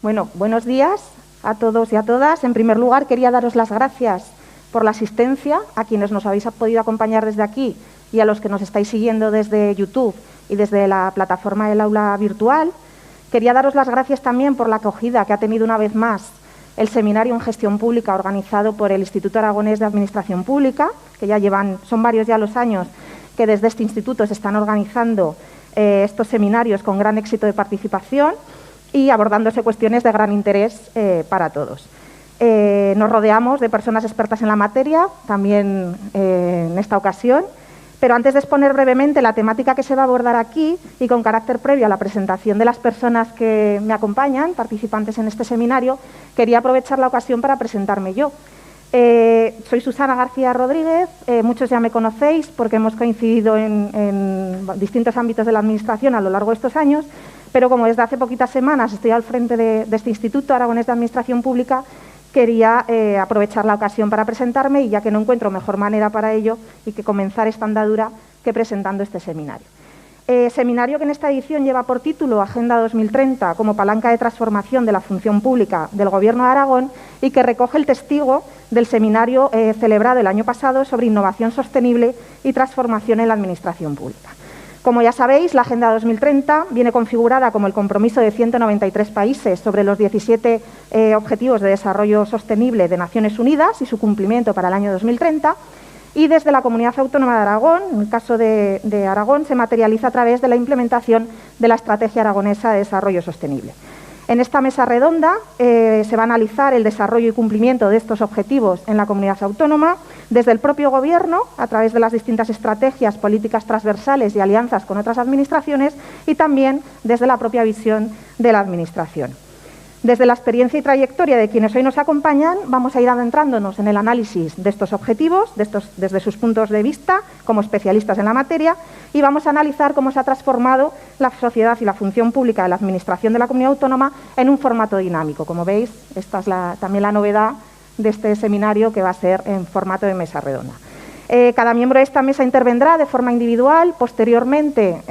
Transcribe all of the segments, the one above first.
Bueno, buenos días a todos y a todas. En primer lugar, quería daros las gracias por la asistencia, a quienes nos habéis podido acompañar desde aquí y a los que nos estáis siguiendo desde YouTube y desde la plataforma del aula virtual. Quería daros las gracias también por la acogida que ha tenido una vez más el seminario en gestión pública organizado por el Instituto Aragonés de Administración Pública, que son varios ya los años que desde este instituto se están organizando estos seminarios con gran éxito de participación y abordándose cuestiones de gran interés para todos. Nos rodeamos de personas expertas en la materia, también en esta ocasión, pero antes de exponer brevemente la temática que se va a abordar aquí y con carácter previo a la presentación de las personas que me acompañan, participantes en este seminario, quería aprovechar la ocasión para presentarme yo. Soy Susana García Rodríguez, muchos ya me conocéis porque hemos coincidido en distintos ámbitos de la Administración a lo largo de estos años, pero como desde hace poquitas semanas estoy al frente de este Instituto Aragonés de Administración Pública, quería aprovechar la ocasión para presentarme y ya que no encuentro mejor manera para ello y que comenzar esta andadura que presentando este seminario. Seminario que en esta edición lleva por título Agenda 2030 como palanca de transformación de la función pública del Gobierno de Aragón y que recoge el testigo del seminario celebrado el año pasado sobre innovación sostenible y transformación en la Administración Pública. Como ya sabéis, la Agenda 2030 viene configurada como el compromiso de 193 países sobre los 17 Objetivos de Desarrollo Sostenible de Naciones Unidas y su cumplimiento para el año 2030. Y desde la Comunidad Autónoma de Aragón, en el caso de Aragón, se materializa a través de la implementación de la Estrategia Aragonesa de Desarrollo Sostenible. En esta mesa redonda se va a analizar el desarrollo y cumplimiento de estos objetivos en la comunidad autónoma, desde el propio Gobierno, a través de las distintas estrategias, políticas transversales y alianzas con otras administraciones, y también desde la propia visión de la Administración. Desde la experiencia y trayectoria de quienes hoy nos acompañan, vamos a ir adentrándonos en el análisis de estos objetivos, desde sus puntos de vista, como especialistas en la materia, y vamos a analizar cómo se ha transformado la sociedad y la función pública de la Administración de la Comunidad Autónoma en un formato dinámico. Como veis, esta es también la novedad de este seminario, que va a ser en formato de mesa redonda. Cada miembro de esta mesa intervendrá de forma individual. Posteriormente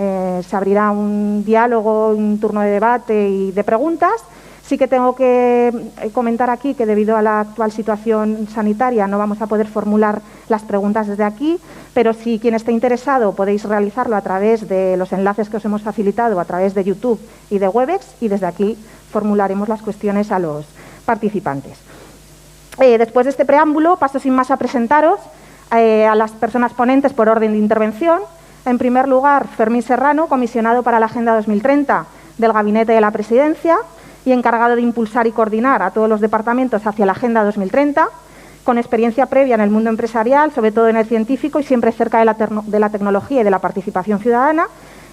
se abrirá un diálogo, un turno de debate y de preguntas. Sí que tengo que comentar aquí que debido a la actual situación sanitaria no vamos a poder formular las preguntas desde aquí, pero si quien esté interesado podéis realizarlo a través de los enlaces que os hemos facilitado a través de YouTube y de Webex, y desde aquí formularemos las cuestiones a los participantes. Después de este preámbulo, paso sin más a presentaros a las personas ponentes por orden de intervención. En primer lugar, Fermín Serrano, comisionado para la Agenda 2030 del Gabinete de la Presidencia y encargado de impulsar y coordinar a todos los departamentos hacia la Agenda 2030, con experiencia previa en el mundo empresarial, sobre todo en el científico y siempre cerca de la tecnología y de la participación ciudadana,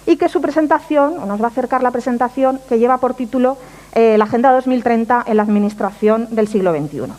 y que su presentación, o nos va a acercar la presentación, que lleva por título la Agenda 2030 en la Administración del siglo XXI.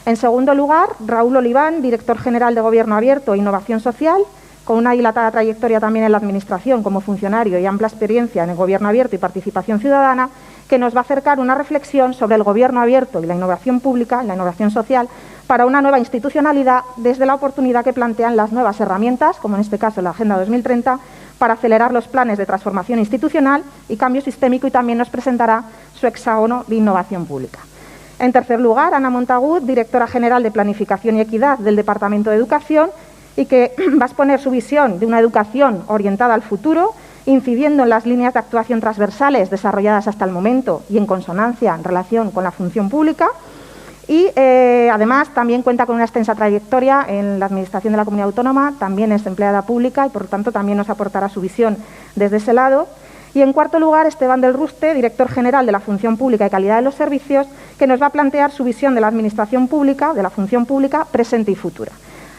En segundo lugar, Raúl Oliván, director general de Gobierno Abierto e Innovación Social, con una dilatada trayectoria también en la Administración como funcionario y amplia experiencia en el Gobierno Abierto y Participación Ciudadana, que nos va a acercar una reflexión sobre el Gobierno Abierto y la innovación pública, la innovación social, para una nueva institucionalidad desde la oportunidad que plantean las nuevas herramientas, como en este caso la Agenda 2030, para acelerar los planes de transformación institucional y cambio sistémico, y también nos presentará su hexágono de innovación pública. En tercer lugar, Ana Montagut, directora general de Planificación y Equidad del Departamento de Educación, y que va a exponer su visión de una educación orientada al futuro, incidiendo en las líneas de actuación transversales desarrolladas hasta el momento y en consonancia en relación con la función pública. Y además también cuenta con una extensa trayectoria en la Administración de la Comunidad Autónoma, también es empleada pública y por lo tanto también nos aportará su visión desde ese lado. Y en cuarto lugar, Esteban del Ruste, director general de la Función Pública y Calidad de los Servicios, que nos va a plantear su visión de la Administración Pública, de la función pública presente y futura.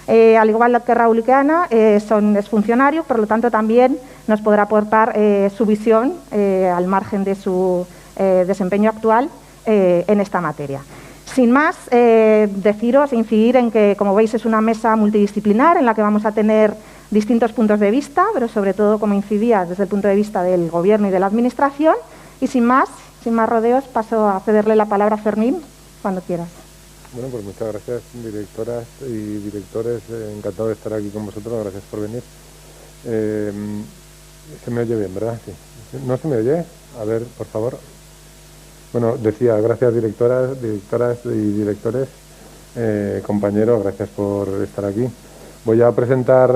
Al igual que Raúl y que Ana, es funcionario, por lo tanto también nos podrá aportar su visión al margen de su desempeño actual en esta materia. Sin más, deciros e incidir en que, como veis, es una mesa multidisciplinar en la que vamos a tener distintos puntos de vista, pero sobre todo, como incidía, desde el punto de vista del Gobierno y de la Administración. Y sin más rodeos, paso a cederle la palabra a Fermín, cuando quieras. Bueno, pues muchas gracias, directoras y directores. Encantado de estar aquí con vosotros. Gracias por venir. Se me oye bien, ¿verdad? Sí. ¿No se me oye? A ver, por favor. Bueno, decía, gracias directoras y directores, compañeros, gracias por estar aquí. Voy a presentar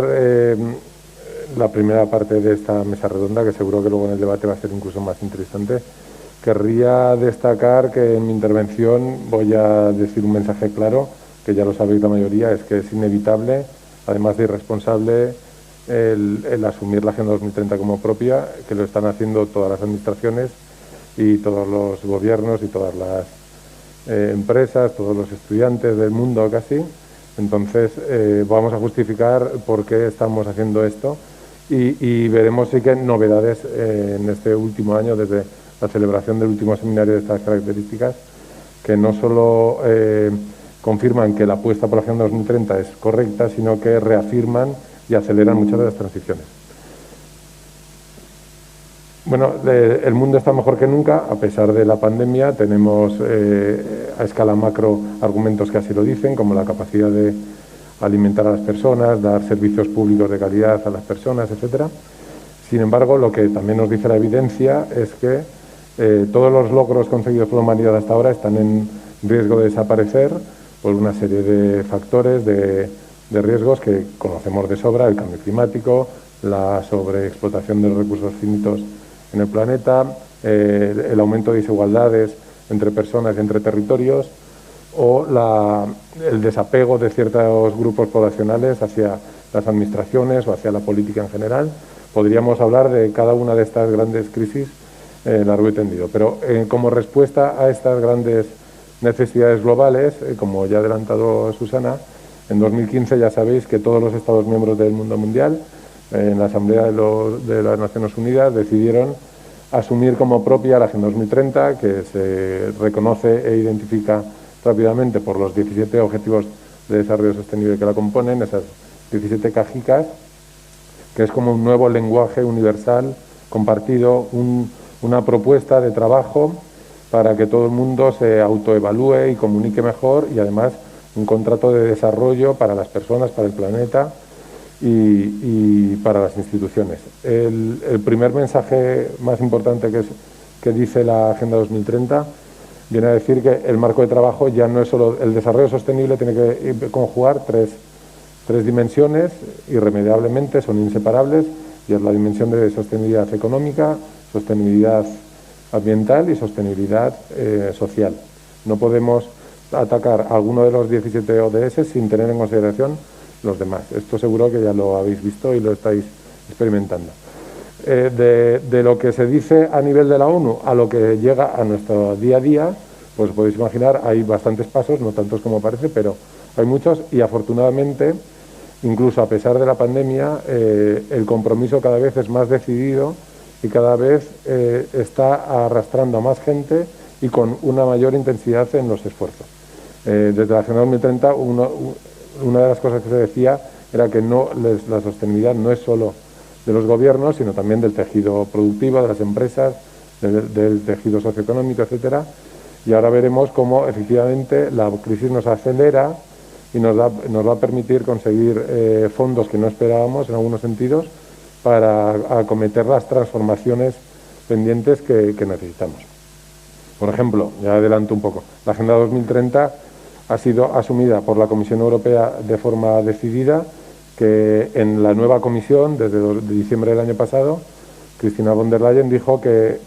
la primera parte de esta mesa redonda, que seguro que luego en el debate va a ser incluso más interesante. Querría destacar que en mi intervención voy a decir un mensaje claro, que ya lo sabéis la mayoría, es que es inevitable, además de irresponsable, el asumir la Agenda 2030 como propia, que lo están haciendo todas las administraciones y todos los gobiernos y todas las empresas, todos los estudiantes del mundo casi. Entonces vamos a justificar por qué estamos haciendo esto y veremos sí que novedades en este último año, desde la celebración del último seminario de estas características, que no solo confirman que la apuesta por la Agenda 2030 es correcta, sino que reafirman y aceleran muchas de las transiciones. Bueno, el mundo está mejor que nunca, a pesar de la pandemia. Tenemos a escala macro argumentos que así lo dicen, como la capacidad de alimentar a las personas, dar servicios públicos de calidad a las personas, etcétera. Sin embargo, lo que también nos dice la evidencia es que todos los logros conseguidos por la humanidad hasta ahora están en riesgo de desaparecer por una serie de factores, de riesgos que conocemos de sobra: el cambio climático, la sobreexplotación de los recursos finitos en el planeta, el aumento de desigualdades entre personas y entre territorios, o el desapego de ciertos grupos poblacionales hacia las administraciones o hacia la política en general. Podríamos hablar de cada una de estas grandes crisis largo y tendido, pero como respuesta a estas grandes necesidades globales, como ya ha adelantado Susana, en 2015 ya sabéis que todos los Estados miembros del mundo mundial, en la Asamblea de las Naciones Unidas, decidieron asumir como propia la Agenda 2030, que se reconoce e identifica rápidamente por los 17 Objetivos de Desarrollo Sostenible que la componen, esas 17 cajicas, que es como un nuevo lenguaje universal compartido, una propuesta de trabajo para que todo el mundo se autoevalúe y comunique mejor, y además un contrato de desarrollo para las personas, para el planeta y para las instituciones. El primer mensaje más importante que dice la Agenda 2030 viene a decir que el marco de trabajo ya no es solo el desarrollo sostenible, tiene que conjugar tres dimensiones, irremediablemente, son inseparables, y es la dimensión de sostenibilidad económica, sostenibilidad ambiental y sostenibilidad social. No podemos atacar alguno de los 17 ODS sin tener en consideración los demás. Esto seguro que ya lo habéis visto y lo estáis experimentando. De lo que se dice a nivel de la ONU a lo que llega a nuestro día a día, pues podéis imaginar, hay bastantes pasos, no tantos como parece, pero hay muchos, y afortunadamente, incluso a pesar de la pandemia, el compromiso cada vez es más decidido y cada vez está arrastrando a más gente y con una mayor intensidad en los esfuerzos. Desde la Agenda 2030, una de las cosas que se decía era que la sostenibilidad no es solo de los gobiernos, sino también del tejido productivo, de las empresas, del tejido socioeconómico, etcétera. Y ahora veremos cómo efectivamente la crisis nos acelera y nos va a permitir conseguir fondos que no esperábamos en algunos sentidos para acometer las transformaciones pendientes que necesitamos. Por ejemplo, ya adelanto un poco, la Agenda 2030 ha sido asumida por la Comisión Europea de forma decidida, que en la nueva comisión, desde diciembre del año pasado, Cristina von der Leyen dijo que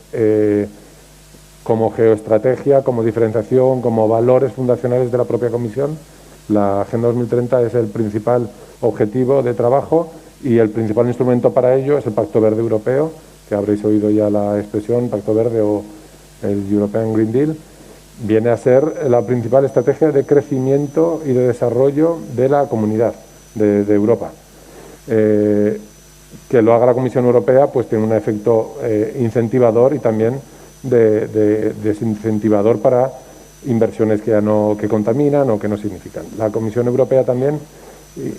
como geoestrategia, como diferenciación, como valores fundacionales de la propia comisión, la Agenda 2030 es el principal objetivo de trabajo, y el principal instrumento para ello es el Pacto Verde Europeo, que habréis oído ya la expresión Pacto Verde o el European Green Deal. Viene a ser la principal estrategia de crecimiento y de desarrollo de la comunidad de Europa. Que lo haga la Comisión Europea pues tiene un efecto incentivador y también desincentivador para inversiones que contaminan o que no significan. La Comisión Europea también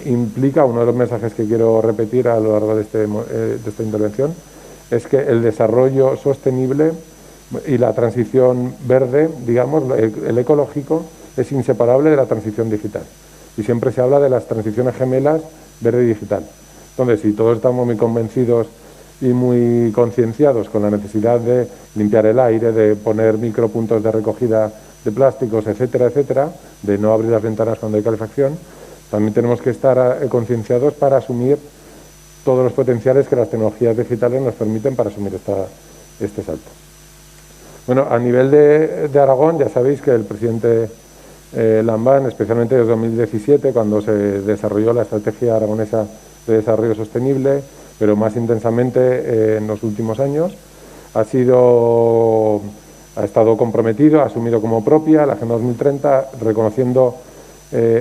implica, uno de los mensajes que quiero repetir a lo largo de esta intervención, es que el desarrollo sostenible y la transición verde, digamos, el ecológico, es inseparable de la transición digital. Y siempre se habla de las transiciones gemelas verde y digital. Entonces, si todos estamos muy convencidos y muy concienciados con la necesidad de limpiar el aire, de poner micropuntos de recogida de plásticos, etcétera, etcétera, de no abrir las ventanas cuando hay calefacción, también tenemos que estar concienciados para asumir todos los potenciales que las tecnologías digitales nos permiten para asumir este salto. Bueno, a nivel de Aragón, ya sabéis que el presidente Lambán, especialmente desde 2017, cuando se desarrolló la Estrategia Aragonesa de Desarrollo Sostenible, pero más intensamente en los últimos años, ha estado comprometido, ha asumido como propia la Agenda 2030, reconociendo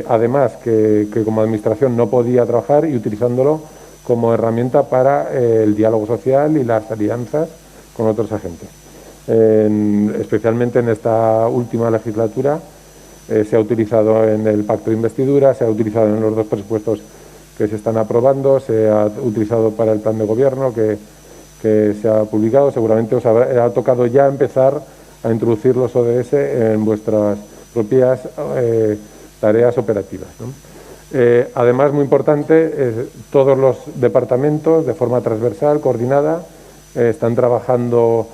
además que como administración no podía trabajar y utilizándolo como herramienta para el diálogo social y las alianzas con otros agentes. Especialmente en esta última legislatura se ha utilizado en el Pacto de Investidura, se ha utilizado en los 2 presupuestos que se están aprobando, se ha utilizado para el plan de gobierno que se ha publicado. Seguramente os ha tocado ya empezar a introducir los ODS en vuestras propias tareas operativas, ¿no? Además, muy importante, todos los departamentos, de forma transversal, coordinada, están trabajando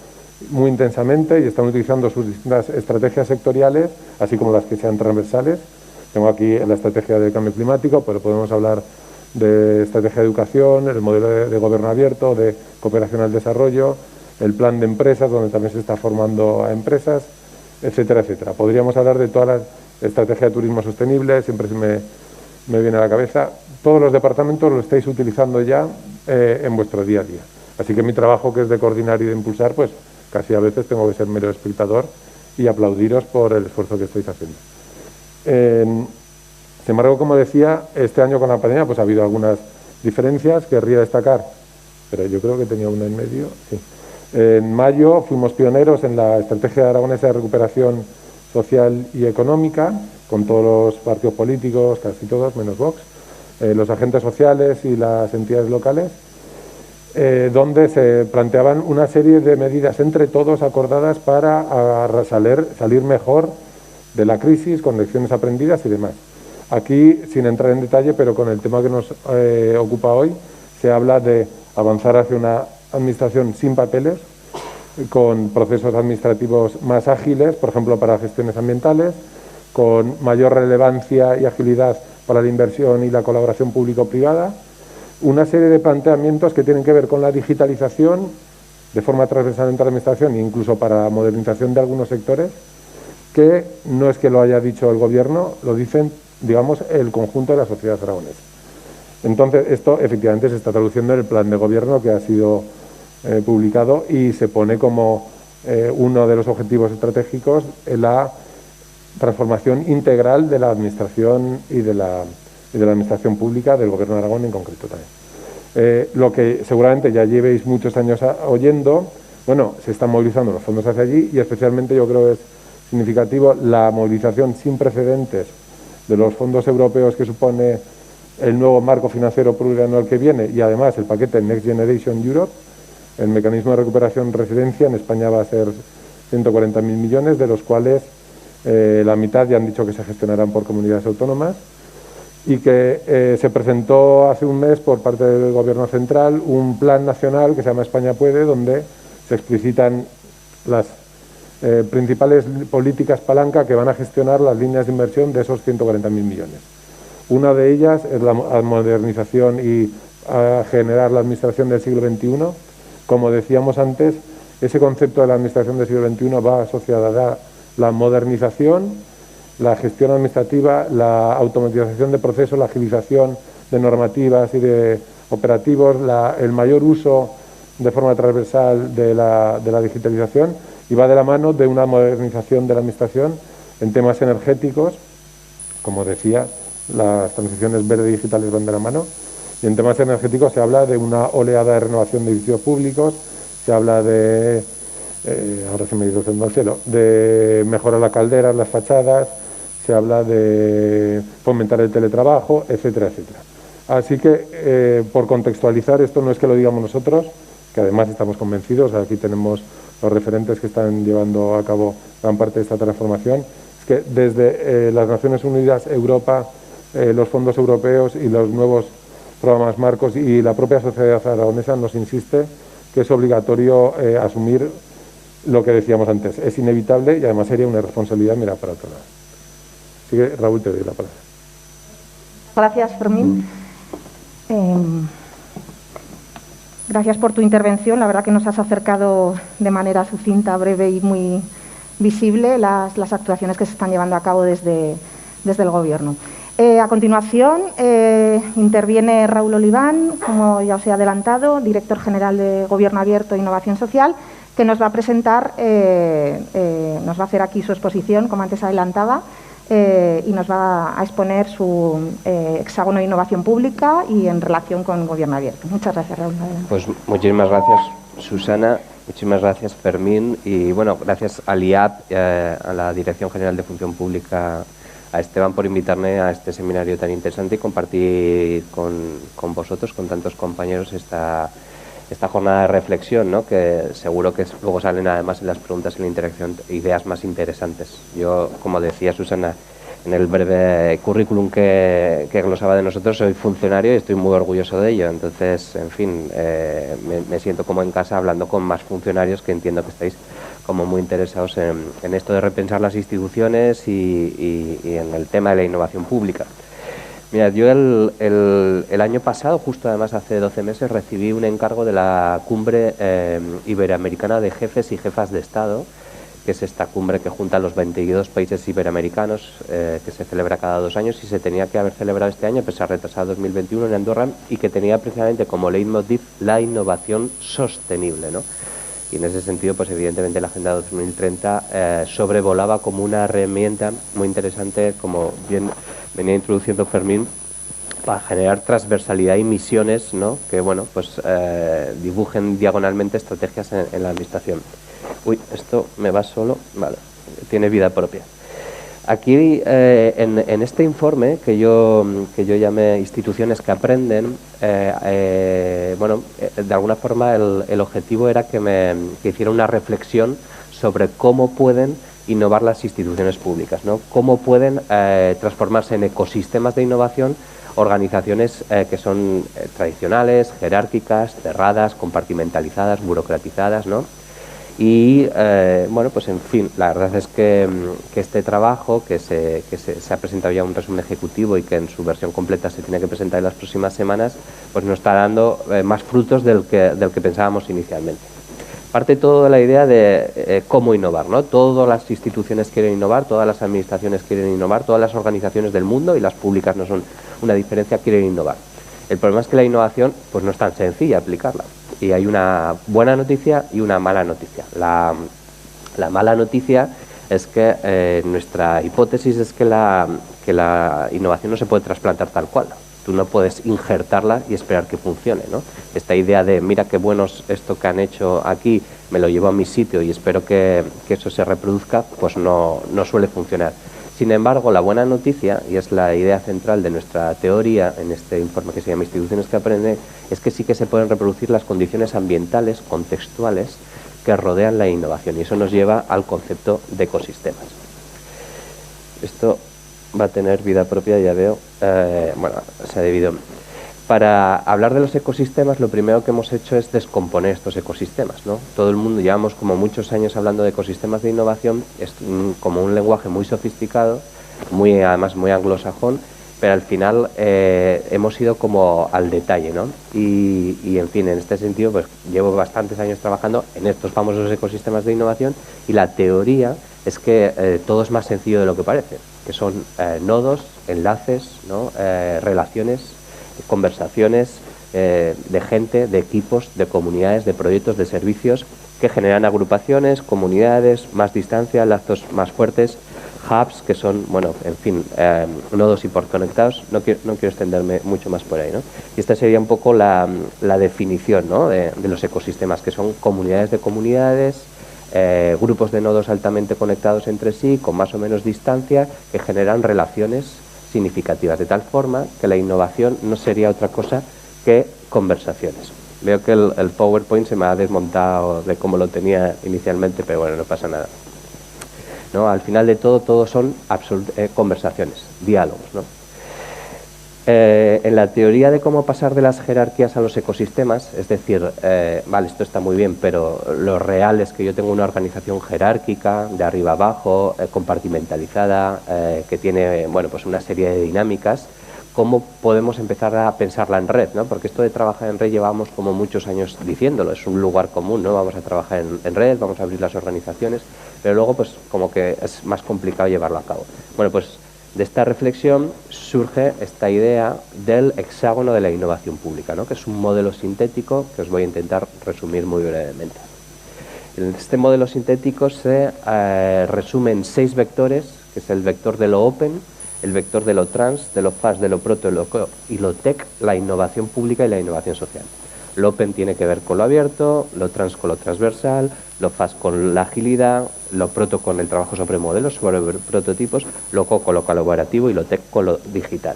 muy intensamente y están utilizando sus distintas estrategias sectoriales, así como las que sean transversales. Tengo aquí la estrategia de cambio climático, pero podemos hablar de estrategia de educación, el modelo de gobierno abierto, de cooperación al desarrollo, el plan de empresas, donde también se está formando a empresas, etcétera, etcétera. Podríamos hablar de toda la estrategia de turismo sostenible, siempre me viene a la cabeza. Todos los departamentos lo estáis utilizando ya en vuestro día a día. Así que mi trabajo, que es de coordinar y de impulsar, pues casi a veces tengo que ser mero espectador y aplaudiros por el esfuerzo que estáis haciendo. Sin embargo, como decía, este año con la pandemia pues ha habido algunas diferencias. Querría destacar, pero yo creo que tenía una en medio. Sí. En mayo fuimos pioneros en la Estrategia Aragonesa de Recuperación Social y Económica, con todos los partidos políticos, casi todos, menos Vox, los agentes sociales y las entidades locales, donde se planteaban una serie de medidas entre todos acordadas para salir mejor de la crisis, con lecciones aprendidas y demás. Aquí, sin entrar en detalle, pero con el tema que nos ocupa hoy, se habla de avanzar hacia una administración sin papeles, con procesos administrativos más ágiles, por ejemplo, para gestiones ambientales, con mayor relevancia y agilidad para la inversión y la colaboración público-privada, una serie de planteamientos que tienen que ver con la digitalización de forma transversal entre la administración e incluso para la modernización de algunos sectores, que no es que lo haya dicho el Gobierno, lo dicen, digamos, el conjunto de la sociedad aragonesa. Entonces, esto efectivamente se está traduciendo en el plan de gobierno que ha sido publicado y se pone como uno de los objetivos estratégicos en la transformación integral de la administración y de la administración pública del Gobierno de Aragón en concreto también. Lo que seguramente ya llevéis muchos años oyendo, bueno, se están movilizando los fondos hacia allí y especialmente yo creo que es significativo la movilización sin precedentes de los fondos europeos que supone el nuevo marco financiero plurianual que viene y además el paquete Next Generation Europe, el mecanismo de recuperación resiliencia. En España va a ser 140.000 millones, de los cuales la mitad ya han dicho que se gestionarán por comunidades autónomas, y que se presentó hace un mes por parte del Gobierno central un plan nacional que se llama España Puede, donde se explicitan las principales políticas palanca que van a gestionar las líneas de inversión de esos 140.000 millones. Una de ellas es la modernización y generar la administración del siglo XXI. Como decíamos antes, ese concepto de la administración del siglo XXI va asociada a la modernización, la gestión administrativa, la automatización de procesos, la agilización de normativas y de operativos, el mayor uso de forma transversal de la digitalización, y va de la mano de una modernización de la administración en temas energéticos. Como decía, las transiciones verde y digitales van de la mano, y en temas energéticos se habla de una oleada de renovación de edificios públicos, se habla de, ahora se me ha ido el cielo, de mejorar las calderas, las fachadas, se habla de fomentar el teletrabajo, etcétera, etcétera. Así que, por contextualizar, esto no es que lo digamos nosotros, que además estamos convencidos, aquí tenemos los referentes que están llevando a cabo gran parte de esta transformación, es que desde las Naciones Unidas, Europa, los fondos europeos y los nuevos programas marcos y la propia sociedad aragonesa nos insiste que es obligatorio asumir lo que decíamos antes. Es inevitable y además sería una responsabilidad mirar para otro lado. Así que, Raúl, te doy la palabra. Gracias, Fermín. Gracias por tu intervención. La verdad que nos has acercado de manera sucinta, breve y muy visible las actuaciones que se están llevando a cabo desde el Gobierno. A continuación, interviene Raúl Oliván, como ya os he adelantado, director general de Gobierno Abierto e Innovación Social, que nos va a presentar, nos va a hacer aquí su exposición, como antes adelantaba, y nos va a exponer su hexágono de innovación pública y en relación con Gobierno Abierto. Muchas gracias, Raúl. Pues muchísimas gracias, Susana, muchísimas gracias, Fermín, y bueno, gracias al IAP, a la Dirección General de Función Pública, a Esteban por invitarme a este seminario tan interesante y compartir con vosotros, con tantos compañeros, esta jornada de reflexión, ¿no? Que seguro que luego salen además en las preguntas y la interacción ideas más interesantes. Yo, como decía Susana, en el breve currículum que glosaba de nosotros, soy funcionario y estoy muy orgulloso de ello. Entonces, en fin, me siento como en casa hablando con más funcionarios que entiendo que estáis como muy interesados en esto de repensar las instituciones y en el tema de la innovación pública. Mira, yo el año pasado, justo además hace 12 meses, recibí un encargo de la Cumbre Iberoamericana de Jefes y Jefas de Estado, que es esta cumbre que junta a los 22 países iberoamericanos, que se celebra cada 2 años y se tenía que haber celebrado este año, pero se ha retrasado 2021 en Andorra, y que tenía precisamente como leitmotiv la innovación sostenible, ¿no? Y en ese sentido, pues evidentemente la Agenda 2030 sobrevolaba como una herramienta muy interesante, como bien venía introduciendo Fermín, para generar transversalidad y misiones, ¿no? Que bueno, pues dibujen diagonalmente estrategias en la administración. Uy, esto me va solo, vale, tiene vida propia. Aquí, en este informe, que yo llamé Instituciones que aprenden, bueno, de alguna forma el objetivo era que hiciera una reflexión sobre cómo pueden innovar las instituciones públicas, ¿no? Cómo pueden transformarse en ecosistemas de innovación organizaciones que son tradicionales, jerárquicas, cerradas, compartimentalizadas, burocratizadas, ¿no? Y bueno, pues en fin, la verdad es que este trabajo, que se ha presentado ya un resumen ejecutivo y que en su versión completa se tiene que presentar en las próximas semanas, pues nos está dando más frutos del que pensábamos inicialmente. Parte todo de la idea de cómo innovar, ¿no? Todas las instituciones quieren innovar, todas las administraciones quieren innovar, todas las organizaciones del mundo, y las públicas no son una diferencia, quieren innovar. El problema es que la innovación pues no es tan sencilla aplicarla. Y hay una buena noticia y una mala noticia. La mala noticia es que nuestra hipótesis es que la innovación no se puede trasplantar tal cual. Tú no puedes injertarla y esperar que funcione, ¿no? Esta idea de, mira qué bueno es esto que han hecho aquí, me lo llevo a mi sitio y espero que eso se reproduzca, pues no suele funcionar. Sin embargo, la buena noticia, y es la idea central de nuestra teoría en este informe que se llama Instituciones que aprenden, es que sí que se pueden reproducir las condiciones ambientales, contextuales, que rodean la innovación, y eso nos lleva al concepto de ecosistemas. Esto va a tener vida propia, ya veo. Bueno, se ha debido. Para hablar de los ecosistemas, lo primero que hemos hecho es descomponer estos ecosistemas, ¿no? Todo el mundo, llevamos como muchos años hablando de ecosistemas de innovación, es como un lenguaje muy sofisticado, además muy anglosajón, pero al final hemos ido como al detalle, ¿no? Y en fin, en este sentido, pues llevo bastantes años trabajando en estos famosos ecosistemas de innovación, y la teoría es que todo es más sencillo de lo que parece, que son nodos, enlaces, ¿no? Relaciones, conversaciones de gente, de equipos, de comunidades, de proyectos, de servicios que generan agrupaciones, comunidades, más distancia, lazos más fuertes, hubs que son, bueno, en fin, nodos hiperconectados. No quiero extenderme mucho más por ahí, ¿no? Y esta sería un poco la definición, ¿no? de los ecosistemas, que son comunidades de comunidades, grupos de nodos altamente conectados entre sí, con más o menos distancia, que generan relaciones significativas, de tal forma que la innovación no sería otra cosa que conversaciones. Veo que el PowerPoint se me ha desmontado de cómo lo tenía inicialmente, pero bueno, no pasa nada, ¿no? Al final de todo son conversaciones, diálogos, ¿no? En la teoría de cómo pasar de las jerarquías a los ecosistemas, es decir, vale, esto está muy bien, pero lo real es que yo tengo una organización jerárquica, de arriba abajo, compartimentalizada, que tiene, bueno, pues una serie de dinámicas. ¿Cómo podemos empezar a pensarla en red, ¿no? Porque esto de trabajar en red llevamos como muchos años diciéndolo, es un lugar común, ¿no? Vamos a trabajar en red, vamos a abrir las organizaciones, pero luego pues como que es más complicado llevarlo a cabo. Bueno, pues de esta reflexión surge esta idea del hexágono de la innovación pública, ¿no? Que es un modelo sintético que os voy a intentar resumir muy brevemente. En este modelo sintético se resumen 6 vectores, que es el vector de lo open, el vector de lo trans, de lo fast, de lo proto, de lo co y lo tech, la innovación pública y la innovación social. Lo open tiene que ver con lo abierto, lo trans con lo transversal, lo fast con la agilidad, lo proto con el trabajo sobre modelos, sobre prototipos, lo co con lo colaborativo y lo tech con lo digital.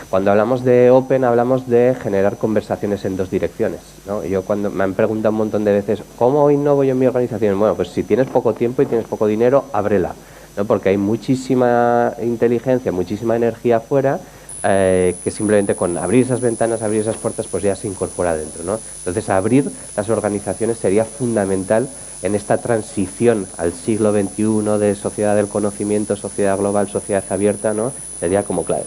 Cuando hablamos de open hablamos de generar conversaciones en 2 direcciones, ¿no? Yo cuando me han preguntado un montón de veces ¿cómo innovo yo en mi organización? Bueno, pues si tienes poco tiempo y tienes poco dinero, ábrela, ¿no? Porque hay muchísima inteligencia, muchísima energía afuera que simplemente con abrir esas ventanas, abrir esas puertas, pues ya se incorpora dentro, ¿no? Entonces abrir las organizaciones sería fundamental en esta transición al siglo XXI de sociedad del conocimiento, sociedad global, sociedad abierta, ¿no? Sería como clave.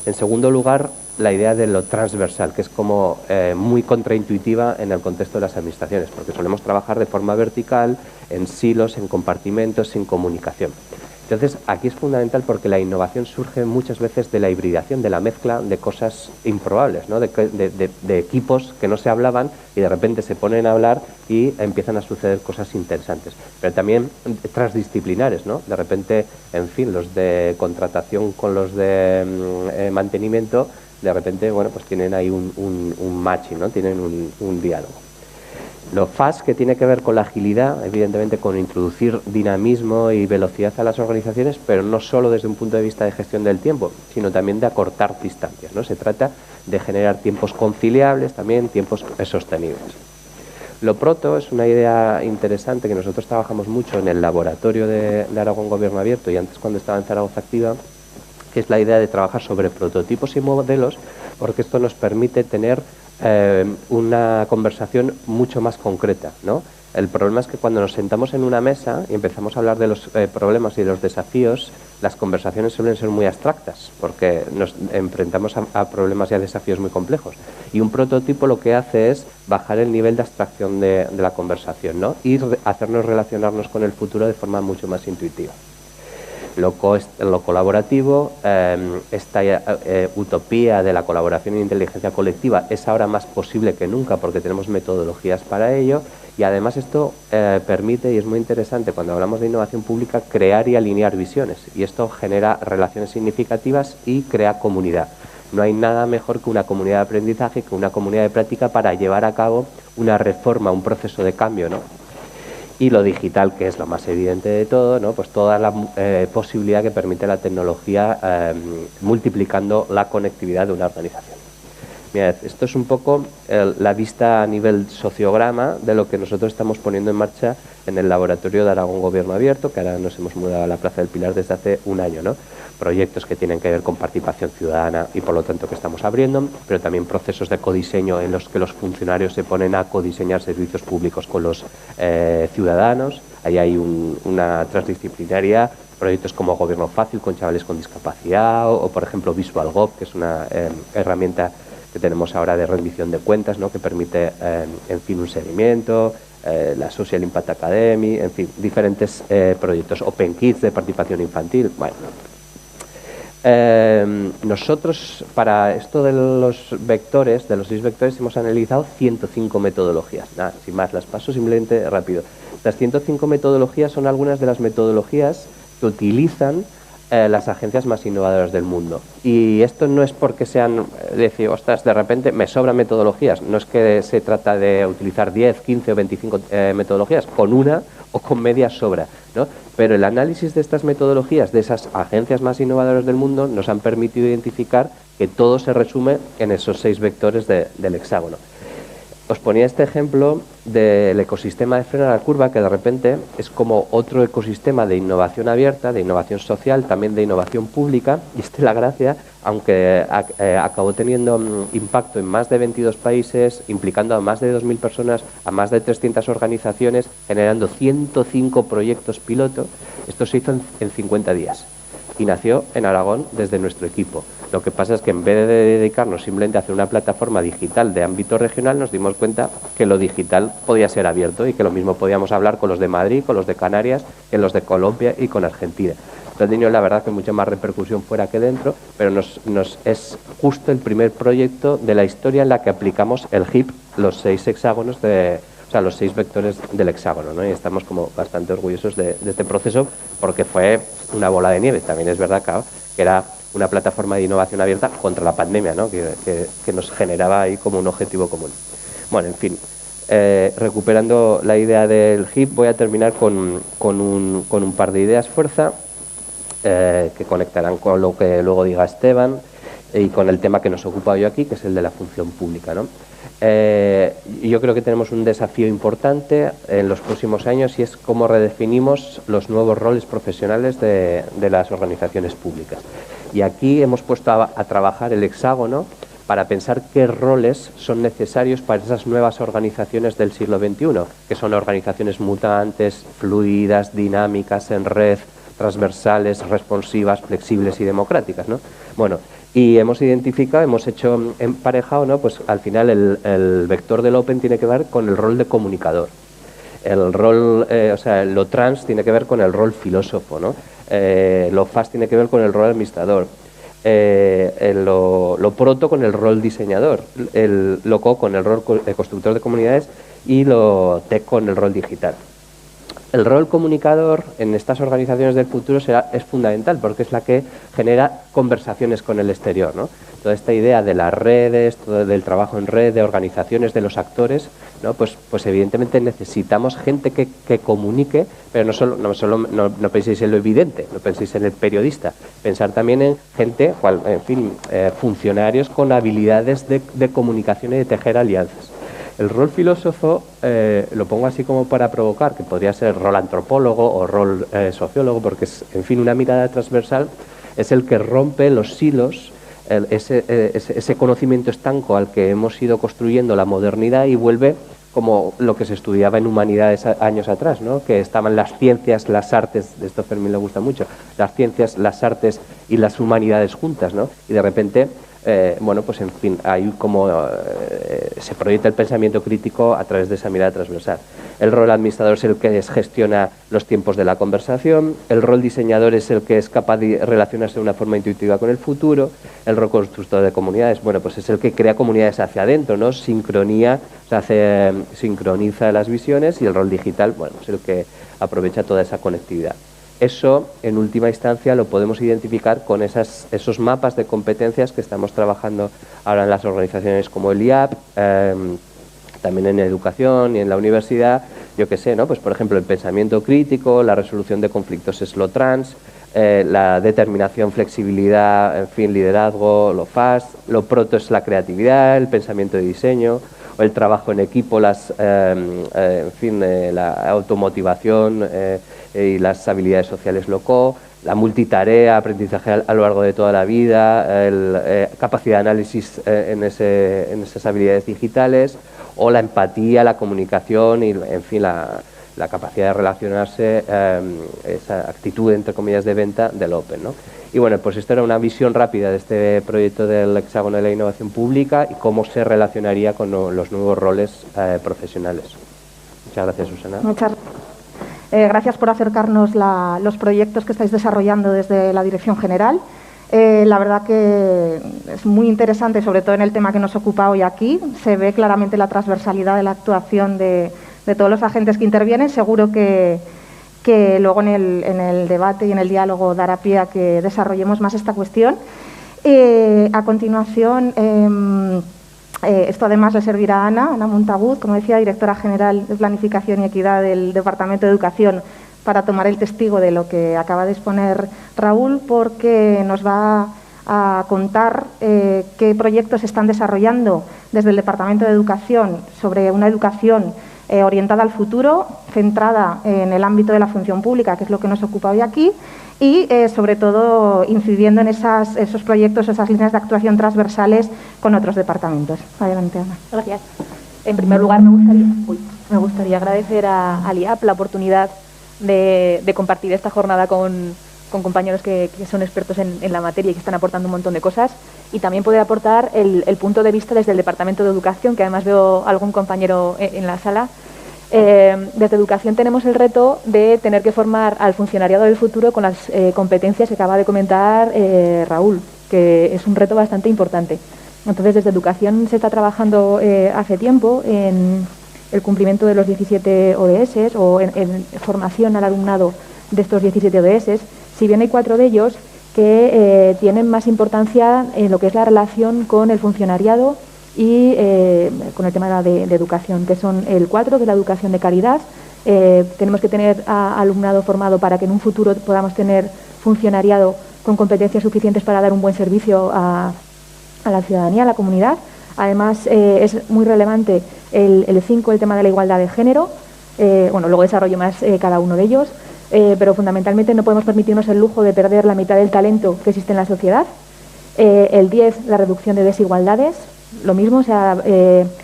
En segundo lugar, la idea de lo transversal, que es como muy contraintuitiva en el contexto de las administraciones, porque solemos trabajar de forma vertical, en silos, en compartimentos, sin comunicación. Entonces, aquí es fundamental porque la innovación surge muchas veces de la hibridación, de la mezcla de cosas improbables, ¿no? de equipos que no se hablaban y de repente se ponen a hablar y empiezan a suceder cosas interesantes. Pero también transdisciplinares, ¿no? De repente, en fin, los de contratación con los de mantenimiento, de repente, bueno, pues tienen ahí un matching, ¿no? Tienen un diálogo. Lo fast, que tiene que ver con la agilidad, evidentemente con introducir dinamismo y velocidad a las organizaciones, pero no solo desde un punto de vista de gestión del tiempo, sino también de acortar distancias, ¿no? Se trata de generar tiempos conciliables, también tiempos sostenibles. Lo proto es una idea interesante que nosotros trabajamos mucho en el laboratorio de Aragón Gobierno Abierto y antes cuando estaba en Zaragoza Activa, que es la idea de trabajar sobre prototipos y modelos, porque esto nos permite tener una conversación mucho más concreta, ¿no? El problema es que cuando nos sentamos en una mesa y empezamos a hablar de los problemas y de los desafíos, las conversaciones suelen ser muy abstractas, porque nos enfrentamos a problemas y a desafíos muy complejos. Y un prototipo lo que hace es bajar el nivel de abstracción de la conversación, ¿no? Y hacernos relacionarnos con el futuro de forma mucho más intuitiva. Lo colaborativo, esta utopía de la colaboración e inteligencia colectiva es ahora más posible que nunca porque tenemos metodologías para ello y además esto permite, y es muy interesante cuando hablamos de innovación pública, crear y alinear visiones y esto genera relaciones significativas y crea comunidad. No hay nada mejor que una comunidad de aprendizaje, que una comunidad de práctica para llevar a cabo una reforma, un proceso de cambio, ¿no? Y lo digital, que es lo más evidente de todo, ¿no? Pues toda la posibilidad que permite la tecnología multiplicando la conectividad de una organización. Mirad, esto es un poco la vista a nivel sociograma de lo que nosotros estamos poniendo en marcha en el laboratorio de Aragón Gobierno Abierto, que ahora nos hemos mudado a la Plaza del Pilar desde hace un año, ¿no? Proyectos que tienen que ver con participación ciudadana y por lo tanto que estamos abriendo, pero también procesos de codiseño en los que los funcionarios se ponen a codiseñar servicios públicos con los ciudadanos. Ahí hay una transdisciplinaria, proyectos como Gobierno Fácil con chavales con discapacidad o por ejemplo VisualGov, que es una herramienta que tenemos ahora de rendición de cuentas, ¿no? Que permite, en fin, un seguimiento, la Social Impact Academy, en fin, diferentes proyectos, Open Kids de participación infantil, bueno. Nosotros, para esto de los vectores, de los 6 vectores, hemos analizado 105 metodologías. Nada, sin más, las paso simplemente rápido. Las 105 metodologías son algunas de las metodologías que utilizan las agencias más innovadoras del mundo. Y esto no es porque sean, decir, ostras, de repente me sobran metodologías. No es que se trata de utilizar 10, 15 o 25 metodologías, con una o con media sobra, ¿no? Pero el análisis de estas metodologías, de esas agencias más innovadoras del mundo, nos han permitido identificar que todo se resume en esos 6 vectores del hexágono. os ponía este ejemplo del ecosistema de Frena la Curva, que de repente es como otro ecosistema de innovación abierta, de innovación social, también de innovación pública, y esta es la gracia, aunque acabó teniendo impacto en más de 22 países, implicando a más de 2.000 personas, a más de 300 organizaciones, generando 105 proyectos piloto. Esto se hizo en 50 días y nació en Aragón desde nuestro equipo. Lo que pasa es que en vez de dedicarnos simplemente a hacer una plataforma digital de ámbito regional, nos dimos cuenta que lo digital podía ser abierto y que lo mismo podíamos hablar con los de Madrid, con los de Canarias, con los de Colombia y con Argentina. Esto ha tenido, la verdad, que mucha más repercusión fuera que dentro, pero es justo el primer proyecto de la historia en la que aplicamos el HIP, los 6 hexágonos los 6 vectores del hexágono, ¿no? Y estamos como bastante orgullosos de este proceso porque fue una bola de nieve. También es verdad, claro, que era una plataforma de innovación abierta contra la pandemia, ¿no? que nos generaba ahí como un objetivo común. Bueno, en fin, recuperando la idea del HIP, voy a terminar con un par de ideas fuerza que conectarán con lo que luego diga Esteban y con el tema que nos ocupa hoy aquí, que es el de la función pública, ¿no? Yo creo que tenemos un desafío importante en los próximos años y es cómo redefinimos los nuevos roles profesionales de las organizaciones públicas. Y aquí hemos puesto a trabajar el hexágono para pensar qué roles son necesarios para esas nuevas organizaciones del siglo XXI, que son organizaciones mutantes, fluidas, dinámicas, en red, transversales, responsivas, flexibles y democráticas, ¿no? Bueno, y hemos identificado, hemos hecho emparejado, ¿no? Pues al final el vector del Open tiene que ver con el rol de comunicador. El rol, lo trans tiene que ver con el rol filósofo, ¿no? Lo fast tiene que ver con el rol administrador. Lo proto con el rol diseñador, lo co con el rol constructor de comunidades y lo tech con el rol digital. El rol comunicador en estas organizaciones del futuro es fundamental porque es la que genera conversaciones con el exterior, ¿no? Toda esta idea de las redes, todo del trabajo en red, de organizaciones, de los actores, ¿no? Pues evidentemente necesitamos gente que comunique, pero no penséis en lo evidente, no penséis en el periodista, pensar también en gente, funcionarios con habilidades de comunicación y de tejer alianzas. El rol filósofo lo pongo así como para provocar, que podría ser rol antropólogo o rol sociólogo, porque es, en fin, una mirada transversal, es el que rompe los silos, ese conocimiento estanco al que hemos ido construyendo la modernidad y vuelve como lo que se estudiaba en humanidades años atrás, ¿no? Que estaban las ciencias, las artes, de esto a Fermín le gusta mucho, las ciencias, las artes y las humanidades juntas, ¿no? Y de repente hay como se proyecta el pensamiento crítico a través de esa mirada transversal. El rol administrador es el que gestiona los tiempos de la conversación, el rol diseñador es el que es capaz de relacionarse de una forma intuitiva con el futuro, el rol constructor de comunidades, es el que crea comunidades hacia adentro, ¿no? Sincroniza las visiones, y el rol digital, es el que aprovecha toda esa conectividad. Eso, en última instancia, lo podemos identificar con esos mapas de competencias que estamos trabajando ahora en las organizaciones como el IAP, también en educación y en la universidad, yo qué sé, ¿no? Pues por ejemplo, el pensamiento crítico, la resolución de conflictos es lo trans, la determinación, flexibilidad, liderazgo, lo fast, lo proto es la creatividad, el pensamiento de diseño, o el trabajo en equipo, la automotivación y las habilidades sociales loco, la multitarea, aprendizaje a lo largo de toda la vida, capacidad de análisis en esas habilidades digitales, o la empatía, la comunicación y, la capacidad de relacionarse, esa actitud, entre comillas, de venta del Open, ¿no? Y pues esto era una visión rápida de este proyecto del hexágono de la innovación pública y cómo se relacionaría con los nuevos roles profesionales. Muchas gracias, Susana. Muchas gracias por acercarnos los proyectos que estáis desarrollando desde la Dirección General. La verdad que es muy interesante, sobre todo en el tema que nos ocupa hoy aquí. Se ve claramente la transversalidad de la actuación de todos los agentes que intervienen. Seguro que luego en el debate y en el diálogo dará pie a que desarrollemos más esta cuestión. A continuación, esto además le servirá a Ana Montagut, como decía, directora general de Planificación y Equidad del Departamento de Educación, para tomar el testigo de lo que acaba de exponer Raúl, porque nos va a contar qué proyectos se están desarrollando desde el Departamento de Educación sobre una educación orientada al futuro, centrada en el ámbito de la función pública, que es lo que nos ocupa hoy aquí, y sobre todo incidiendo en esos proyectos, esas líneas de actuación transversales con otros departamentos. Adelante, Ana. Gracias. En primer lugar, me gustaría agradecer a LIAP la oportunidad de compartir esta jornada con compañeros que son expertos en la materia y que están aportando un montón de cosas, y también poder aportar el punto de vista desde el Departamento de Educación, que además veo algún compañero en la sala. Desde Educación tenemos el reto de tener que formar al funcionariado del futuro con las competencias que acaba de comentar Raúl, que es un reto bastante importante. Entonces, desde Educación se está trabajando hace tiempo en el cumplimiento de los 17 ODS o en formación al alumnado de estos 17 ODS, si bien hay 4 de ellos que tienen más importancia en lo que es la relación con el funcionariado y con el tema de educación, que son el 4, que es la educación de calidad. Tenemos que tener alumnado formado para que en un futuro podamos tener funcionariado con competencias suficientes para dar un buen servicio a la ciudadanía, a la comunidad. Además, es muy relevante el 5, el tema de la igualdad de género. Luego desarrollo más cada uno de ellos, pero fundamentalmente no podemos permitirnos el lujo de perder la mitad del talento que existe en la sociedad. El 10, la reducción de desigualdades. Lo mismo, o sea,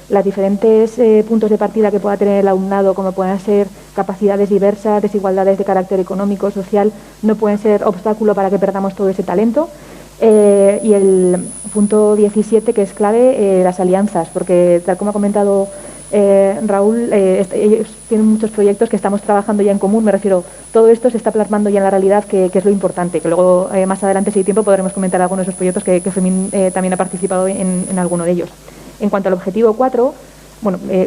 los diferentes puntos de partida que pueda tener el alumnado, como puedan ser capacidades diversas, desigualdades de carácter económico, social, no pueden ser obstáculo para que perdamos todo ese talento. Y el punto 17, que es clave, las alianzas, porque tal como ha comentado Raúl, ellos tienen muchos proyectos que estamos trabajando ya en común. Me refiero, todo esto se está plasmando ya en la realidad, que es lo importante, que luego más adelante, si hay tiempo, podremos comentar algunos de esos proyectos que Fermín también ha participado en alguno de ellos. En cuanto al objetivo 4,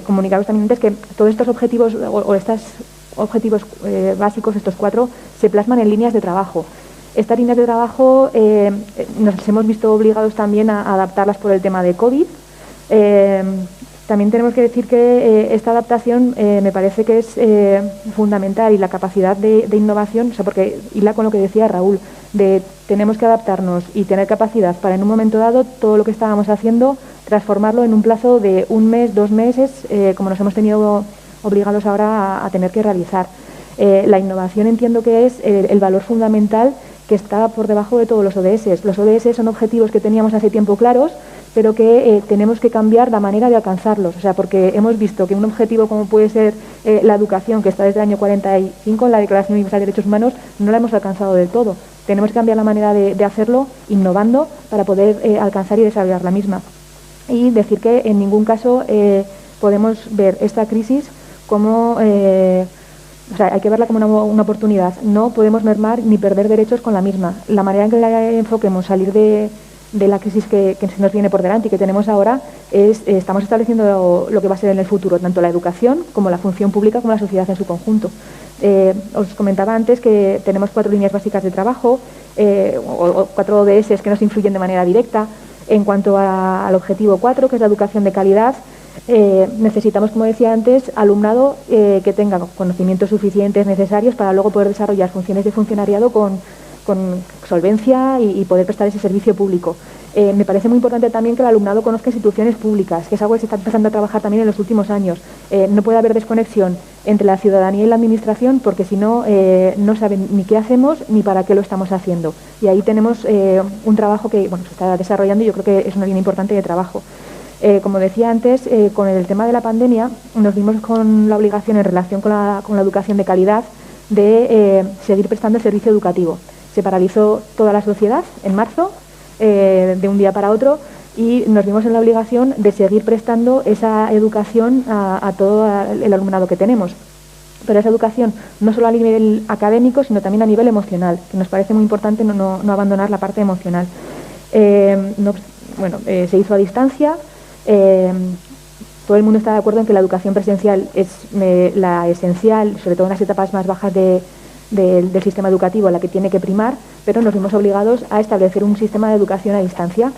comunicaros también antes que todos estos objetivos o estos objetivos básicos, estos 4, se plasman en líneas de trabajo. Estas líneas de trabajo nos hemos visto obligados también a adaptarlas por el tema de COVID. También tenemos que decir que esta adaptación me parece que es fundamental, y la capacidad de innovación, o sea, porque hila con lo que decía Raúl, de tenemos que adaptarnos y tener capacidad para en un momento dado todo lo que estábamos haciendo, transformarlo en un plazo de 1 mes, 2 meses, como nos hemos tenido obligados ahora a tener que realizar. La innovación entiendo que es el valor fundamental que está por debajo de todos los ODS. Los ODS son objetivos que teníamos hace tiempo claros, pero que tenemos que cambiar la manera de alcanzarlos. O sea, porque hemos visto que un objetivo como puede ser la educación, que está desde el año 45 en la Declaración Universal de Derechos Humanos, no la hemos alcanzado del todo. Tenemos que cambiar la manera de hacerlo, innovando, para poder alcanzar y desarrollar la misma. Y decir que en ningún caso podemos ver esta crisis como... o sea, hay que verla como una oportunidad. No podemos mermar ni perder derechos con la misma. La manera en que la enfoquemos, salir de la crisis que se nos viene por delante y que tenemos ahora, estamos estableciendo lo que va a ser en el futuro, tanto la educación como la función pública como la sociedad en su conjunto. Os comentaba antes que tenemos 4 líneas básicas de trabajo, o 4 ODS que nos influyen de manera directa. En cuanto al objetivo 4, que es la educación de calidad, necesitamos, como decía antes, alumnado que tenga conocimientos suficientes necesarios para luego poder desarrollar funciones de funcionariado con solvencia y poder prestar ese servicio público. Me parece muy importante también que el alumnado conozca instituciones públicas, que es algo que se está empezando a trabajar también en los últimos años. No puede haber desconexión entre la ciudadanía y la administración, porque si no, no saben ni qué hacemos ni para qué lo estamos haciendo. Y ahí tenemos un trabajo que se está desarrollando y yo creo que es una línea importante de trabajo. Como decía antes, con el tema de la pandemia nos vimos con la obligación en relación con la educación de calidad de seguir prestando el servicio educativo. Se paralizó toda la sociedad en marzo, de un día para otro, y nos vimos en la obligación de seguir prestando esa educación a todo el alumnado que tenemos. Pero esa educación no solo a nivel académico, sino también a nivel emocional, que nos parece muy importante no abandonar la parte emocional. Se hizo a distancia. Todo el mundo está de acuerdo en que la educación presencial es la esencial, sobre todo en las etapas más bajas del sistema educativo, la que tiene que primar, pero nos vimos obligados a establecer un sistema de educación a distancia.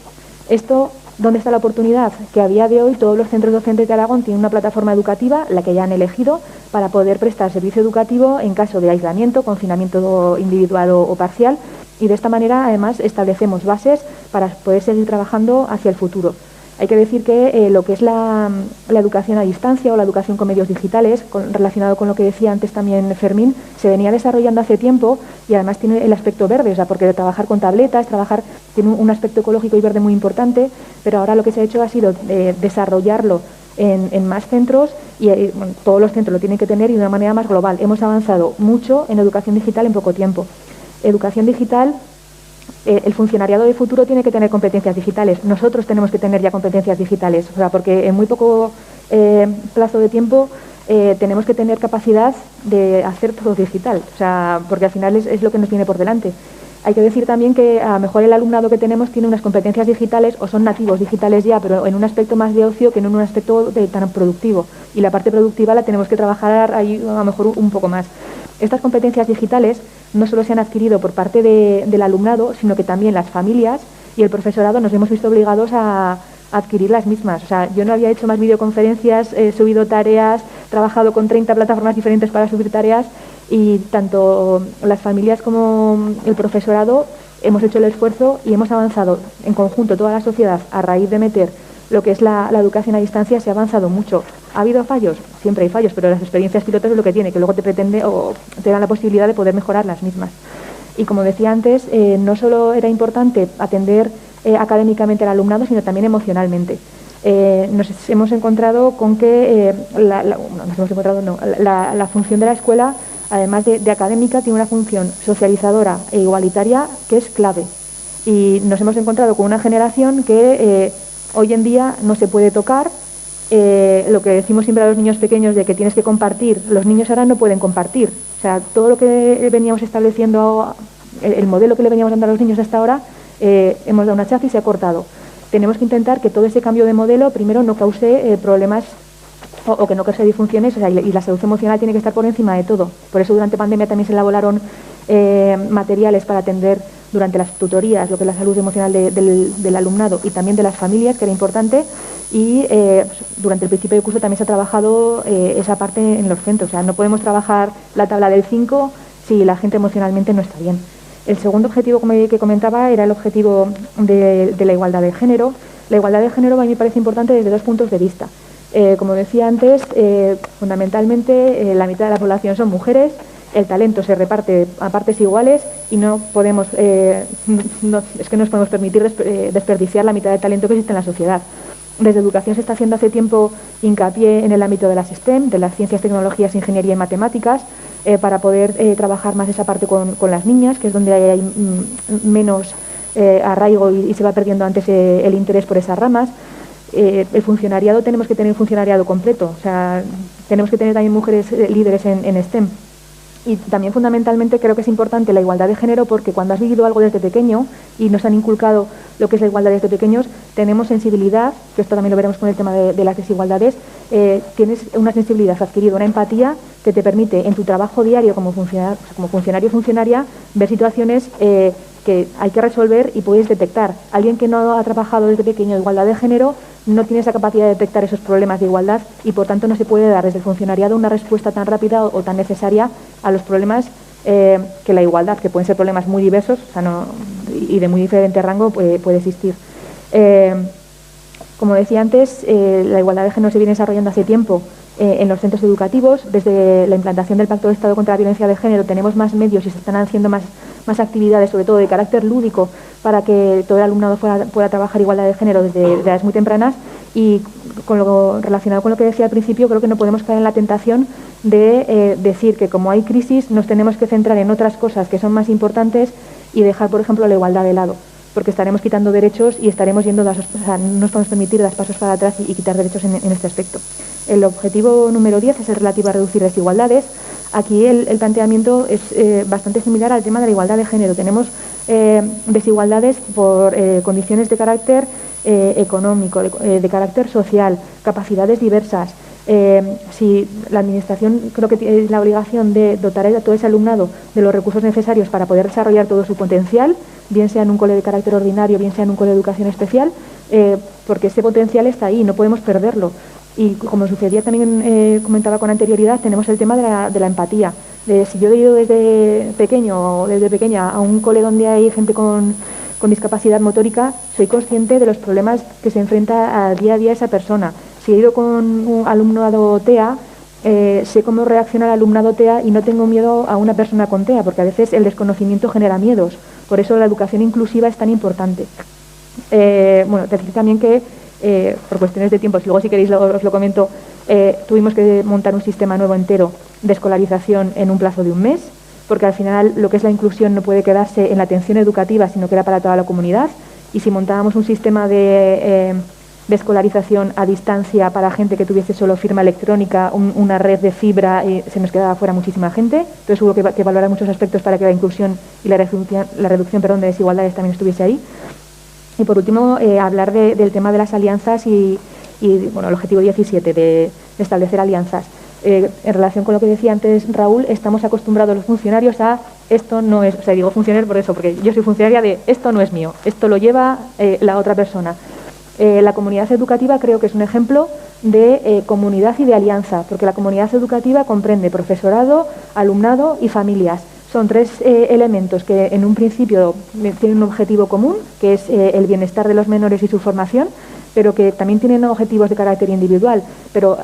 Esto, ¿dónde está la oportunidad? Que a día de hoy todos los centros docentes de Aragón tienen una plataforma educativa, la que ya han elegido, para poder prestar servicio educativo en caso de aislamiento, confinamiento individual o parcial, Y de esta manera, además, establecemos bases para poder seguir trabajando hacia el futuro. Hay que decir que lo que es la educación a distancia o la educación con medios digitales, relacionado con lo que decía antes también Fermín, se venía desarrollando hace tiempo y además tiene el aspecto verde, o sea, porque trabajar con tabletas, tiene un aspecto ecológico y verde muy importante, pero ahora lo que se ha hecho ha sido desarrollarlo en más centros y bueno, todos los centros lo tienen que tener y de una manera más global. Hemos avanzado mucho en educación digital en poco tiempo. Educación digital, el funcionariado de futuro tiene que tener competencias digitales. Nosotros tenemos que tener ya competencias digitales, o sea, porque en muy poco plazo de tiempo tenemos que tener capacidad de hacer todo digital, o sea, porque al final es lo que nos viene por delante. Hay que decir también que a lo mejor el alumnado que tenemos tiene unas competencias digitales o son nativos digitales ya, pero en un aspecto más de ocio que no en un aspecto tan productivo. Y la parte productiva la tenemos que trabajar ahí a lo mejor un poco más. Estas competencias digitales no solo se han adquirido por parte del alumnado, sino que también las familias y el profesorado nos hemos visto obligados a adquirir las mismas. O sea, yo no había hecho más videoconferencias, he subido tareas, trabajado con 30 plataformas diferentes para subir tareas y tanto las familias como el profesorado hemos hecho el esfuerzo y hemos avanzado en conjunto toda la sociedad a raíz de meter lo que es la educación a distancia. Se ha avanzado mucho. ¿Ha habido fallos? Siempre hay fallos, pero las experiencias pilotos es lo que tiene, que luego te pretende o te dan la posibilidad de poder mejorar las mismas. Y como decía antes, no solo era importante atender académicamente al alumnado, sino también emocionalmente. Nos hemos encontrado con que la función de la escuela, además de académica, tiene una función socializadora e igualitaria que es clave. Y nos hemos encontrado con una generación que hoy en día no se puede tocar. Lo que decimos siempre a los niños pequeños de que tienes que compartir, los niños ahora no pueden compartir. O sea, todo lo que veníamos estableciendo, el modelo que le veníamos dando a los niños hasta ahora, hemos dado un hachazo y se ha cortado. Tenemos que intentar que todo ese cambio de modelo primero no cause problemas o que no cause disfunciones, o sea, y la salud emocional tiene que estar por encima de todo. Por eso durante pandemia también se elaboraron materiales para atender durante las tutorías lo que es la salud emocional del alumnado y también de las familias, que era importante, y durante el principio de curso también se ha trabajado esa parte en los centros. O sea, no podemos trabajar la tabla del 5 si la gente emocionalmente no está bien. El segundo objetivo que comentaba era el objetivo de la igualdad de género. La igualdad de género a mí me parece importante desde dos puntos de vista. Como decía antes, fundamentalmente la mitad de la población son mujeres, el talento se reparte a partes iguales y no podemos permitir desperdiciar la mitad del talento que existe en la sociedad. Desde educación se está haciendo hace tiempo hincapié en el ámbito de las STEM, de las ciencias, tecnologías, ingeniería y matemáticas, para poder trabajar más esa parte con las niñas, que es donde hay menos arraigo y se va perdiendo antes el interés por esas ramas. El funcionariado, tenemos que tener un funcionariado completo, o sea, tenemos que tener también mujeres líderes en STEM. Y también fundamentalmente creo que es importante la igualdad de género, porque cuando has vivido algo desde pequeño y nos han inculcado lo que es la igualdad desde pequeños, tenemos sensibilidad, que esto también lo veremos con el tema de las desigualdades, tienes una sensibilidad adquirida, una empatía que te permite en tu trabajo diario como funcionario o funcionaria ver situaciones que hay que resolver y puedes detectar. Alguien que no ha trabajado desde pequeño igualdad de género no tiene esa capacidad de detectar esos problemas de igualdad y por tanto no se puede dar desde el funcionariado una respuesta tan rápida o tan necesaria a los problemas que la igualdad, que pueden ser problemas muy diversos, o sea, y de muy diferente rango, puede existir. Como decía antes, la igualdad de género se viene desarrollando hace tiempo en los centros educativos. Desde la implantación del Pacto de Estado contra la Violencia de Género tenemos más medios y se están haciendo más actividades, sobre todo de carácter lúdico, para que todo el alumnado pueda trabajar igualdad de género desde edades muy tempranas. Y relacionado con lo que decía al principio, creo que no podemos caer en la tentación de decir que como hay crisis nos tenemos que centrar en otras cosas que son más importantes y dejar, por ejemplo, la igualdad de lado, porque estaremos quitando derechos y estaremos no nos podemos permitir dar pasos para atrás y quitar derechos en este aspecto. El objetivo número 10 es el relativo a reducir desigualdades. Aquí el planteamiento es bastante similar al tema de la igualdad de género. Tenemos desigualdades por condiciones de carácter económico, de carácter social, capacidades diversas. Si la Administración creo que tiene la obligación de dotar a todo ese alumnado de los recursos necesarios para poder desarrollar todo su potencial, bien sea en un cole de carácter ordinario, bien sea en un cole de educación especial, porque ese potencial está ahí, no podemos perderlo. Y como sucedía también, comentaba con anterioridad, tenemos el tema de la empatía. Si yo he ido desde pequeño o desde pequeña a un cole donde hay gente con discapacidad motórica, soy consciente de los problemas que se enfrenta al día a día esa persona. Si he ido con un alumnado TEA, sé cómo reacciona el alumnado TEA y no tengo miedo a una persona con TEA, porque a veces el desconocimiento genera miedos. Por eso la educación inclusiva es tan importante. Bueno, decir también que, por cuestiones de tiempo, si luego si queréis os lo comento, tuvimos que montar un sistema nuevo entero de escolarización en un plazo de un mes, porque al final lo que es la inclusión no puede quedarse en la atención educativa, sino que era para toda la comunidad. Y si montábamos un sistema de escolarización a distancia para gente que tuviese solo firma electrónica, una red de fibra, se nos quedaba fuera muchísima gente. Entonces hubo que valorar muchos aspectos para que la inclusión y la reducción de desigualdades también estuviese ahí. Y por último, hablar del tema de las alianzas y bueno, el objetivo 17 de establecer alianzas. En relación con lo que decía antes Raúl, estamos acostumbrados los funcionarios a esto no es, o sea, digo funcionario por eso, porque yo soy funcionaria de esto no es mío, esto lo lleva la otra persona. La comunidad educativa creo que es un ejemplo de comunidad y de alianza, porque la comunidad educativa comprende profesorado, alumnado y familias. Son tres elementos que en un principio tienen un objetivo común, que es el bienestar de los menores y su formación, pero que también tienen objetivos de carácter individual, pero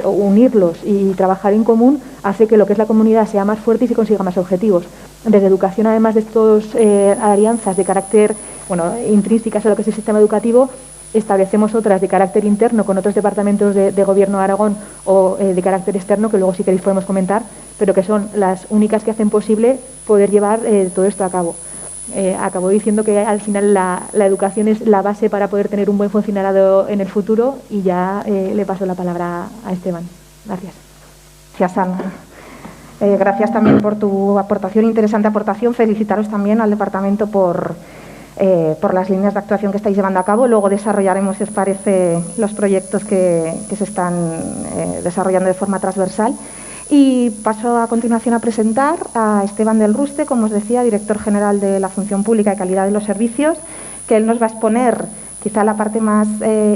unirlos y trabajar en común hace que lo que es la comunidad sea más fuerte y se consiga más objetivos. Desde educación, además de estas alianzas de carácter intrínsecas a lo que es el sistema educativo, establecemos otras de carácter interno con otros departamentos de Gobierno de Aragón o de carácter externo, que luego si queréis podemos comentar, pero que son las únicas que hacen posible poder llevar todo esto a cabo. Acabo diciendo que al final la educación es la base para poder tener un buen funcionariado en el futuro y ya le paso la palabra a Esteban. Gracias. Gracias, Ana. Gracias también por tu aportación, interesante aportación. Felicitaros también al departamento por las líneas de actuación que estáis llevando a cabo. Luego desarrollaremos, si os parece, los proyectos que se están desarrollando de forma transversal. Y paso a continuación a presentar a Esteban del Ruste, como os decía, director general de la Función Pública y Calidad de los Servicios, que él nos va a exponer quizá la parte más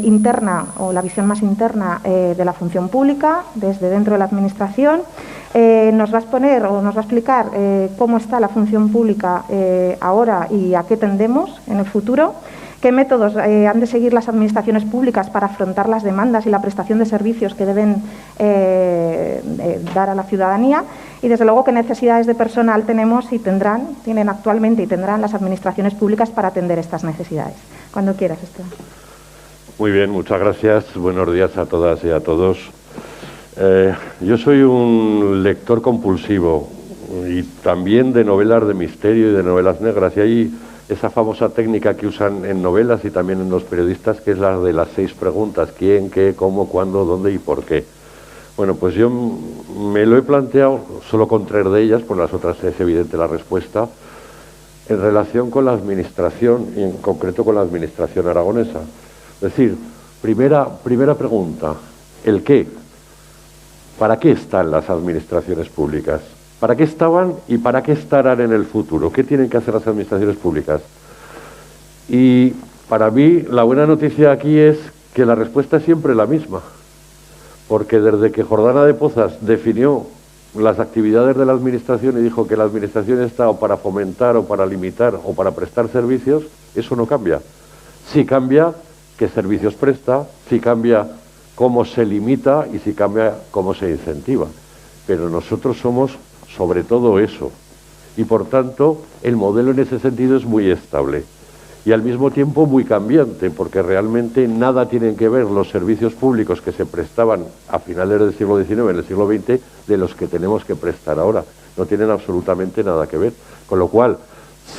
interna o la visión más interna de la función pública desde dentro de la Administración. Nos va a exponer o nos va a explicar cómo está la función pública ahora y a qué tendemos en el futuro, qué métodos han de seguir las administraciones públicas para afrontar las demandas y la prestación de servicios que deben dar a la ciudadanía y, desde luego, qué necesidades de personal tenemos y tienen actualmente y tendrán las administraciones públicas para atender estas necesidades. Cuando quieras, Esteban. Muy bien, muchas gracias. Buenos días a todas y a todos. Yo soy un lector compulsivo y también de novelas de misterio y de novelas negras, y hay esa famosa técnica que usan en novelas y también en los periodistas, que es la de las 6 preguntas: quién, qué, cómo, cuándo, dónde y por qué. Bueno, pues yo me lo he planteado solo con 3 de ellas, por las otras es evidente la respuesta, en relación con la administración y en concreto con la administración aragonesa. Es decir, primera pregunta, ¿el qué? ¿Para qué están las administraciones públicas? ¿Para qué estaban y para qué estarán en el futuro? ¿Qué tienen que hacer las administraciones públicas? Y para mí la buena noticia aquí es que la respuesta es siempre la misma, porque desde que Jordana de Pozas definió las actividades de la administración y dijo que la administración está o para fomentar o para limitar o para prestar servicios, eso no cambia. Sí cambia qué servicios presta, sí cambia cómo se limita y si cambia cómo se incentiva. Pero nosotros somos sobre todo eso. Y por tanto, el modelo en ese sentido es muy estable. Y al mismo tiempo muy cambiante, porque realmente nada tienen que ver los servicios públicos que se prestaban a finales del siglo XIX, en el siglo XX, de los que tenemos que prestar ahora. No tienen absolutamente nada que ver. Con lo cual,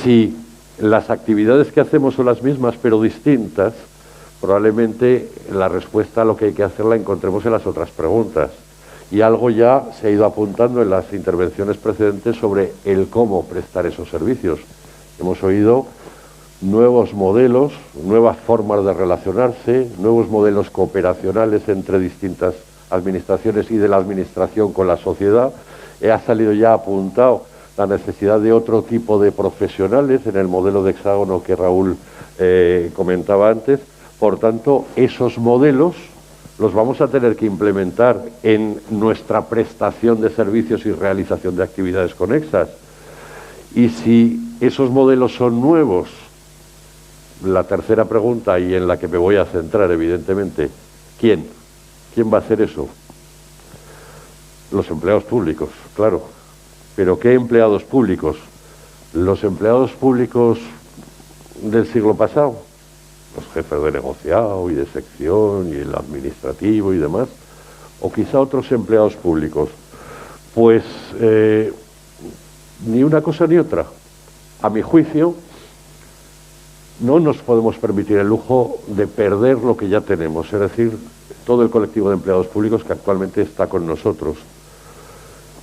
si las actividades que hacemos son las mismas pero distintas, probablemente la respuesta a lo que hay que hacer la encontremos en las otras preguntas. Y algo ya se ha ido apuntando en las intervenciones precedentes sobre el cómo prestar esos servicios. Hemos oído nuevos modelos, nuevas formas de relacionarse, nuevos modelos cooperacionales entre distintas administraciones y de la administración con la sociedad. Ha salido ya apuntado la necesidad de otro tipo de profesionales en el modelo de hexágono que Raúl comentaba antes. Por tanto, esos modelos los vamos a tener que implementar en nuestra prestación de servicios y realización de actividades conexas. Y si esos modelos son nuevos, la tercera pregunta, y en la que me voy a centrar evidentemente, ¿quién va a hacer eso? Los empleados públicos, claro. ¿Pero qué empleados públicos? ¿Los empleados públicos del siglo pasado? Los jefes de negociado y de sección y el administrativo y demás. ¿O quizá otros empleados públicos? Pues ni una cosa ni otra. A mi juicio, no nos podemos permitir el lujo de perder lo que ya tenemos, es decir, todo el colectivo de empleados públicos que actualmente está con nosotros.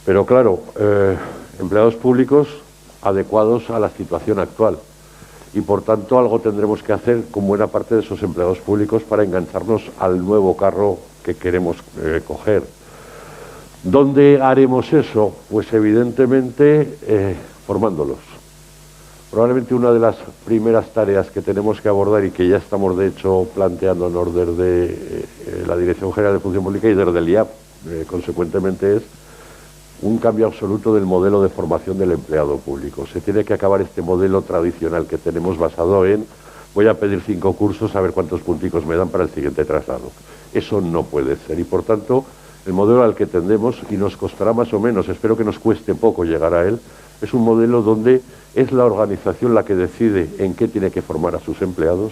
Pero claro, empleados públicos adecuados a la situación actual. Y por tanto algo tendremos que hacer con buena parte de esos empleados públicos para engancharnos al nuevo carro que queremos coger. ¿Dónde haremos eso? Pues evidentemente formándolos. Probablemente una de las primeras tareas que tenemos que abordar y que ya estamos de hecho planteando en orden de la Dirección General de Función Pública y desde el IAP, consecuentemente, es un cambio absoluto del modelo de formación del empleado público. Se tiene que acabar este modelo tradicional que tenemos basado en voy a pedir 5 cursos a ver cuántos punticos me dan para el siguiente traslado. Eso no puede ser y por tanto el modelo al que tendemos, y nos costará más o menos, espero que nos cueste poco llegar a él, es un modelo donde es la organización la que decide en qué tiene que formar a sus empleados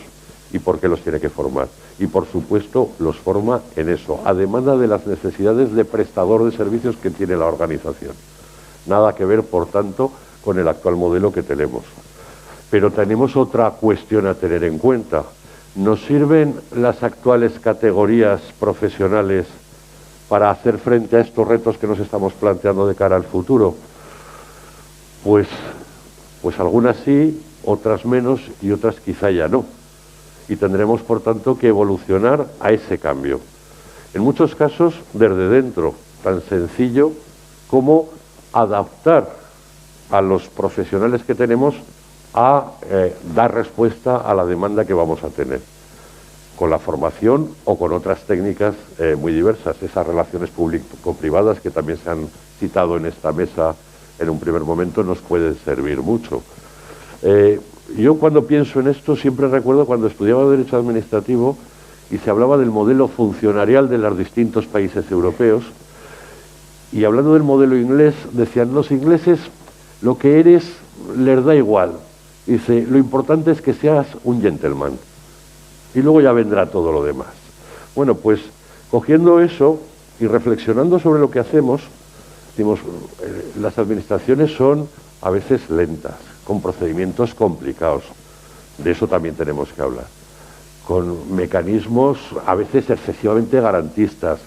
y por qué los tiene que formar. Y por supuesto los forma en eso, a demanda de las necesidades de prestador de servicios que tiene la organización. Nada que ver, por tanto, con el actual modelo que tenemos. Pero tenemos otra cuestión a tener en cuenta. ¿Nos sirven las actuales categorías profesionales para hacer frente a estos retos que nos estamos planteando de cara al futuro? Pues algunas sí, otras menos y otras quizá ya no. Y tendremos, por tanto, que evolucionar a ese cambio. En muchos casos, desde dentro, tan sencillo como adaptar a los profesionales que tenemos a dar respuesta a la demanda que vamos a tener, con la formación o con otras técnicas muy diversas. Esas relaciones público-privadas que también se han citado en esta mesa en un primer momento nos pueden servir mucho. Yo cuando pienso en esto siempre recuerdo cuando estudiaba Derecho Administrativo y se hablaba del modelo funcionarial de los distintos países europeos, y hablando del modelo inglés decían los ingleses lo que eres les da igual, dice lo importante es que seas un gentleman y luego ya vendrá todo lo demás. Bueno, pues cogiendo eso y reflexionando sobre lo que hacemos, decimos, las administraciones son a veces lentas, con procedimientos complicados, de eso también tenemos que hablar, con mecanismos a veces excesivamente garantistas,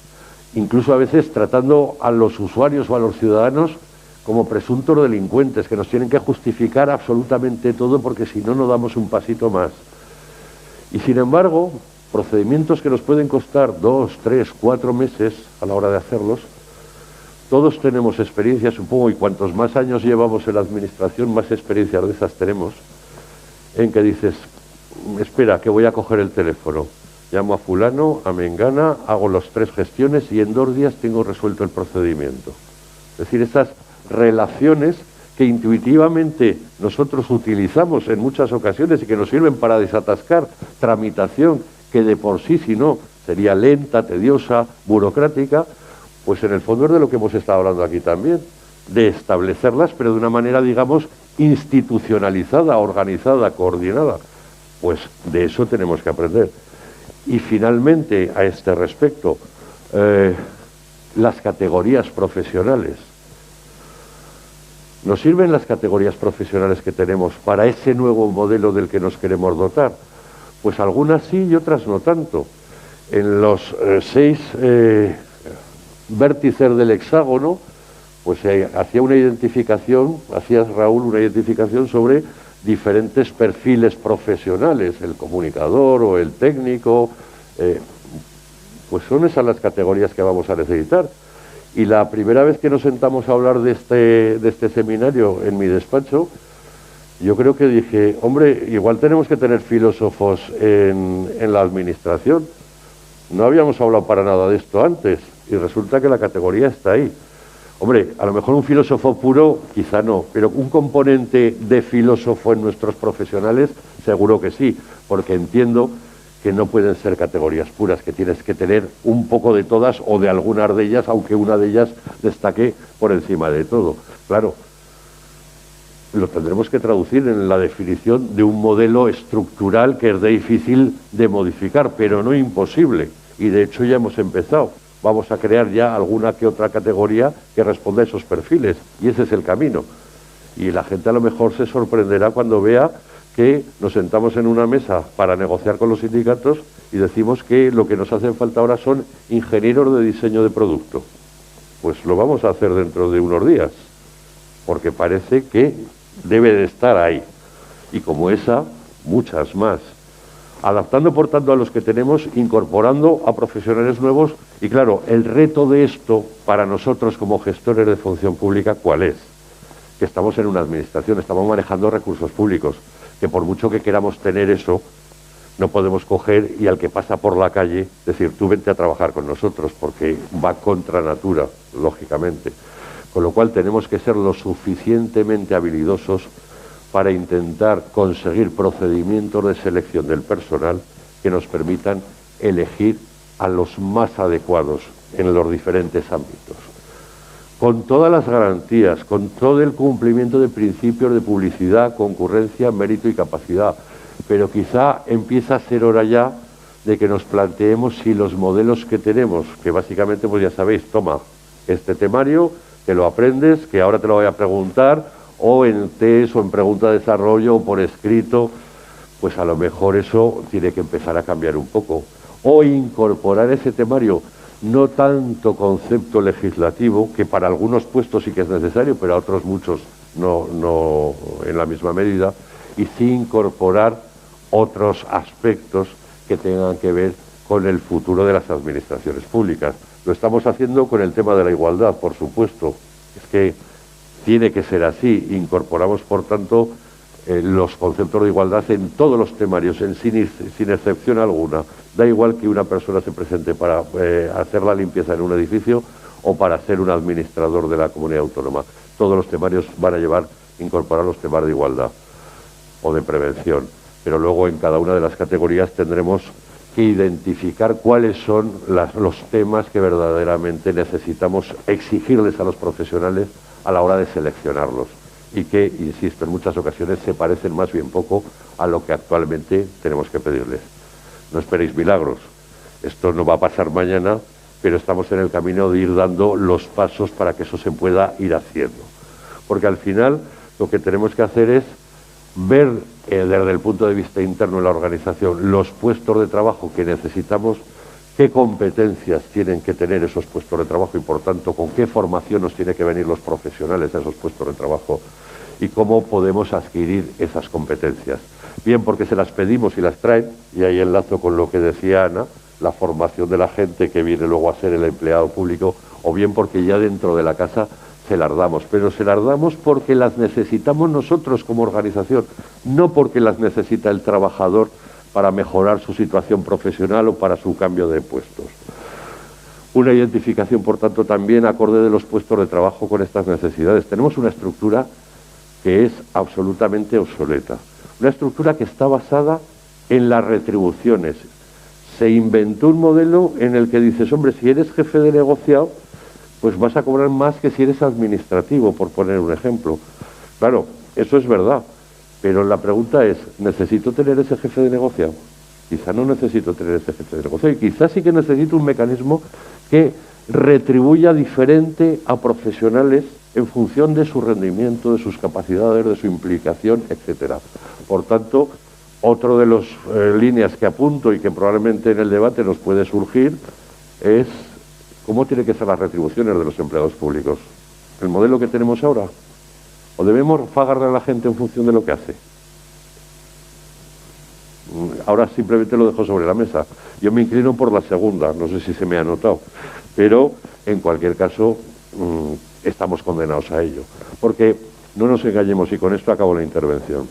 incluso a veces tratando a los usuarios o a los ciudadanos como presuntos delincuentes, que nos tienen que justificar absolutamente todo porque si no, no damos un pasito más. Y sin embargo, procedimientos que nos pueden costar 2, 3, 4 meses a la hora de hacerlos, todos tenemos experiencia, supongo, y cuantos más años llevamos en la administración, más experiencias de esas tenemos, en que dices, espera, que voy a coger el teléfono, llamo a fulano, a mengana, hago las 3 gestiones y en 2 días tengo resuelto el procedimiento. Es decir, esas relaciones que intuitivamente nosotros utilizamos en muchas ocasiones y que nos sirven para desatascar tramitación que de por sí, si no, sería lenta, tediosa, burocrática, pues en el fondo es de lo que hemos estado hablando aquí también, de establecerlas, pero de una manera, digamos, institucionalizada, organizada, coordinada. Pues de eso tenemos que aprender. Y finalmente, a este respecto, las categorías profesionales. ¿Nos sirven las categorías profesionales que tenemos para ese nuevo modelo del que nos queremos dotar? Pues algunas sí y otras no tanto. En los 6 vértices del hexágono, pues hacía una identificación, hacía Raúl una identificación sobre diferentes perfiles profesionales, el comunicador o el técnico, pues son esas las categorías que vamos a necesitar. Y la primera vez que nos sentamos a hablar de este seminario en mi despacho, yo creo que dije, hombre, igual tenemos que tener filósofos en la administración, No habíamos hablado para nada de esto antes y resulta que la categoría está ahí. Hombre, a lo mejor un filósofo puro, quizá no, pero un componente de filósofo en nuestros profesionales, seguro que sí, porque entiendo que no pueden ser categorías puras, que tienes que tener un poco de todas o de algunas de ellas, aunque una de ellas destaque por encima de todo. Claro, lo tendremos que traducir en la definición de un modelo estructural que es difícil de modificar, pero no imposible. Y de hecho ya hemos empezado. Vamos a crear ya alguna que otra categoría que responda a esos perfiles. Y ese es el camino. Y la gente a lo mejor se sorprenderá cuando vea que nos sentamos en una mesa para negociar con los sindicatos y decimos que lo que nos hace falta ahora son ingenieros de diseño de producto. Pues lo vamos a hacer dentro de unos días, porque parece que debe de estar ahí. Y como esa, muchas más. Adaptando, por tanto, a los que tenemos, incorporando a profesionales nuevos. Y claro, el reto de esto, para nosotros como gestores de función pública, ¿cuál es? Que estamos en una administración, estamos manejando recursos públicos, que por mucho que queramos tener eso, no podemos coger y al que pasa por la calle decir, tú vente a trabajar con nosotros, porque va contra natura, lógicamente. Con lo cual tenemos que ser lo suficientemente habilidosos para intentar conseguir procedimientos de selección del personal que nos permitan elegir a los más adecuados en los diferentes ámbitos. Con todas las garantías, con todo el cumplimiento de principios de publicidad, concurrencia, mérito y capacidad. Pero quizá empieza a ser hora ya de que nos planteemos si los modelos que tenemos, que básicamente, pues ya sabéis, toma este temario, te lo aprendes, que ahora te lo voy a preguntar, o en test, o en pregunta de desarrollo, o por escrito, pues a lo mejor eso tiene que empezar a cambiar un poco. O incorporar ese temario, no tanto concepto legislativo, que para algunos puestos sí que es necesario, pero a otros muchos no en la misma medida, y sí incorporar otros aspectos que tengan que ver con el futuro de las administraciones públicas. Lo estamos haciendo con el tema de la igualdad, por supuesto. Es que tiene que ser así. Incorporamos, por tanto, los conceptos de igualdad en todos los temarios, sin excepción alguna. Da igual que una persona se presente para hacer la limpieza en un edificio o para ser un administrador de la comunidad autónoma. Todos los temarios van a incorporar los temas de igualdad o de prevención. Pero luego en cada una de las categorías tendremos que identificar cuáles son los temas que verdaderamente necesitamos exigirles a los profesionales a la hora de seleccionarlos y que, insisto, en muchas ocasiones se parecen más bien poco a lo que actualmente tenemos que pedirles. No esperéis milagros, esto no va a pasar mañana, pero estamos en el camino de ir dando los pasos para que eso se pueda ir haciendo. Porque al final lo que tenemos que hacer es ver desde el punto de vista interno de la organización los puestos de trabajo que necesitamos, qué competencias tienen que tener esos puestos de trabajo y por tanto con qué formación nos tienen que venir los profesionales a esos puestos de trabajo y cómo podemos adquirir esas competencias. Bien porque se las pedimos y las traen, y ahí enlazo con lo que decía Ana, la formación de la gente que viene luego a ser el empleado público, o bien porque ya dentro de la casa se las damos, pero se las damos porque las necesitamos nosotros como organización, no porque las necesita el trabajador para mejorar su situación profesional o para su cambio de puestos. Una identificación, por tanto, también acorde de los puestos de trabajo con estas necesidades. Tenemos una estructura que es absolutamente obsoleta, una estructura que está basada en las retribuciones. Se inventó un modelo en el que dices, hombre, si eres jefe de negociado, pues vas a cobrar más que si eres administrativo, por poner un ejemplo. Claro, eso es verdad, pero la pregunta es, ¿necesito tener ese jefe de negociado? Quizá no necesito tener ese jefe de negociado, y quizás sí que necesito un mecanismo que retribuya diferente a profesionales en función de su rendimiento, de sus capacidades, de su implicación, etcétera. Por tanto, otro de las líneas que apunto y que probablemente en el debate nos puede surgir es cómo tienen que ser las retribuciones de los empleados públicos. ¿El modelo que tenemos ahora? ¿O debemos pagarle a la gente en función de lo que hace? Ahora simplemente lo dejo sobre la mesa. Yo me inclino por la segunda, no sé si se me ha notado, pero en cualquier caso estamos condenados a ello. Porque no nos engañemos, y con esto acabo la intervención.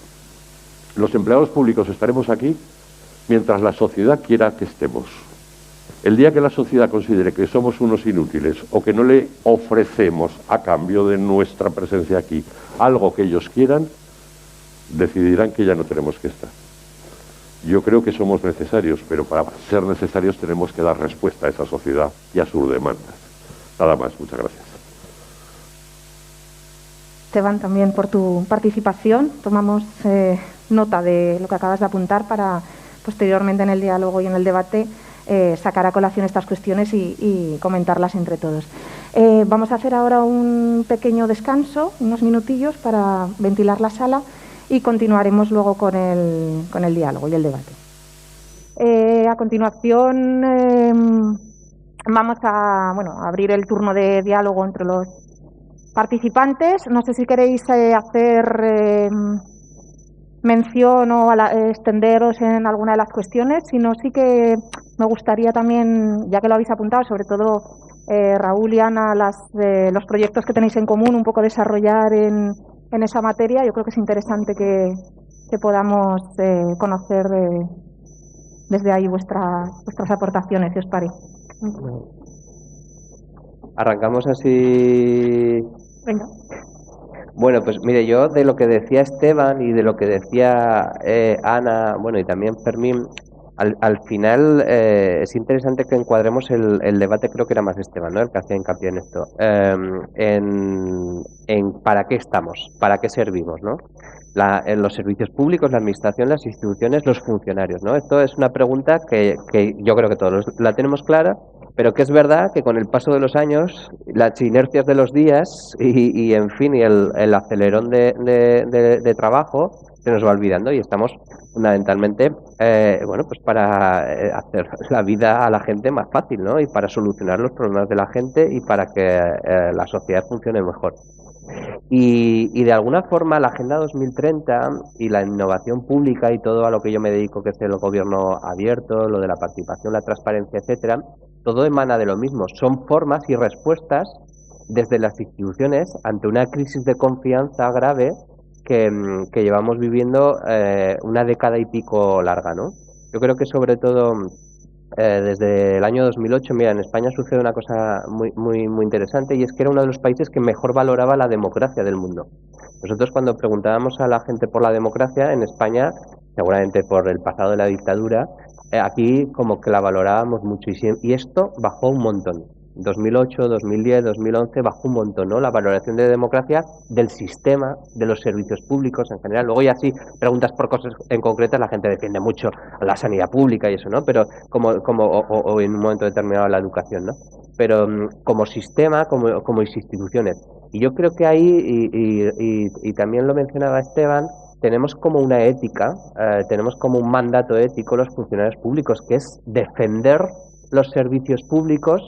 Los empleados públicos estaremos aquí mientras la sociedad quiera que estemos. El día que la sociedad considere que somos unos inútiles o que no le ofrecemos a cambio de nuestra presencia aquí algo que ellos quieran, decidirán que ya no tenemos que estar. Yo creo que somos necesarios, pero para ser necesarios tenemos que dar respuesta a esa sociedad y a sus demandas. Nada más, muchas gracias. Esteban, también por tu participación. Tomamos nota de lo que acabas de apuntar para posteriormente en el diálogo y en el debate sacar a colación estas cuestiones y comentarlas entre todos. Vamos a hacer ahora un pequeño descanso, unos minutillos para ventilar la sala y continuaremos luego con el diálogo y el debate. A continuación vamos a abrir el turno de diálogo entre los participantes. No sé si queréis hacer mención o extenderos en alguna de las cuestiones, sino sí que me gustaría también, ya que lo habéis apuntado, sobre todo Raúl y Ana, los proyectos que tenéis en común, un poco desarrollar en esa materia. Yo creo que es interesante que podamos conocer desde ahí vuestras aportaciones, si os parece. Arrancamos así. Venga. Bueno, pues mire, yo de lo que decía Esteban y de lo que decía Ana, bueno, y también Fermín, al final es interesante que encuadremos el debate, creo que era más Esteban, ¿no?, el que hacía hincapié en esto, en para qué estamos, para qué servimos, ¿no? En los servicios públicos, la administración, las instituciones, los funcionarios, ¿no? Esto es una pregunta que yo creo que todos la tenemos clara, pero que es verdad que con el paso de los años, las inercias de los días y en fin, y el acelerón de trabajo se nos va olvidando y estamos fundamentalmente, pues para hacer la vida a la gente más fácil, ¿no? Y para solucionar los problemas de la gente y para que la sociedad funcione mejor. Y de alguna forma la Agenda 2030 y la innovación pública y todo a lo que yo me dedico, que es el gobierno abierto, lo de la participación, la transparencia, etcétera, todo emana de lo mismo. Son formas y respuestas desde las instituciones ante una crisis de confianza grave que llevamos viviendo una década y pico larga, ¿no? Yo creo que sobre todo desde el año 2008, mira, en España sucede una cosa muy interesante, y es que era uno de los países que mejor valoraba la democracia del mundo. Nosotros, cuando preguntábamos a la gente por la democracia en España, seguramente por el pasado de la dictadura, aquí como que la valorábamos mucho, y esto bajó un montón. 2008, 2010, 2011 bajó un montón, ¿no?, la valoración de democracia del sistema, de los servicios públicos en general. Luego ya sí preguntas por cosas en concretas, la gente defiende mucho la sanidad pública y eso, ¿no?, pero o en un momento determinado la educación, ¿no?, pero como sistema, como instituciones. Y yo creo que ahí, y también lo mencionaba Esteban, tenemos como una ética, tenemos como un mandato ético los funcionarios públicos, que es defender los servicios públicos,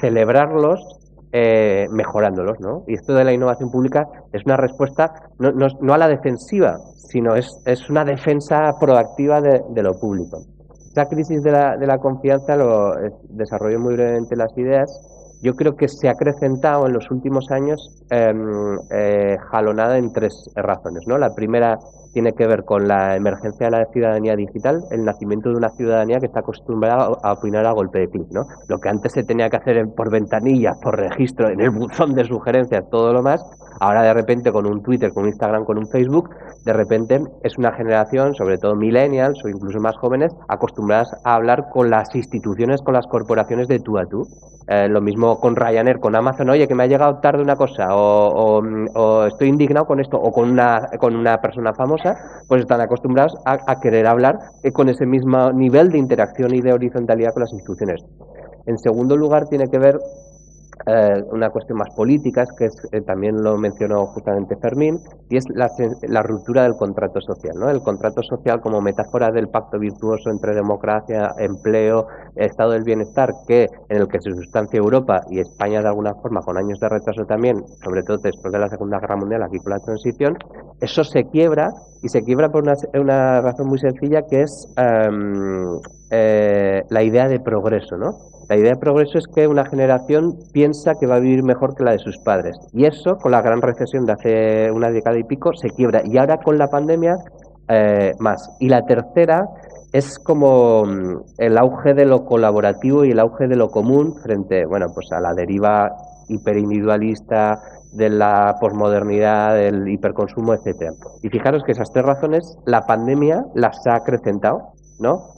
celebrarlos, mejorándolos, ¿no? Y esto de la innovación pública es una respuesta no a la defensiva, sino es una defensa proactiva de lo público. Esta crisis de la confianza, lo desarrollo muy brevemente las ideas. Yo creo que se ha acrecentado en los últimos años jalonada en tres razones, ¿no? La primera tiene que ver con la emergencia de la ciudadanía digital, el nacimiento de una ciudadanía que está acostumbrada a opinar a golpe de clic, ¿no? Lo que antes se tenía que hacer por ventanilla, por registro, en el buzón de sugerencias, todo lo más, ahora de repente con un Twitter, con un Instagram, con un Facebook, de repente es una generación, sobre todo millennials o incluso más jóvenes, acostumbradas a hablar con las instituciones, con las corporaciones de tú a tú. Lo mismo con Ryanair, con Amazon, oye, que me ha llegado tarde una cosa, o estoy indignado con esto, o con una persona famosa, pues están acostumbrados a querer hablar con ese mismo nivel de interacción y de horizontalidad con las instituciones. En segundo lugar, tiene que ver una cuestión más política, que es, también lo mencionó justamente Fermín, y es la ruptura del contrato social, ¿no? El contrato social como metáfora del pacto virtuoso entre democracia, empleo, estado del bienestar, en el que se sustancia Europa y España de alguna forma con años de retraso también, sobre todo después de la Segunda Guerra Mundial, aquí con la transición. Eso se quiebra, y se quiebra por una razón muy sencilla, que es la idea de progreso, ¿no? La idea de progreso es que una generación piensa que va a vivir mejor que la de sus padres, y eso, con la gran recesión de hace una década y pico, se quiebra. Y ahora con la pandemia más. Y la tercera es como el auge de lo colaborativo y el auge de lo común frente, bueno, pues a la deriva hiperindividualista de la posmodernidad, del hiperconsumo, etcétera. Y fijaros que esas tres razones la pandemia las ha acrecentado, ¿no?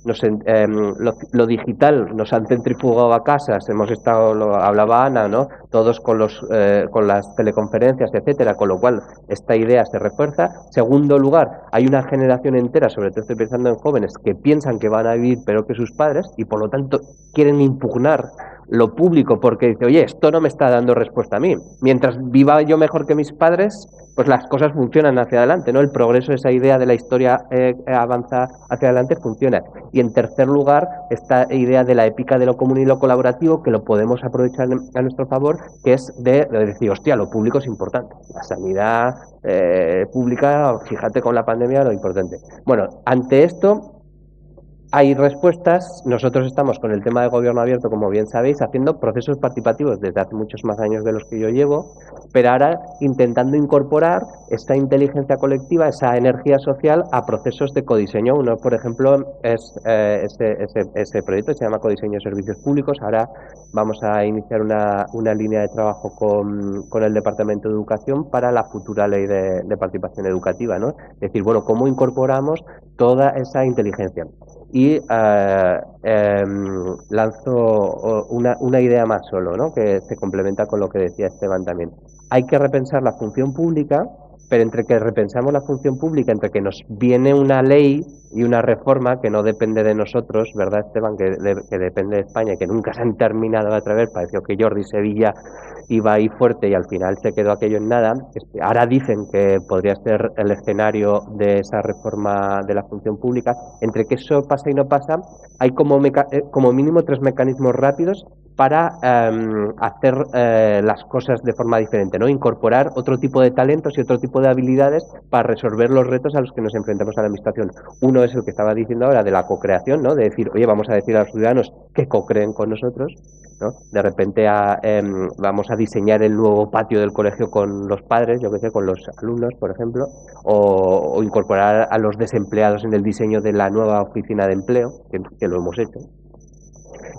Lo digital nos han centrifugado a casas, hemos estado, lo hablaba Ana, ¿no? Todos con las teleconferencias, etcétera, con lo cual esta idea se refuerza. Segundo lugar, hay una generación entera, sobre todo estoy pensando en jóvenes, que piensan que van a vivir peor que sus padres y por lo tanto quieren impugnar lo público porque dice, oye, esto no me está dando respuesta a mí. Mientras viva yo mejor que mis padres, pues las cosas funcionan hacia adelante, ¿no? El progreso, esa idea de la historia avanza hacia adelante, funciona. Y en tercer lugar, esta idea de la épica de lo común y lo colaborativo, que lo podemos aprovechar a nuestro favor, que es de decir, hostia, lo público es importante. La sanidad pública, fíjate con la pandemia, lo importante. Bueno, ante esto hay respuestas. Nosotros estamos con el tema de gobierno abierto, como bien sabéis, haciendo procesos participativos desde hace muchos más años de los que yo llevo, pero ahora intentando incorporar esta inteligencia colectiva, esa energía social a procesos de codiseño. Uno, por ejemplo, es ese proyecto, se llama Codiseño de Servicios Públicos. Ahora vamos a iniciar una línea de trabajo con el Departamento de Educación para la futura ley de participación educativa, ¿no? Es decir, bueno, ¿cómo incorporamos toda esa inteligencia? Y lanzo una idea más solo, ¿no? Que se complementa con lo que decía Esteban también. Hay que repensar la función pública, pero entre que repensamos la función pública, entre que nos viene una ley y una reforma que no depende de nosotros, ¿verdad, Esteban? Que depende de España y que nunca se han terminado de atrever. Pareció que Jordi Sevilla iba ahí fuerte y al final se quedó aquello en nada. Ahora dicen que podría ser el escenario de esa reforma de la función pública. Entre que eso pasa y no pasa, hay como mínimo 3 mecanismos rápidos para hacer las cosas de forma diferente, ¿no? Incorporar otro tipo de talentos y otro tipo de habilidades para resolver los retos a los que nos enfrentamos a la administración. Uno es el que estaba diciendo ahora de la co-creación, ¿no? De decir, oye, vamos a decir a los ciudadanos que co-creen con nosotros, ¿no? De repente vamos a diseñar el nuevo patio del colegio con los padres, yo qué sé, con los alumnos, por ejemplo, o incorporar a los desempleados en el diseño de la nueva oficina de empleo, que lo hemos hecho.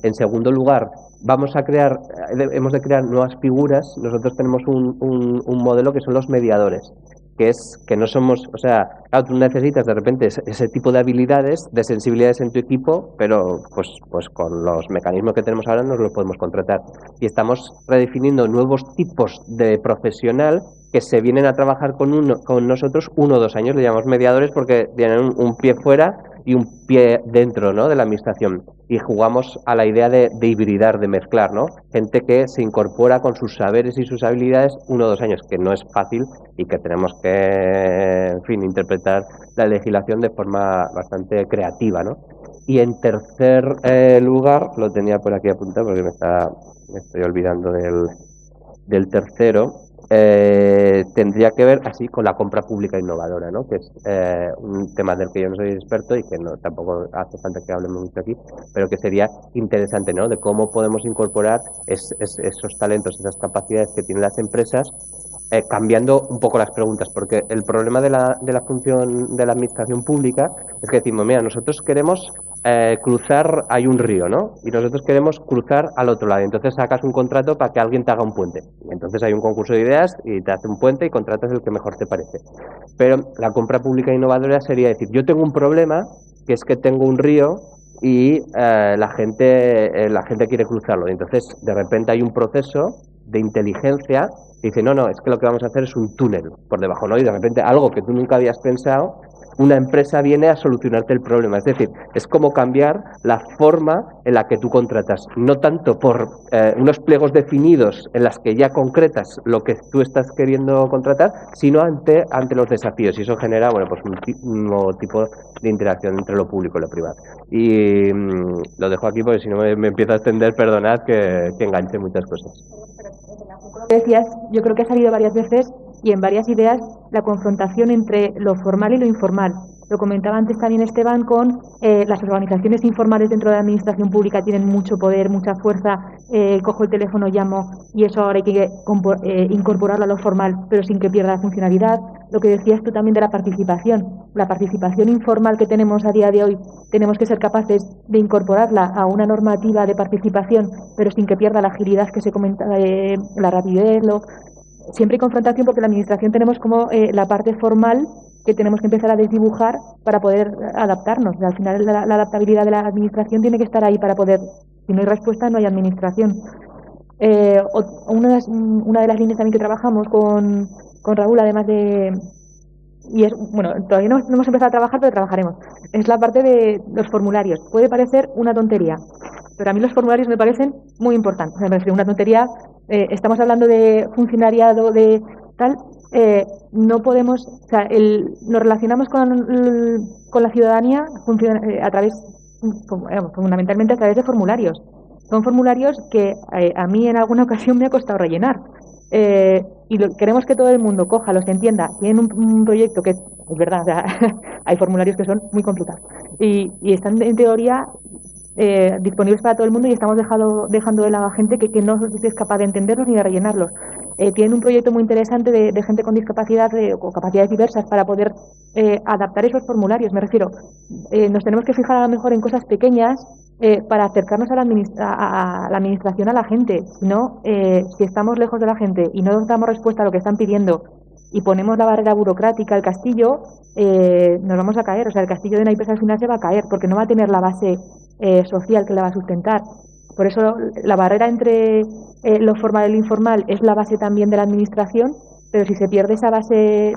En segundo lugar, hemos de crear nuevas figuras. Nosotros tenemos un modelo que son los mediadores, que es que no somos, o sea, claro, tú necesitas de repente ese tipo de habilidades, de sensibilidades en tu equipo, pero pues con los mecanismos que tenemos ahora nos los podemos contratar. Y estamos redefiniendo nuevos tipos de profesional que se vienen a trabajar con nosotros 1 o 2 años. Le llamamos mediadores porque tienen un pie fuera y un pie dentro, ¿no?, de la administración, y jugamos a la idea de hibridar, de mezclar, ¿no? Gente que se incorpora con sus saberes y sus habilidades 1 o 2 años, que no es fácil y que tenemos que, en fin, interpretar la legislación de forma bastante creativa, ¿no? Y en tercer lugar, lo tenía por aquí apuntado porque me estoy olvidando del tercero. Tendría que ver así con la compra pública innovadora, ¿no? Que es un tema del que yo no soy experto y que tampoco hace falta que hablemos mucho aquí, pero que sería interesante, ¿no? De cómo podemos incorporar esos talentos, esas capacidades que tienen las empresas, cambiando un poco las preguntas, porque el problema de la función de la administración pública es que decimos, mira, nosotros queremos cruzar, hay un río, ¿no? Y nosotros queremos cruzar al otro lado, y entonces sacas un contrato para que alguien te haga un puente, y entonces hay un concurso de ideas y te hace un puente y contratas el que mejor te parece. Pero la compra pública innovadora sería decir, yo tengo un problema, que es que tengo un río y la gente quiere cruzarlo, y entonces de repente hay un proceso de inteligencia que dice, no, es que lo que vamos a hacer es un túnel por debajo, ¿no? Y de repente algo que tú nunca habías pensado, una empresa viene a solucionarte el problema. Es decir, es como cambiar la forma en la que tú contratas, no tanto por unos pliegos definidos en las que ya concretas lo que tú estás queriendo contratar, sino ante los desafíos, y eso genera, bueno, pues un nuevo tipo de interacción entre lo público y lo privado. Y lo dejo aquí porque si no me empiezo a extender, perdonad que enganche muchas cosas. Decías, yo creo que ha salido varias veces y en varias ideas la confrontación entre lo formal y lo informal. Lo comentaba antes también Esteban con las organizaciones informales dentro de la administración pública tienen mucho poder, mucha fuerza. Cojo el teléfono, llamo y eso ahora hay que incorporarlo a lo formal, pero sin que pierda la funcionalidad. Lo que decías tú también de la participación informal que tenemos a día de hoy, tenemos que ser capaces de incorporarla a una normativa de participación, pero sin que pierda la agilidad que se comenta, la rapidez, siempre hay confrontación porque en la administración tenemos como la parte formal que tenemos que empezar a desdibujar para poder adaptarnos. Al final la adaptabilidad de la administración tiene que estar ahí para poder, si no hay respuesta no hay administración. Una de las líneas también que trabajamos con Raúl, además de... Y es, bueno, todavía no hemos empezado a trabajar, pero trabajaremos. Es la parte de los formularios. Puede parecer una tontería, pero a mí los formularios me parecen muy importantes. Me parece una tontería. Estamos hablando de funcionariado, de tal. No podemos, o sea, nos relacionamos con la ciudadanía a través, fundamentalmente a través de formularios. Son formularios que a mí en alguna ocasión me ha costado rellenar. Y queremos que todo el mundo coja, los entienda. Tienen un proyecto que es verdad, o sea, hay formularios que son muy complicados y están en teoría disponibles para todo el mundo y estamos dejando de la gente que no es capaz de entenderlos ni de rellenarlos. Tienen un proyecto muy interesante de gente con discapacidad o capacidades diversas para poder adaptar esos formularios. Me refiero, nos tenemos que fijar a lo mejor en cosas pequeñas para acercarnos a la administración, a la gente. Si no, si estamos lejos de la gente y no damos respuesta a lo que están pidiendo y ponemos la barrera burocrática, el castillo, nos vamos a caer. O sea, el castillo de una empresa al final se va a caer porque no va a tener la base social que la va a sustentar. Por eso la barrera entre lo formal y lo informal es la base también de la administración, pero si se pierde esa base,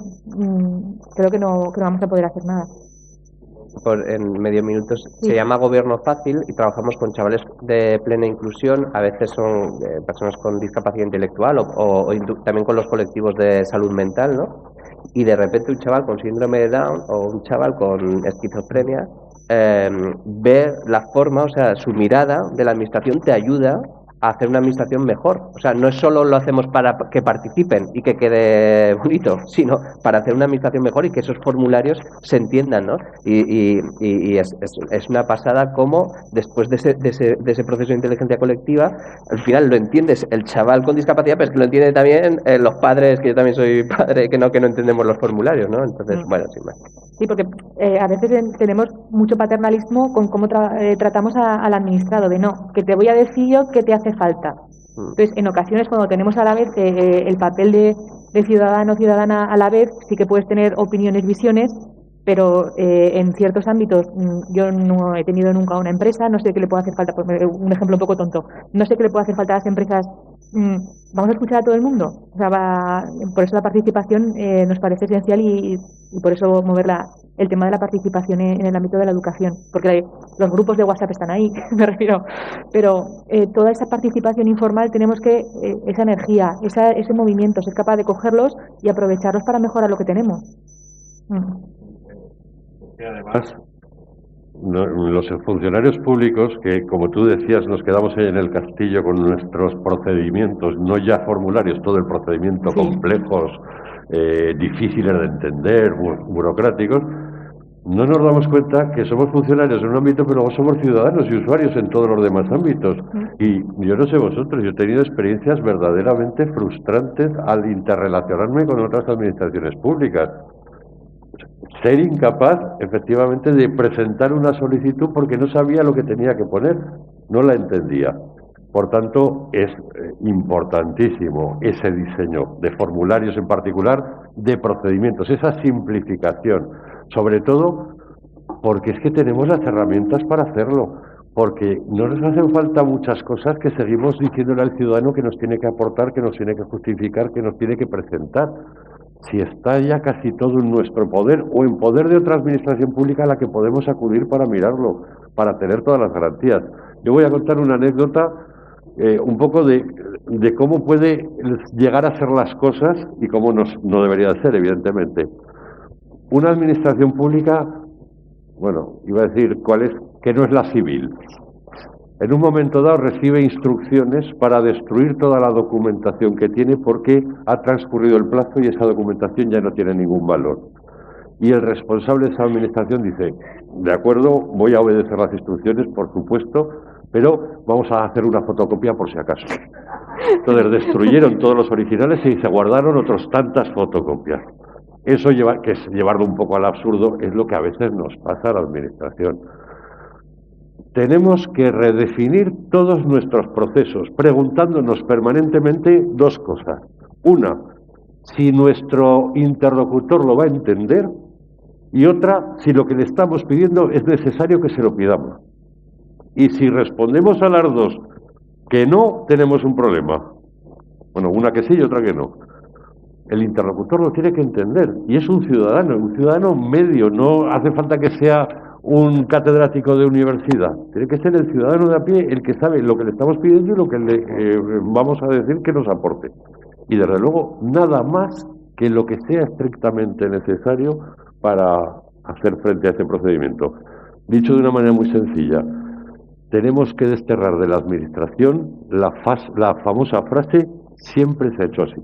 creo que no vamos a poder hacer nada. En medio minutos. Sí. Se llama Gobierno Fácil y trabajamos con chavales de plena inclusión, a veces son personas con discapacidad intelectual o también con los colectivos de salud mental, ¿no? Y de repente un chaval con síndrome de Down o un chaval con esquizofrenia ve la forma, o sea, su mirada de la administración te ayuda a hacer una administración mejor. O sea, no es solo lo hacemos para que participen y que quede bonito, sino para hacer una administración mejor y que esos formularios se entiendan, ¿no? Y es una pasada cómo después de ese proceso de inteligencia colectiva, al final lo entiendes el chaval con discapacidad, pero es que lo entiende también los padres, que yo también soy padre, que no entendemos los formularios, ¿no? Entonces, bueno, sin más. Sí, porque a veces tenemos mucho paternalismo con cómo tratamos al administrado, de no, que te voy a decir yo qué te hace falta. Entonces, en ocasiones cuando tenemos a la vez el papel de ciudadano o ciudadana a la vez, sí que puedes tener opiniones, visiones, pero en ciertos ámbitos yo no he tenido nunca una empresa, no sé qué le puede hacer falta, un ejemplo un poco tonto, no sé qué le puede hacer falta a las empresas. Vamos a escuchar a todo el mundo, o sea, por eso la participación nos parece esencial y por eso mover el tema de la participación en el ámbito de la educación, porque los grupos de WhatsApp están ahí, me refiero, pero toda esa participación informal tenemos que, esa energía, ese movimiento, ser capaz de cogerlos y aprovecharlos para mejorar lo que tenemos. Y además, los funcionarios públicos, que como tú decías, nos quedamos ahí en el castillo con nuestros procedimientos, no ya formularios, todo el procedimiento, sí, complejos, difíciles de entender, burocráticos, no nos damos cuenta que somos funcionarios en un ámbito, pero luego somos ciudadanos y usuarios en todos los demás ámbitos. Y yo no sé vosotros, yo he tenido experiencias verdaderamente frustrantes al interrelacionarme con otras administraciones públicas. Ser incapaz, efectivamente, de presentar una solicitud porque no sabía lo que tenía que poner, no la entendía. Por tanto, es importantísimo ese diseño de formularios en particular, de procedimientos, esa simplificación, sobre todo porque es que tenemos las herramientas para hacerlo, porque no nos hacen falta muchas cosas que seguimos diciéndole al ciudadano que nos tiene que aportar, que nos tiene que justificar, que nos tiene que presentar. Si está ya casi todo en nuestro poder o en poder de otra administración pública a la que podemos acudir para mirarlo, para tener todas las garantías. Yo voy a contar una anécdota un poco de cómo puede llegar a ser las cosas y cómo no debería de ser, evidentemente. Una administración pública, bueno, iba a decir cuál es, que no es la civil. En un momento dado recibe instrucciones para destruir toda la documentación que tiene porque ha transcurrido el plazo y esa documentación ya no tiene ningún valor. y el responsable de esa administración dice, de acuerdo, voy a obedecer las instrucciones, por supuesto, pero vamos a hacer una fotocopia por si acaso. Entonces destruyeron todos los originales y se guardaron otras tantas fotocopias. Eso, que es llevarlo un poco al absurdo, es lo que a veces nos pasa a la administración. Tenemos que redefinir todos nuestros procesos, preguntándonos permanentemente dos cosas. Una, si nuestro interlocutor lo va a entender, y otra, si lo que le estamos pidiendo es necesario que se lo pidamos. Y si respondemos a las dos que no, tenemos un problema. Bueno, una que sí y otra que no. El interlocutor lo tiene que entender, y es un ciudadano medio, no hace falta que sea un catedrático de universidad, tiene que ser el ciudadano de a pie el que sabe lo que le estamos pidiendo y lo que le vamos a decir que nos aporte. Y desde luego, nada más que lo que sea estrictamente necesario para hacer frente a ese procedimiento. Dicho de una manera muy sencilla, tenemos que desterrar de la administración la famosa frase «siempre se ha hecho así».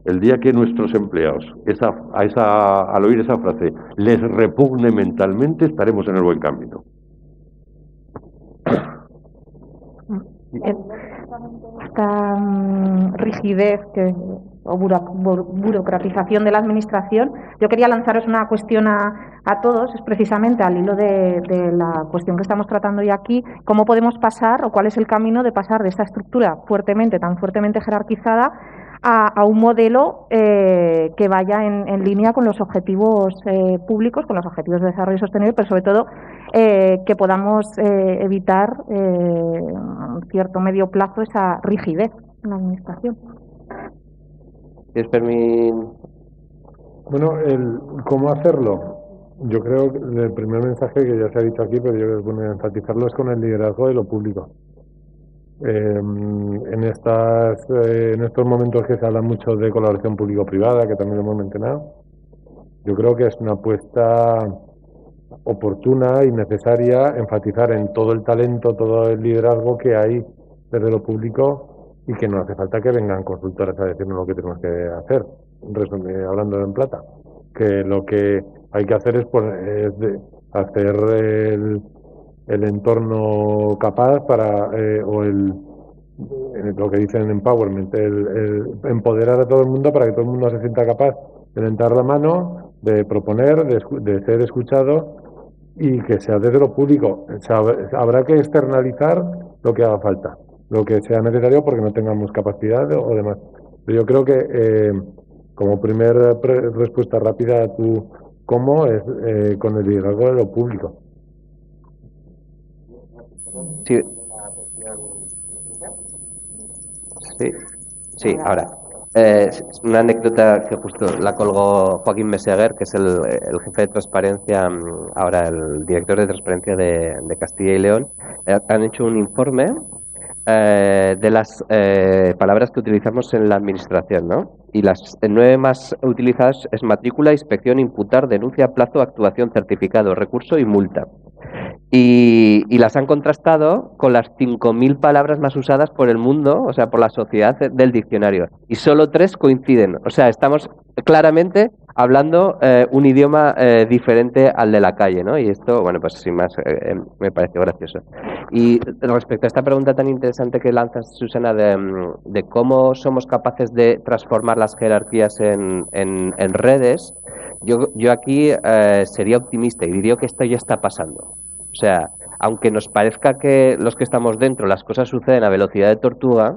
El día que nuestros empleados, al oír esa frase, les repugne mentalmente, estaremos en el buen camino. Esta rigidez o burocratización de la administración, yo quería lanzaros una cuestión a todos, es precisamente al hilo de la cuestión que estamos tratando hoy aquí, cómo podemos pasar o cuál es el camino de pasar de esta estructura tan fuertemente jerarquizada a un modelo que vaya en línea con los objetivos públicos, con los objetivos de desarrollo sostenible, pero sobre todo que podamos evitar en cierto medio plazo esa rigidez en la administración. ¿Quieres permitir? Bueno, ¿cómo hacerlo? Yo creo que el primer mensaje que ya se ha dicho aquí, pero yo creo que es bueno enfatizarlo, es con el liderazgo de lo público. En estos momentos que se habla mucho de colaboración público-privada, que también lo hemos mencionado, yo creo que es una apuesta oportuna y necesaria enfatizar en todo el talento, todo el liderazgo que hay desde lo público y que no hace falta que vengan consultoras a decirnos lo que tenemos que hacer, hablando en plata, que lo que hay que hacer es hacer el entorno capaz lo que dicen empowerment, el empoderar a todo el mundo para que todo el mundo se sienta capaz de levantar la mano, de proponer, de ser escuchado y que sea desde lo público. Habrá que externalizar lo que haga falta, lo que sea necesario porque no tengamos capacidad o demás. Pero yo creo que como primera respuesta rápida a tu cómo es con el liderazgo de lo público. Sí, ahora. Una anécdota que justo la colgó Joaquín Meseguer, que es el jefe de transparencia, ahora el director de transparencia de Castilla y León. Han hecho un informe de las palabras que utilizamos en la administración, ¿no? Y las 9 más utilizadas es matrícula, inspección, imputar, denuncia, plazo, actuación, certificado, recurso y multa. Y las han contrastado con las 5.000 palabras más usadas por el mundo, o sea, por la sociedad del diccionario. Y solo 3 coinciden. O sea, estamos claramente hablando un idioma diferente al de la calle, ¿no? Y esto, bueno, pues sin más, me pareció gracioso. Y respecto a esta pregunta tan interesante que lanzas, Susana, de cómo somos capaces de transformar las jerarquías en redes, yo aquí sería optimista y diría que esto ya está pasando. O sea, aunque nos parezca que los que estamos dentro las cosas suceden a velocidad de tortuga,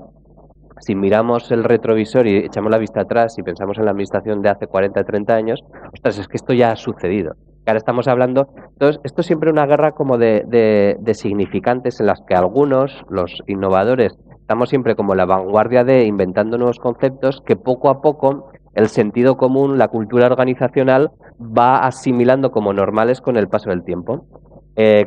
si miramos el retrovisor y echamos la vista atrás y pensamos en la administración de hace 40, 30 años, ostras, es que esto ya ha sucedido. Ahora estamos hablando, entonces, esto es siempre una guerra como de significantes en las que algunos, los innovadores, estamos siempre como en la vanguardia de inventando nuevos conceptos que poco a poco el sentido común, la cultura organizacional va asimilando como normales con el paso del tiempo.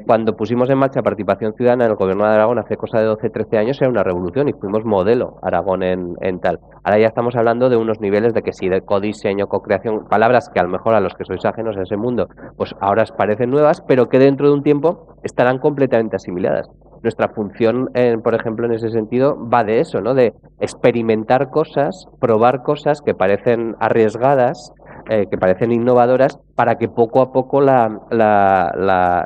Cuando pusimos en marcha participación ciudadana en el Gobierno de Aragón hace cosa de 12, 13 años era una revolución y fuimos modelo Aragón en tal. Ahora ya estamos hablando de unos niveles de que sí, de codiseño, co-creación, palabras que a lo mejor a los que sois ajenos a ese mundo, pues ahora os parecen nuevas, pero que dentro de un tiempo estarán completamente asimiladas. Nuestra función, por ejemplo, en ese sentido, va de eso, ¿no? De experimentar cosas, probar cosas que parecen arriesgadas, que parecen innovadoras, para que poco a poco la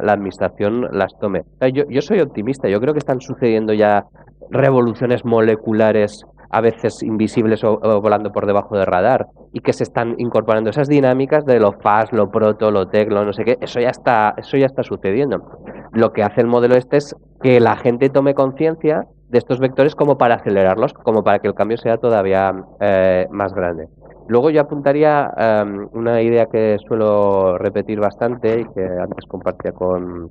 administración las tome. Yo soy optimista, yo creo que están sucediendo ya revoluciones moleculares a veces invisibles o volando por debajo del radar, y que se están incorporando esas dinámicas de lo fast, lo proto, lo tech, lo no sé qué. Eso ya está sucediendo. Lo que hace el modelo este es que la gente tome conciencia de estos vectores como para acelerarlos, como para que el cambio sea todavía más grande. Luego yo apuntaría una idea que suelo repetir bastante y que antes compartía con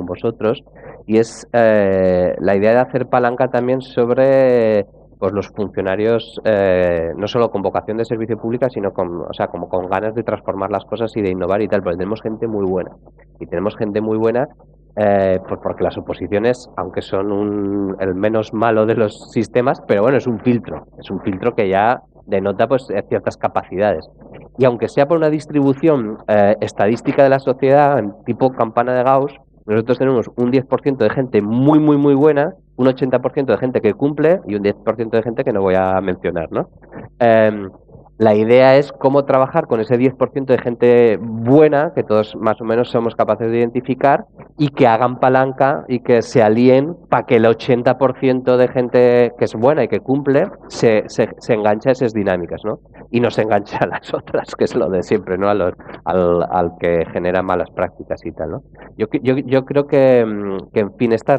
vosotros, y es la idea de hacer palanca también sobre pues los funcionarios, no solo con vocación de servicio público, sino como con ganas de transformar las cosas y de innovar y tal, porque tenemos gente muy buena. Y tenemos gente muy buena pues porque las oposiciones, aunque son el menos malo de los sistemas, pero bueno, es un filtro que ya denota pues ciertas capacidades. Y aunque sea por una distribución estadística de la sociedad, en tipo campana de Gauss, nosotros tenemos un 10% de gente muy, muy, muy buena, un 80% de gente que cumple y un 10% de gente que no voy a mencionar, ¿no? La idea es cómo trabajar con ese 10% de gente buena, que todos más o menos somos capaces de identificar, y que hagan palanca y que se alíen para que el 80% de gente que es buena y que cumple se enganche a esas dinámicas, ¿no? Y no se enganche a las otras, que es lo de siempre, ¿no? Al que genera malas prácticas y tal, ¿no? Yo creo que en fin, esta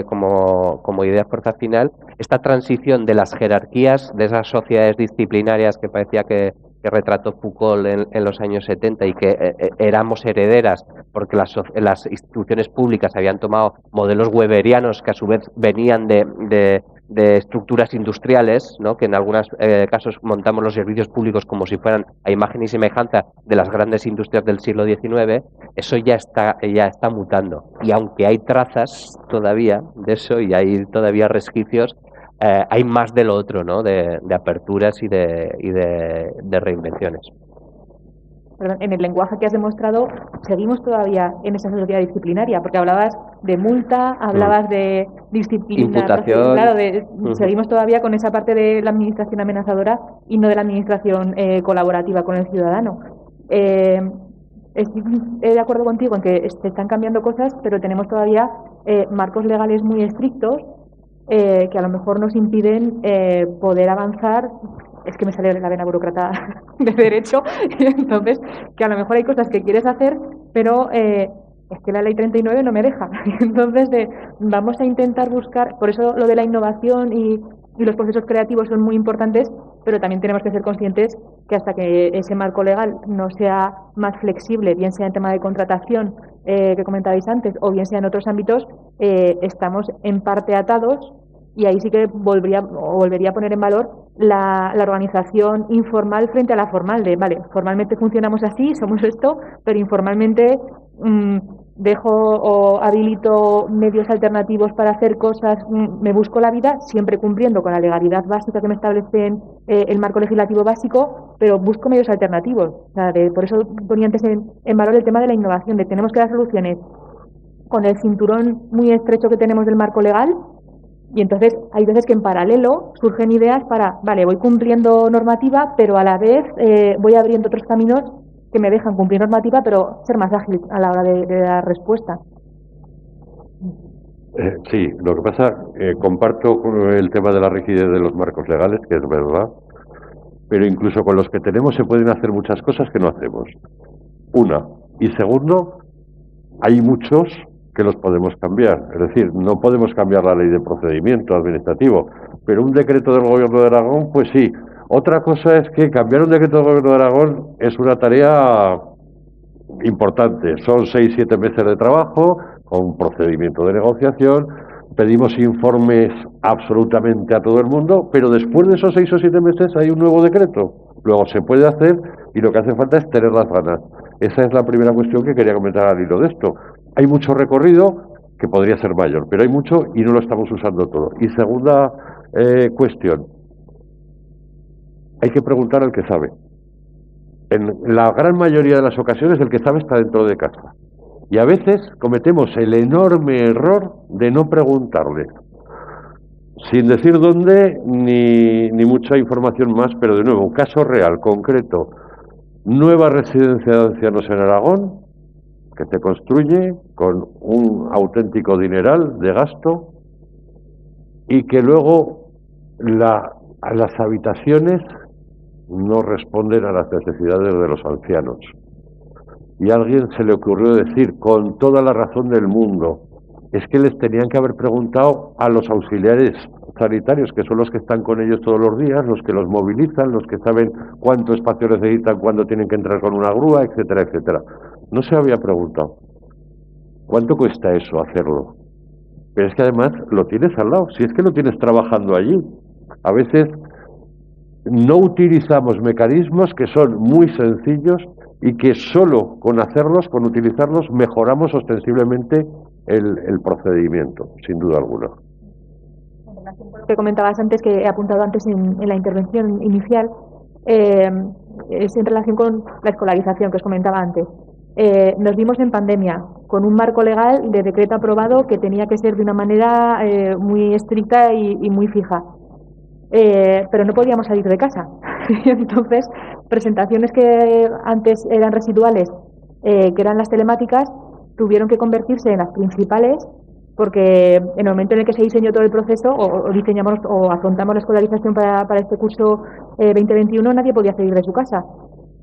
como idea fuerza final, esta transición de las jerarquías, de esas sociedades disciplinarias que parecía que retrató Foucault en los años 70 y que éramos herederas porque las instituciones públicas habían tomado modelos weberianos que a su vez venían de estructuras industriales, ¿no? Que en algunos casos montamos los servicios públicos como si fueran a imagen y semejanza de las grandes industrias del siglo XIX. Eso ya está mutando, y aunque hay trazas todavía de eso y hay todavía resquicios, hay más de lo otro, ¿no? De aperturas y de reinvenciones. Perdón, en el lenguaje que has demostrado, seguimos todavía en esa sociedad disciplinaria, porque hablabas de multa, hablabas de disciplina, imputación. Claro, seguimos todavía con esa parte de la administración amenazadora y no de la administración colaborativa con el ciudadano. Estoy de acuerdo contigo en que se están cambiando cosas, pero tenemos todavía marcos legales muy estrictos que a lo mejor nos impiden poder avanzar. Es que me sale la vena burócrata de derecho, y entonces que a lo mejor hay cosas que quieres hacer, pero es que la ley 39 no me deja. Entonces vamos a intentar buscar, por eso lo de la innovación y los procesos creativos son muy importantes, pero también tenemos que ser conscientes que hasta que ese marco legal no sea más flexible, bien sea en tema de contratación que comentabais antes, o bien sea en otros ámbitos, estamos en parte atados. Y ahí sí que volvería a poner en valor la organización informal frente a la formal, de, vale, formalmente funcionamos así, somos esto, pero informalmente dejo o habilito medios alternativos para hacer cosas, me busco la vida, siempre cumpliendo con la legalidad básica que me establece el marco legislativo básico, pero busco medios alternativos. O sea, por eso ponía antes en valor el tema de la innovación, de tenemos que dar soluciones con el cinturón muy estrecho que tenemos del marco legal. Y entonces hay veces que en paralelo surgen ideas para, vale, voy cumpliendo normativa, pero a la vez voy abriendo otros caminos que me dejan cumplir normativa, pero ser más ágil a la hora de dar respuesta. Sí, lo que pasa, comparto el tema de la rigidez de los marcos legales, que es verdad, pero incluso con los que tenemos se pueden hacer muchas cosas que no hacemos. Una. Y segundo, hay muchos que los podemos cambiar. Es decir, no podemos cambiar la ley de procedimiento administrativo, pero un decreto del Gobierno de Aragón, pues sí. Otra cosa es que cambiar un decreto del Gobierno de Aragón es una tarea importante. Son 6-7 meses de trabajo, con un procedimiento de negociación. Pedimos informes absolutamente a todo el mundo, pero después de esos 6 o 7 meses hay un nuevo decreto. Luego se puede hacer y lo que hace falta es tener las ganas. Esa es la primera cuestión que quería comentar al hilo de esto. Hay mucho recorrido que podría ser mayor, pero hay mucho y no lo estamos usando todo. Y segunda cuestión, hay que preguntar al que sabe. En la gran mayoría de las ocasiones el que sabe está dentro de casa. Y a veces cometemos el enorme error de no preguntarle. Sin decir dónde ni mucha información más, pero de nuevo, un caso real, concreto. nueva residencia de ancianos en Aragón, que se construye con un auténtico dineral de gasto, y que luego las habitaciones no responden a las necesidades de los ancianos. Y a alguien se le ocurrió decir, con toda la razón del mundo, es que les tenían que haber preguntado a los auxiliares sanitarios, que son los que están con ellos todos los días, los que los movilizan, los que saben cuánto espacio necesitan, cuándo tienen que entrar con una grúa, etcétera, etcétera. No se había preguntado, ¿cuánto cuesta eso hacerlo? Pero es que además lo tienes al lado, si es que lo tienes trabajando allí. A veces no utilizamos mecanismos que son muy sencillos y que solo con hacerlos, con utilizarlos, mejoramos ostensiblemente el procedimiento, sin duda alguna. Lo que comentabas antes, que he apuntado antes en la intervención inicial, es en relación con la escolarización que os comentaba antes. Nos vimos en pandemia con un marco legal de decreto aprobado que tenía que ser de una manera muy estricta y muy fija. Pero no podíamos salir de casa. Entonces, presentaciones que antes eran residuales, que eran las telemáticas, tuvieron que convertirse en las principales, porque en el momento en el que se diseñó todo el proceso, o diseñamos o afrontamos la escolarización para este curso 2021, nadie podía salir de su casa.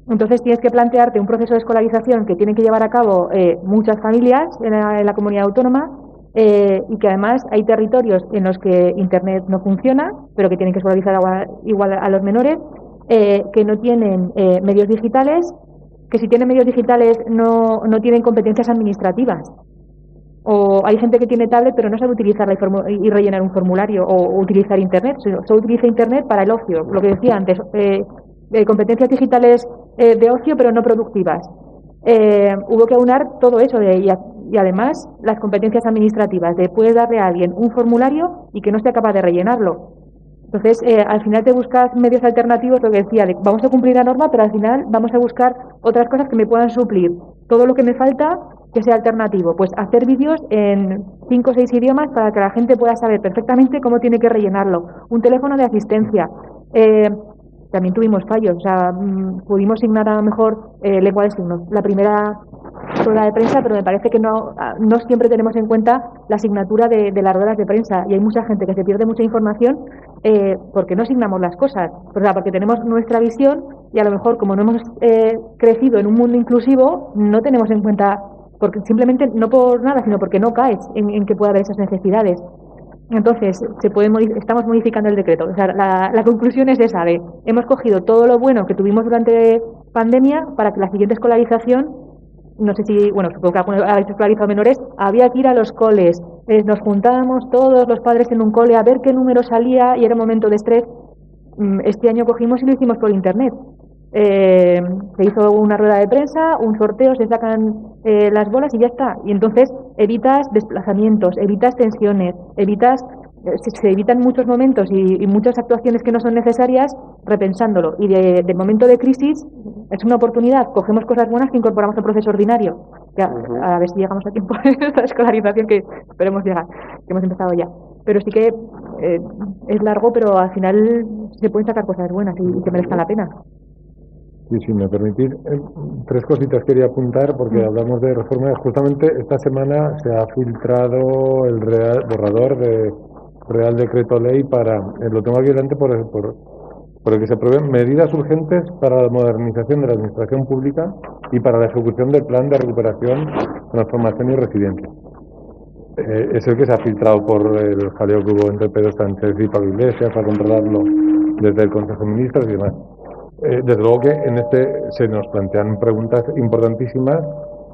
Entonces tienes que plantearte un proceso de escolarización que tienen que llevar a cabo muchas familias en la comunidad autónoma, y que además hay territorios en los que Internet no funciona, pero que tienen que escolarizar igual a los menores, que no tienen medios digitales, que si tienen medios digitales no tienen competencias administrativas. O hay gente que tiene tablet pero no sabe utilizarla y rellenar un formulario o utilizar Internet, solo utiliza Internet para el ocio, lo que decía antes, competencias digitales de ocio pero no productivas. Hubo que aunar todo eso y además las competencias administrativas de puedes darle a alguien un formulario y que no sea capaz de rellenarlo. Entonces, al final te buscas medios alternativos, lo que decía, vamos a cumplir la norma, pero al final vamos a buscar otras cosas que me puedan suplir todo lo que me falta, que sea alternativo. Pues hacer vídeos en 5 o 6 idiomas para que la gente pueda saber perfectamente cómo tiene que rellenarlo. Un teléfono de asistencia. También tuvimos fallos, o sea, pudimos asignar a lo mejor lengua de signos. La primera rueda de prensa, pero me parece que no siempre tenemos en cuenta la asignatura de las ruedas de prensa, y hay mucha gente que se pierde mucha información porque no asignamos las cosas, o sea, porque tenemos nuestra visión y a lo mejor como no hemos crecido en un mundo inclusivo, no tenemos en cuenta, porque simplemente no por nada, sino porque no caes en que pueda haber esas necesidades. Entonces, estamos modificando el decreto. O sea, la conclusión es esa, hemos cogido todo lo bueno que tuvimos durante pandemia para que la siguiente escolarización, no sé si, bueno, supongo que habéis escolarizado menores, había que ir a los coles, nos juntábamos todos los padres en un cole a ver qué número salía y era un momento de estrés. Este año cogimos y lo hicimos por internet. Se hizo una rueda de prensa, un sorteo, se sacan las bolas y ya está. Y entonces evitas desplazamientos, evitas tensiones, se evitan muchos momentos y muchas actuaciones que no son necesarias repensándolo. Y de momento de crisis es una oportunidad, cogemos cosas buenas que incorporamos al proceso ordinario. Ya, a ver si llegamos a tiempo en esta escolarización, que esperemos llegar, que hemos empezado ya. Pero sí que es largo, pero al final se pueden sacar cosas buenas y que merezcan la pena. Sí, si me permitís, 3 cositas quería apuntar porque hablamos de reforma. Justamente esta semana se ha filtrado el borrador de Real Decreto Ley lo tengo aquí delante por el que se prevén medidas urgentes para la modernización de la administración pública y para la ejecución del plan de recuperación, transformación y resiliencia. Es el que se ha filtrado por el jaleo que hubo entre Pedro Sánchez y Pablo Iglesias para controlarlo desde el Consejo de Ministros y demás. Desde luego que en se nos plantean preguntas importantísimas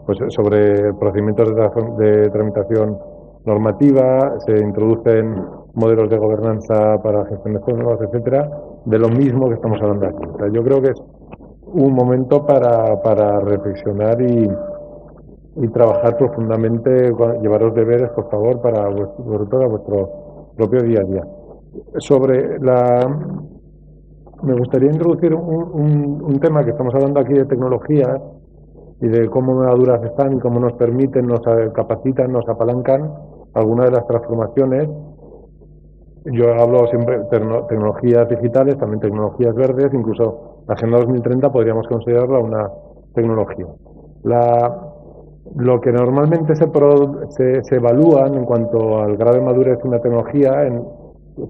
pues, sobre procedimientos de tramitación normativa, se introducen modelos de gobernanza para gestión de fondos, etcétera, de lo mismo que estamos hablando aquí. O sea, yo creo que es un momento para reflexionar y trabajar profundamente, llevaros deberes, por favor, para vuestro propio día a día. Me gustaría introducir un tema que estamos hablando aquí de tecnologías y de cómo maduras están y cómo nos permiten, nos capacitan, nos apalancan algunas de las transformaciones. Yo hablo siempre de tecnologías digitales, también tecnologías verdes, incluso La Agenda 2030 podríamos considerarla una tecnología. Lo que normalmente se evalúan en cuanto al grado de madurez de una tecnología,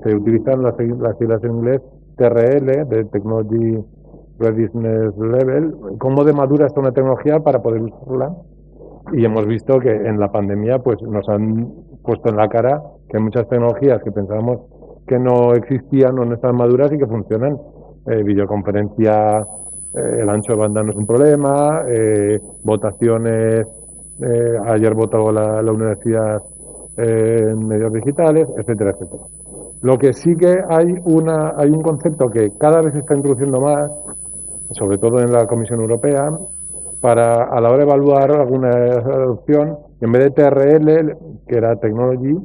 se utilizan las siglas en inglés TRL, de Technology Readiness Level, cómo de madura está una tecnología para poder usarla. Y hemos visto que en la pandemia pues nos han puesto en la cara que hay muchas tecnologías que pensábamos que no existían o no estaban maduras y que funcionan. Videoconferencia, el ancho de banda no es un problema, votaciones, ayer votó la universidad en medios digitales, etcétera, etcétera. Lo que sí que hay un concepto que cada vez se está introduciendo más, sobre todo en la Comisión Europea, para a la hora de evaluar alguna adopción, en vez de TRL, que era Technology,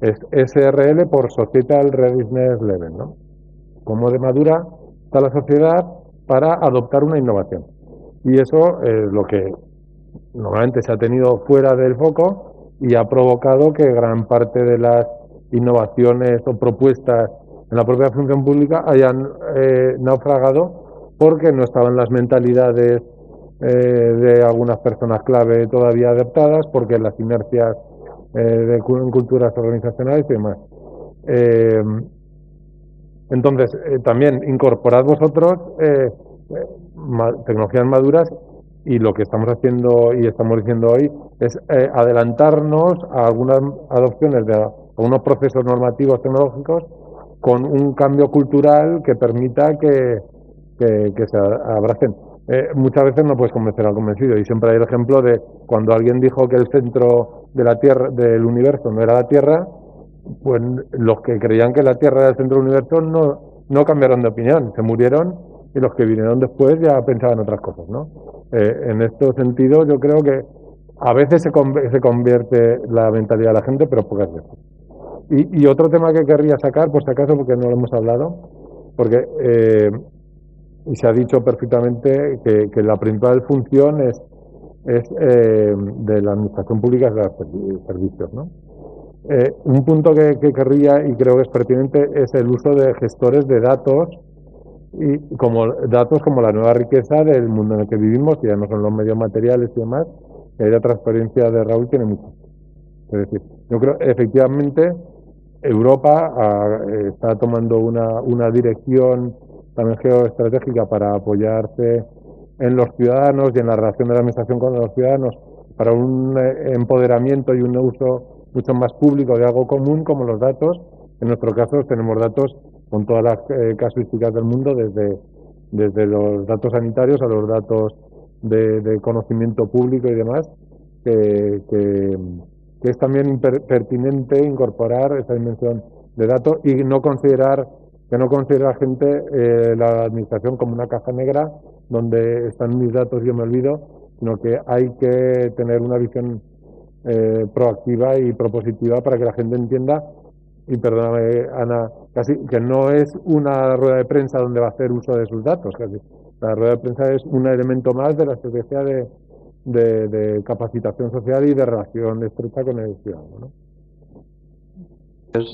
es SRL por Societal Readiness Level, ¿no? Cómo de madura está la sociedad para adoptar una innovación. Y eso es lo que normalmente se ha tenido fuera del foco y ha provocado que gran parte de las innovaciones o propuestas en la propia función pública hayan naufragado porque no estaban las mentalidades de algunas personas clave todavía adaptadas, porque las inercias de culturas organizacionales y demás. Entonces, también incorporad vosotros tecnologías maduras, y lo que estamos haciendo y estamos diciendo hoy es adelantarnos a algunas adopciones de algunos procesos normativos tecnológicos con un cambio cultural que permita que se abracen. Muchas veces no puedes convencer al convencido, y siempre hay el ejemplo de cuando alguien dijo que el centro de la Tierra, del universo, no era la Tierra, pues los que creían que la Tierra era el centro del universo no cambiaron de opinión, se murieron, y los que vinieron después ya pensaban otras cosas, ¿no? En este sentido yo creo que a veces se convierte la mentalidad de la gente, pero pocas veces. Y otro tema que querría sacar, por si acaso, porque no lo hemos hablado, porque y se ha dicho perfectamente que la principal función es de la administración pública, es de los servicios, ¿no? Un punto que querría y creo que es pertinente es el uso de gestores de datos, y datos como la nueva riqueza del mundo en el que vivimos, que ya no son los medios materiales y demás, que ahí la transparencia de Raúl tiene mucho. Es decir, yo creo efectivamente Europa está tomando una dirección también geoestratégica para apoyarse en los ciudadanos y en la relación de la administración con los ciudadanos, para un empoderamiento y un uso mucho más público de algo común como los datos. En nuestro caso tenemos datos con todas las casuísticas del mundo, desde los datos sanitarios a los datos de conocimiento público y demás, que es también pertinente incorporar esa dimensión de datos y no considerar a gente la administración como una caja negra donde están mis datos y yo me olvido, sino que hay que tener una visión proactiva y propositiva para que la gente entienda. Y perdóname, Ana, casi que no es una rueda de prensa donde va a hacer uso de sus datos, casi. La rueda de prensa es un elemento más de la estrategia de capacitación social y de relación estrecha con el ciudadano, ¿no?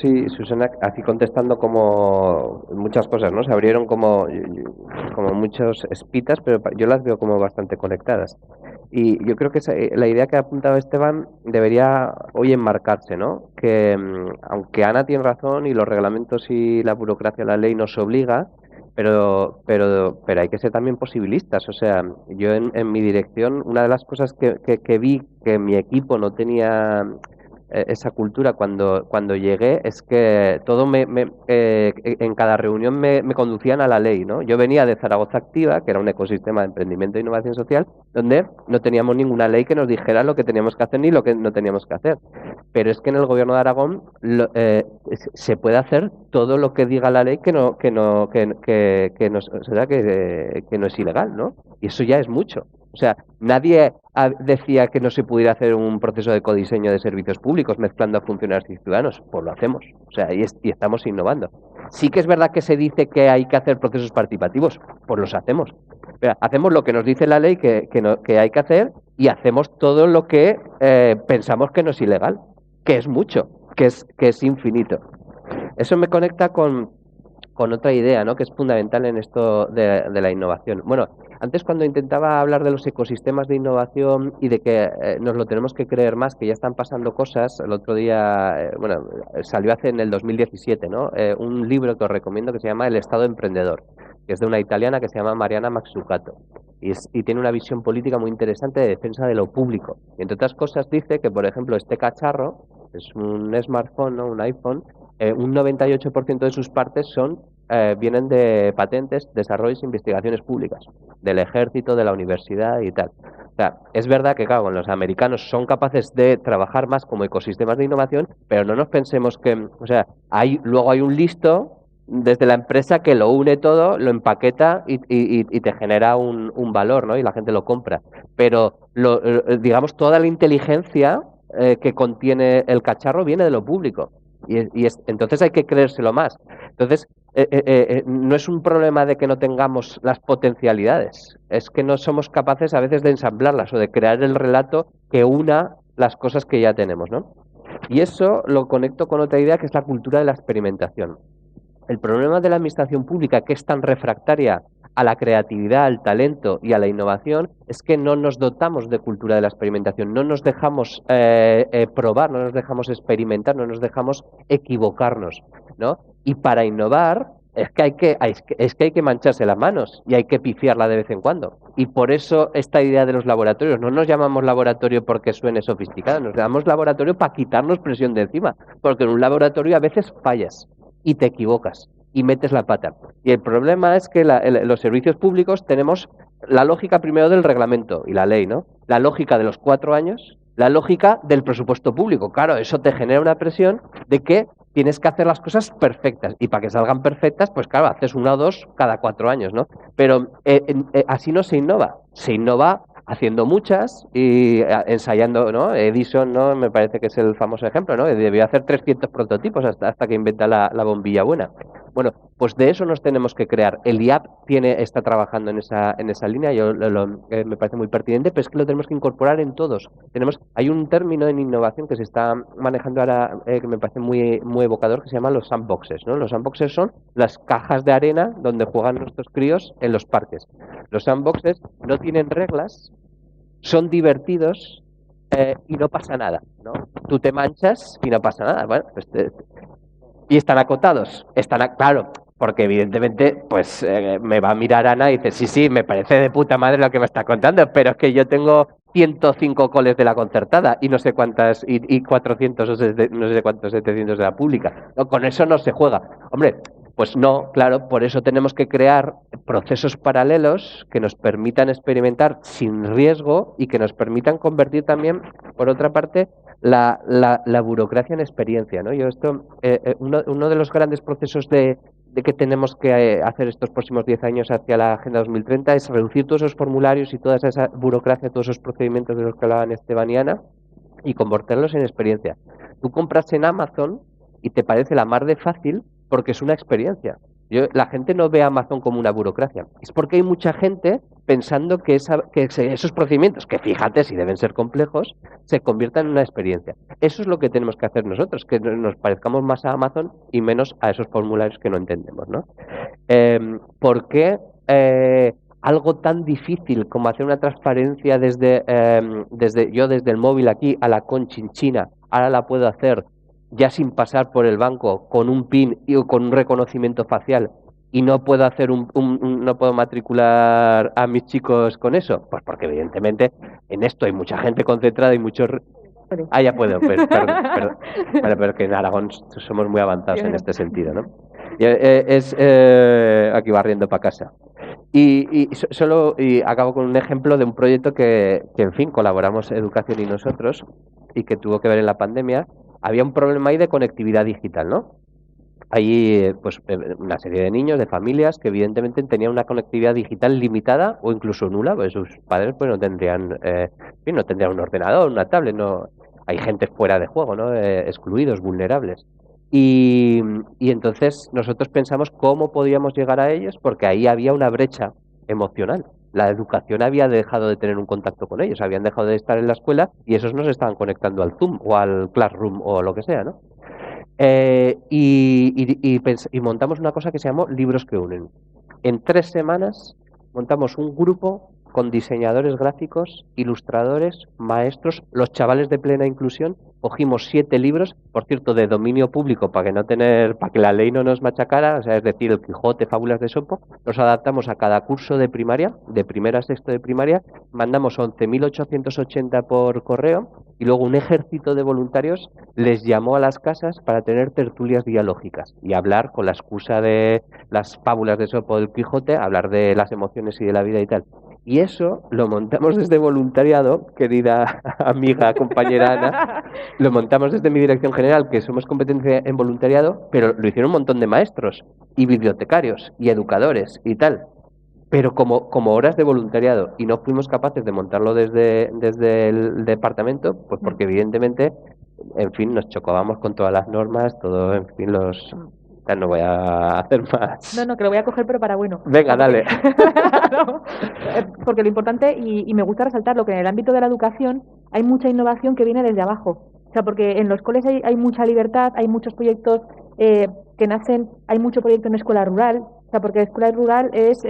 Sí, Susana, así contestando como muchas cosas, ¿no? Se abrieron como muchos espitas, pero yo las veo como bastante conectadas. Y yo creo que la idea que ha apuntado Esteban debería hoy enmarcarse, ¿no? Que aunque Ana tiene razón y los reglamentos y la burocracia, la ley nos obliga, pero hay que ser también posibilistas. O sea, yo en mi dirección, una de las cosas que vi que mi equipo no tenía esa cultura cuando llegué es que todo en cada reunión me conducían a la ley, ¿no? Yo venía de Zaragoza Activa, que era un ecosistema de emprendimiento e innovación social, donde no teníamos ninguna ley que nos dijera lo que teníamos que hacer ni lo que no teníamos que hacer. Pero es que en el gobierno de Aragón se puede hacer todo lo que diga la ley que no es ilegal, ¿no? Y eso ya es mucho. O sea, nadie decía que no se pudiera hacer un proceso de codiseño de servicios públicos mezclando a funcionarios y ciudadanos. Pues lo hacemos. O sea, y estamos innovando. Sí que es verdad que se dice que hay que hacer procesos participativos. Pues los hacemos. Pero hacemos lo que nos dice la ley que hay que hacer, y hacemos todo lo que pensamos que no es ilegal, que es mucho, que es infinito. Eso me conecta con con otra idea, ¿no? Que es fundamental en esto de la innovación. Bueno, antes cuando intentaba hablar de los ecosistemas de innovación y de que nos lo tenemos que creer más, que ya están pasando cosas, el otro día, bueno, salió en el 2017, ¿no? Un libro que os recomiendo que se llama El Estado Emprendedor, que es de una italiana que se llama Mariana Mazzucato. Y tiene una visión política muy interesante de defensa de lo público. Y entre otras cosas dice que, por ejemplo, este cacharro, es un smartphone, ¿no? Un iPhone, un 98% de sus partes vienen de patentes, desarrollos e investigaciones públicas, del ejército, de la universidad y tal. O sea, es verdad que, claro, los americanos son capaces de trabajar más como ecosistemas de innovación, pero no nos pensemos que, o sea, luego hay un listo desde la empresa que lo une todo, lo empaqueta y te genera un valor, ¿no? Y la gente lo compra. Pero, digamos, toda la inteligencia que contiene el cacharro viene de lo público. Entonces hay que creérselo más. Entonces, no es un problema de que no tengamos las potencialidades, es que no somos capaces a veces de ensamblarlas o de crear el relato que una las cosas que ya tenemos, ¿no? Y eso lo conecto con otra idea que es la cultura de la experimentación. El problema de la administración pública, que es tan refractaria a la creatividad, al talento y a la innovación, es que no nos dotamos de cultura de la experimentación, no nos dejamos probar, no nos dejamos experimentar, no nos dejamos equivocarnos, ¿no? Y para innovar es que hay que mancharse las manos y hay que pifiarla de vez en cuando. Y por eso esta idea de los laboratorios, no nos llamamos laboratorio porque suene sofisticado, nos llamamos laboratorio para quitarnos presión de encima, porque en un laboratorio a veces fallas y te equivocas y metes la pata. Y el problema es que los servicios públicos tenemos la lógica primero del reglamento y la ley, ¿no? La lógica de los 4 años, la lógica del presupuesto público. Claro, eso te genera una presión de que tienes que hacer las cosas perfectas y para que salgan perfectas, pues claro, haces 1 o 2 cada 4 años, ¿no? Pero así no se innova haciendo muchas y ensayando, ¿no? Edison, ¿no? Me parece que es el famoso ejemplo, ¿no? Debió hacer 300 prototipos hasta que inventa la bombilla buena. Bueno, pues de eso nos tenemos que crear. El IAP está trabajando en esa línea, me parece muy pertinente, pero es que lo tenemos que incorporar en todos. Hay un término en innovación que se está manejando ahora que me parece muy, muy evocador, que se llama los sandboxes, ¿no? Los sandboxes son las cajas de arena donde juegan nuestros críos en los parques. Los sandboxes no tienen reglas, son divertidos y no pasa nada, ¿no? Tú te manchas y no pasa nada. Bueno, pues y están acotados, claro, porque evidentemente pues me va a mirar Ana y dice, sí, me parece de puta madre lo que me está contando, pero es que yo tengo 105 coles de la concertada y no sé cuántas, y 400 no sé cuántos 700 de la pública. No, con eso no se juega. Hombre, pues no, claro, por eso tenemos que crear procesos paralelos que nos permitan experimentar sin riesgo y que nos permitan convertir también, por otra parte, la burocracia en experiencia, ¿no? Uno de los grandes procesos de que tenemos que hacer estos próximos 10 años hacia la Agenda 2030 es reducir todos esos formularios y toda esa burocracia, todos esos procedimientos de los que hablaban Esteban y Ana y convertirlos en experiencia. Tú compras en Amazon y te parece la mar de fácil porque es una experiencia. La gente no ve a Amazon como una burocracia. Es porque hay mucha gente pensando que esos procedimientos, que fíjate si deben ser complejos, se conviertan en una experiencia. Eso es lo que tenemos que hacer nosotros, que nos parezcamos más a Amazon y menos a esos formularios que no entendemos, ¿no? ¿Por qué algo tan difícil como hacer una transparencia desde el móvil aquí a la conchinchina, ahora la puedo hacer ya sin pasar por el banco, con un PIN o con un reconocimiento facial, y no puedo hacer no puedo matricular a mis chicos con eso? Pues porque evidentemente en esto hay mucha gente concentrada y muchos... ya puedo, perdón. Vale, pero que en Aragón somos muy avanzados en este sentido, ¿no? Aquí barriendo para casa. Y acabo con un ejemplo de un proyecto que, en fin, colaboramos Educación y nosotros, y que tuvo que ver en la pandemia. Había un problema ahí de conectividad digital, ¿no? Hay pues una serie de niños, de familias, que evidentemente tenían una conectividad digital limitada o incluso nula, pues sus padres pues no tendrían un ordenador, una tablet, no. Hay gente fuera de juego, ¿no? Excluidos, vulnerables. Y entonces nosotros pensamos cómo podíamos llegar a ellos, porque ahí había una brecha emocional. La educación había dejado de tener un contacto con ellos, habían dejado de estar en la escuela y esos no se estaban conectando al Zoom o al Classroom o lo que sea, ¿no? Y montamos una cosa que se llamó Libros que Unen. En 3 semanas montamos un grupo con diseñadores gráficos, ilustradores, maestros, los chavales de plena inclusión. Cogimos 7 libros, por cierto, de dominio público para que la ley no nos machacara, o sea, es decir, El Quijote, Fábulas de Esopo. Los adaptamos a cada curso de primaria, de primero a sexto de primaria. Mandamos 11.880 por correo y luego un ejército de voluntarios les llamó a las casas para tener tertulias dialógicas y hablar, con la excusa de las fábulas de Esopo del Quijote, hablar de las emociones y de la vida y tal. Y eso lo montamos desde voluntariado, querida amiga, compañera Ana, lo montamos desde mi dirección general, que somos competencia en voluntariado, pero lo hicieron un montón de maestros y bibliotecarios y educadores y tal. Pero como horas de voluntariado, y no fuimos capaces de montarlo desde el departamento, pues porque evidentemente, en fin, nos chocábamos con todas las normas, todo, en fin, no voy a hacer más. No, que lo voy a coger, pero para bueno. Venga, dale. No, porque lo importante, y me gusta resaltarlo, que en el ámbito de la educación hay mucha innovación que viene desde abajo. O sea, porque en los coles hay mucha libertad, hay muchos proyectos que nacen, hay mucho proyecto en escuela rural. O sea, porque escuela rural es...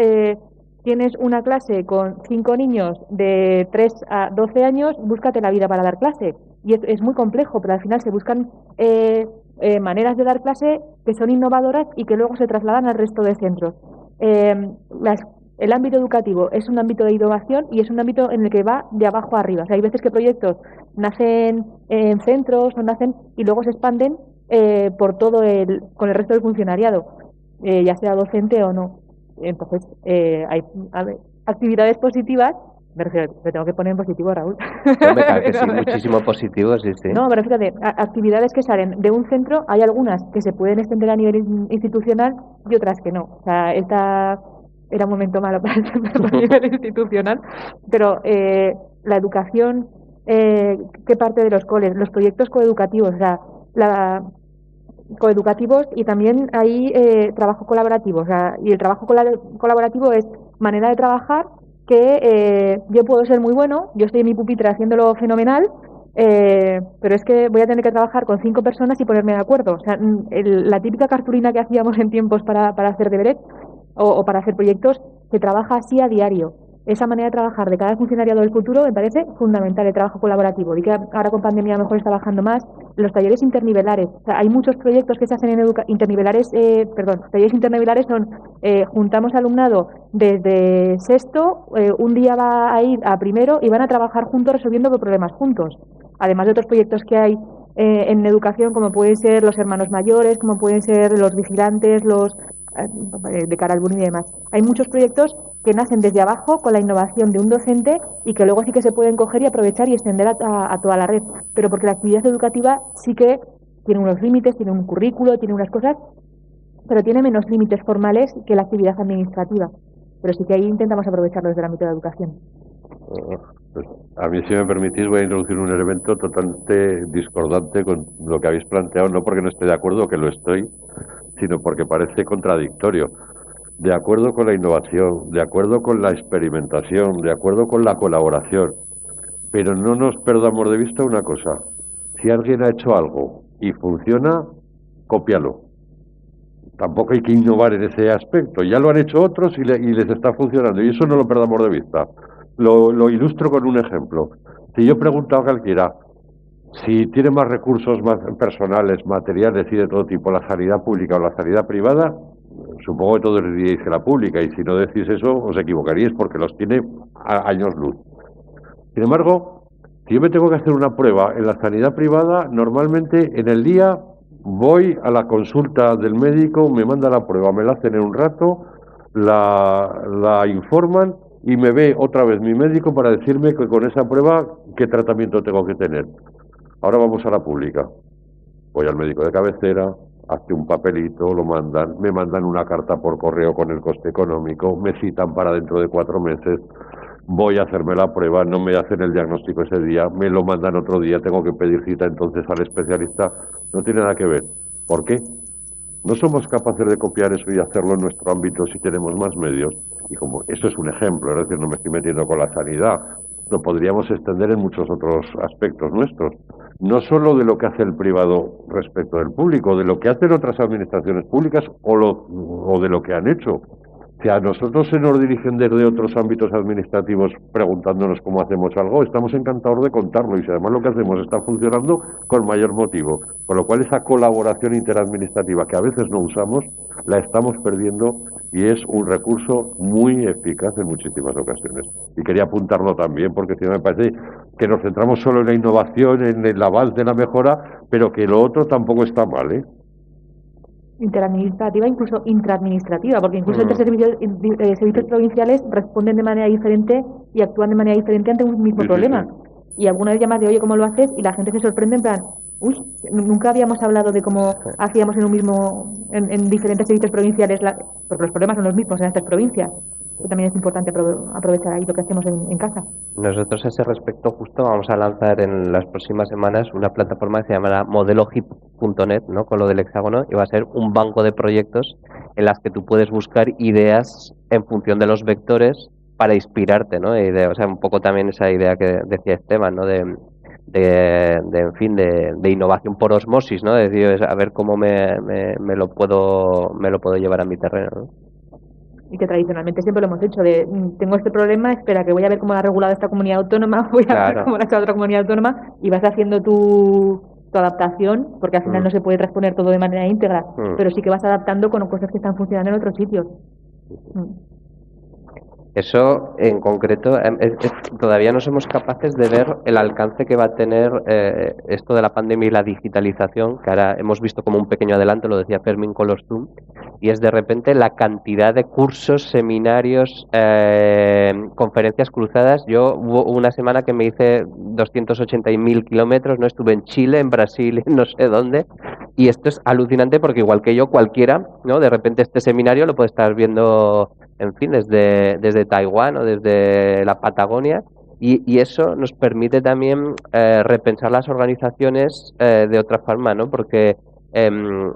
tienes una clase con 5 niños de 3 a 12 años, búscate la vida para dar clase. Y es muy complejo, pero al final se buscan maneras de dar clase que son innovadoras y que luego se trasladan al resto de centros. El ámbito educativo es un ámbito de innovación y es un ámbito en el que va de abajo a arriba. O sea, hay veces que proyectos nacen en centros o nacen y luego se expanden por con el resto del funcionariado, ya sea docente o no. Entonces, hay actividades positivas. Me refiero, me tengo que poner en positivo, Raúl. No, me cabe que sí, muchísimo positivo, sí. No, pero fíjate, actividades que salen de un centro, hay algunas que se pueden extender a nivel institucional y otras que no. O sea, esta era un momento malo para el nivel institucional, pero la educación, ¿qué parte de los coles? Los proyectos coeducativos, o sea, coeducativos, y también hay trabajo colaborativo. O sea, y el trabajo colaborativo es manera de trabajar que yo puedo ser muy bueno, yo estoy en mi pupitre haciéndolo fenomenal, pero es que voy a tener que trabajar con 5 personas y ponerme de acuerdo. O sea, la típica cartulina que hacíamos en tiempos para hacer deberes o para hacer proyectos, se trabaja así a diario. Esa manera de trabajar de cada funcionariado del futuro me parece fundamental, el trabajo colaborativo. Y que ahora con pandemia a lo mejor está bajando más. Los talleres internivelares, o sea, hay muchos proyectos que se hacen en internivelares, talleres internivelares son, juntamos alumnado desde sexto, un día va a ir a primero y van a trabajar juntos resolviendo problemas juntos. Además de otros proyectos que hay en educación, como pueden ser los hermanos mayores, como pueden ser los vigilantes, de cara al bullying y demás. Hay muchos proyectos que nacen desde abajo con la innovación de un docente y que luego sí que se pueden coger y aprovechar y extender a toda la red, pero porque la actividad educativa sí que tiene unos límites, tiene un currículo, tiene unas cosas, pero tiene menos límites formales que la actividad administrativa, pero sí que ahí intentamos aprovecharlo desde el ámbito de la educación. Pues a mí, si me permitís, voy a introducir un elemento totalmente discordante con lo que habéis planteado, no porque no esté de acuerdo, que lo estoy, sino porque parece contradictorio. De acuerdo con la innovación, de acuerdo con la experimentación, de acuerdo con la colaboración, pero no nos perdamos de vista una cosa: si alguien ha hecho algo y funciona, cópialo. Tampoco hay que innovar en ese aspecto. Ya lo han hecho otros y les está funcionando, y eso no lo perdamos de vista. Lo ilustro con un ejemplo. Si yo pregunto a cualquiera si tiene más recursos más personales, materiales y de todo tipo, la sanidad pública o la sanidad privada, supongo que todos diríais que la pública, y si no decís eso os equivocaríais porque los tiene a años luz. Sin embargo, si yo me tengo que hacer una prueba en la sanidad privada, normalmente en el día voy a la consulta del médico, me manda la prueba, me la hacen en un rato, la informan y me ve otra vez mi médico para decirme que con esa prueba qué tratamiento tengo que tener. Ahora vamos a la pública. Voy al médico de cabecera, hace un papelito, lo mandan, me mandan una carta por correo con el coste económico, me citan para dentro de 4 meses, voy a hacerme la prueba, no me hacen el diagnóstico ese día, me lo mandan otro día, tengo que pedir cita entonces al especialista. No tiene nada que ver. ¿Por qué? No somos capaces de copiar eso y hacerlo en nuestro ámbito si tenemos más medios. Y como eso es un ejemplo, es decir, no me estoy metiendo con la sanidad, lo podríamos extender en muchos otros aspectos nuestros. no solo de lo que hace el privado respecto del público, de lo que hacen otras administraciones públicas o de lo que han hecho. Si a nosotros se nos dirigen desde otros ámbitos administrativos preguntándonos cómo hacemos algo, estamos encantados de contarlo, y si además lo que hacemos está funcionando, con mayor motivo. Por lo cual esa colaboración interadministrativa que a veces no usamos, la estamos perdiendo, y es un recurso muy eficaz en muchísimas ocasiones. Y quería apuntarlo también, porque si no me parece que nos centramos solo en la innovación, en el avance, en la mejora, pero que lo otro tampoco está mal, ¿eh? Interadministrativa, incluso intraadministrativa, porque incluso entre servicios provinciales responden de manera diferente y actúan de manera diferente ante un mismo problema. Y alguna vez llamas de, oye, ¿cómo lo haces? Y la gente se sorprende en plan, uy, nunca habíamos hablado de cómo hacíamos en diferentes servicios provinciales, porque los problemas son los mismos en estas provincias. También es importante aprovechar ahí lo que hacemos en casa. Nosotros a ese respecto justo vamos a lanzar en las próximas semanas una plataforma que se llamará modelohip.net, ¿no? Con lo del hexágono, y va a ser un banco de proyectos en las que tú puedes buscar ideas en función de los vectores para inspirarte, ¿no? O sea, un poco también esa idea que decía Esteban, ¿no? De innovación por osmosis, ¿no? De decir, a ver cómo me lo puedo llevar a mi terreno, ¿no? Y que tradicionalmente siempre lo hemos hecho, tengo este problema, espera, que voy a ver cómo lo ha regulado esta comunidad autónoma, voy a ver cómo lo ha hecho otra comunidad autónoma, y vas haciendo tu adaptación, porque al final no se puede transponer todo de manera íntegra, pero sí que vas adaptando con cosas que están funcionando en otros sitios. Eso en concreto, todavía no somos capaces de ver el alcance que va a tener esto de la pandemia y la digitalización, que ahora hemos visto como un pequeño adelanto, lo decía Fermín con los Zoom, y es de repente la cantidad de cursos, seminarios, conferencias cruzadas. Yo hubo una semana que me hice 280.000 kilómetros, no estuve en Chile, en Brasil, no sé dónde, y esto es alucinante porque igual que yo, cualquiera, ¿no? De repente este seminario lo puede estar viendo, en fin, desde Taiwán o desde la Patagonia, y eso nos permite también repensar las organizaciones de otra forma, ¿no? Porque en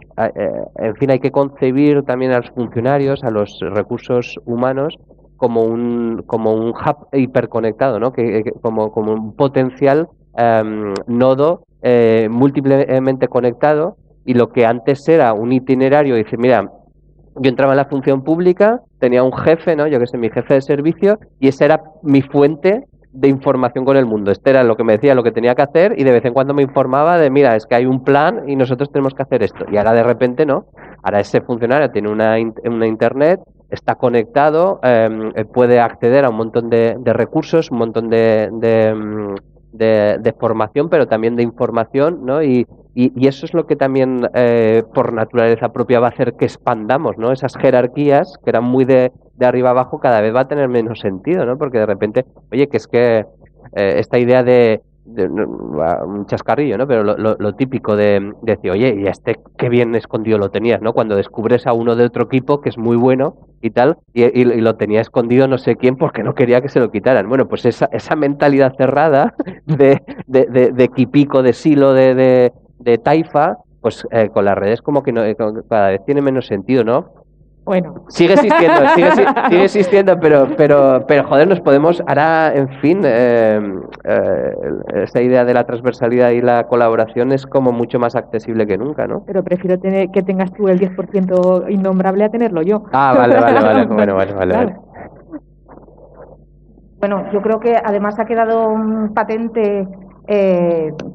fin, hay que concebir también a los funcionarios, a los recursos humanos, como un hub hiperconectado, ¿no? Como un potencial nodo múltiplemente conectado, y lo que antes era un itinerario, dice, mira, yo entraba en la función pública, tenía un jefe, ¿no? Yo que sé, mi jefe de servicio, y esa era mi fuente de información con el mundo. Este era lo que me decía, lo que tenía que hacer, y de vez en cuando me informaba de, mira, es que hay un plan y nosotros tenemos que hacer esto. Y ahora de repente no. Ahora ese funcionario tiene una internet, está conectado, puede acceder a un montón de recursos, un montón de formación, pero también de información, ¿no? Y eso es lo que también por naturaleza propia va a hacer que expandamos, ¿no? Esas jerarquías que eran muy de arriba abajo, cada vez va a tener menos sentido, ¿no? Porque de repente, oye, que es que esta idea de un chascarrillo, ¿no? Pero lo típico de decir, oye, y qué bien escondido lo tenías, ¿no? Cuando descubres a uno de otro equipo que es muy bueno y tal, y lo tenía escondido no sé quién porque no quería que se lo quitaran. Bueno, pues esa mentalidad cerrada de equipico, de silo, de taifa, pues con las redes como que cada vez tiene menos sentido, ¿no? Bueno, sigue existiendo, pero joder, nos podemos, ahora, en fin, esa idea de la transversalidad y la colaboración es como mucho más accesible que nunca, ¿no? Pero prefiero que tengas tú el 10% innombrable a tenerlo yo. Ah, vale, bueno, vale. Bueno, yo creo que además ha quedado patente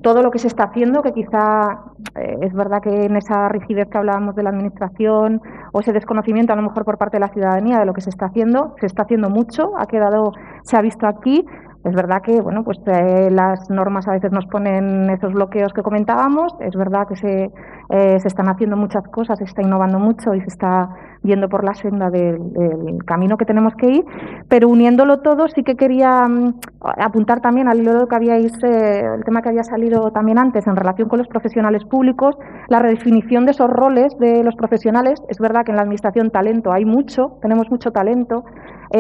todo lo que se está haciendo, que quizá es verdad que en esa rigidez que hablábamos de la administración o ese desconocimiento a lo mejor por parte de la ciudadanía de lo que se está haciendo mucho, se ha visto aquí. Es verdad que bueno, pues las normas a veces nos ponen esos bloqueos que comentábamos, es verdad que se están haciendo muchas cosas, se está innovando mucho y se está yendo por la senda del camino que tenemos que ir, pero uniéndolo todo sí que quería apuntar también al hilo que el tema que había salido también antes en relación con los profesionales públicos, la redefinición de esos roles de los profesionales. Es verdad que en la administración talento hay mucho, tenemos mucho talento,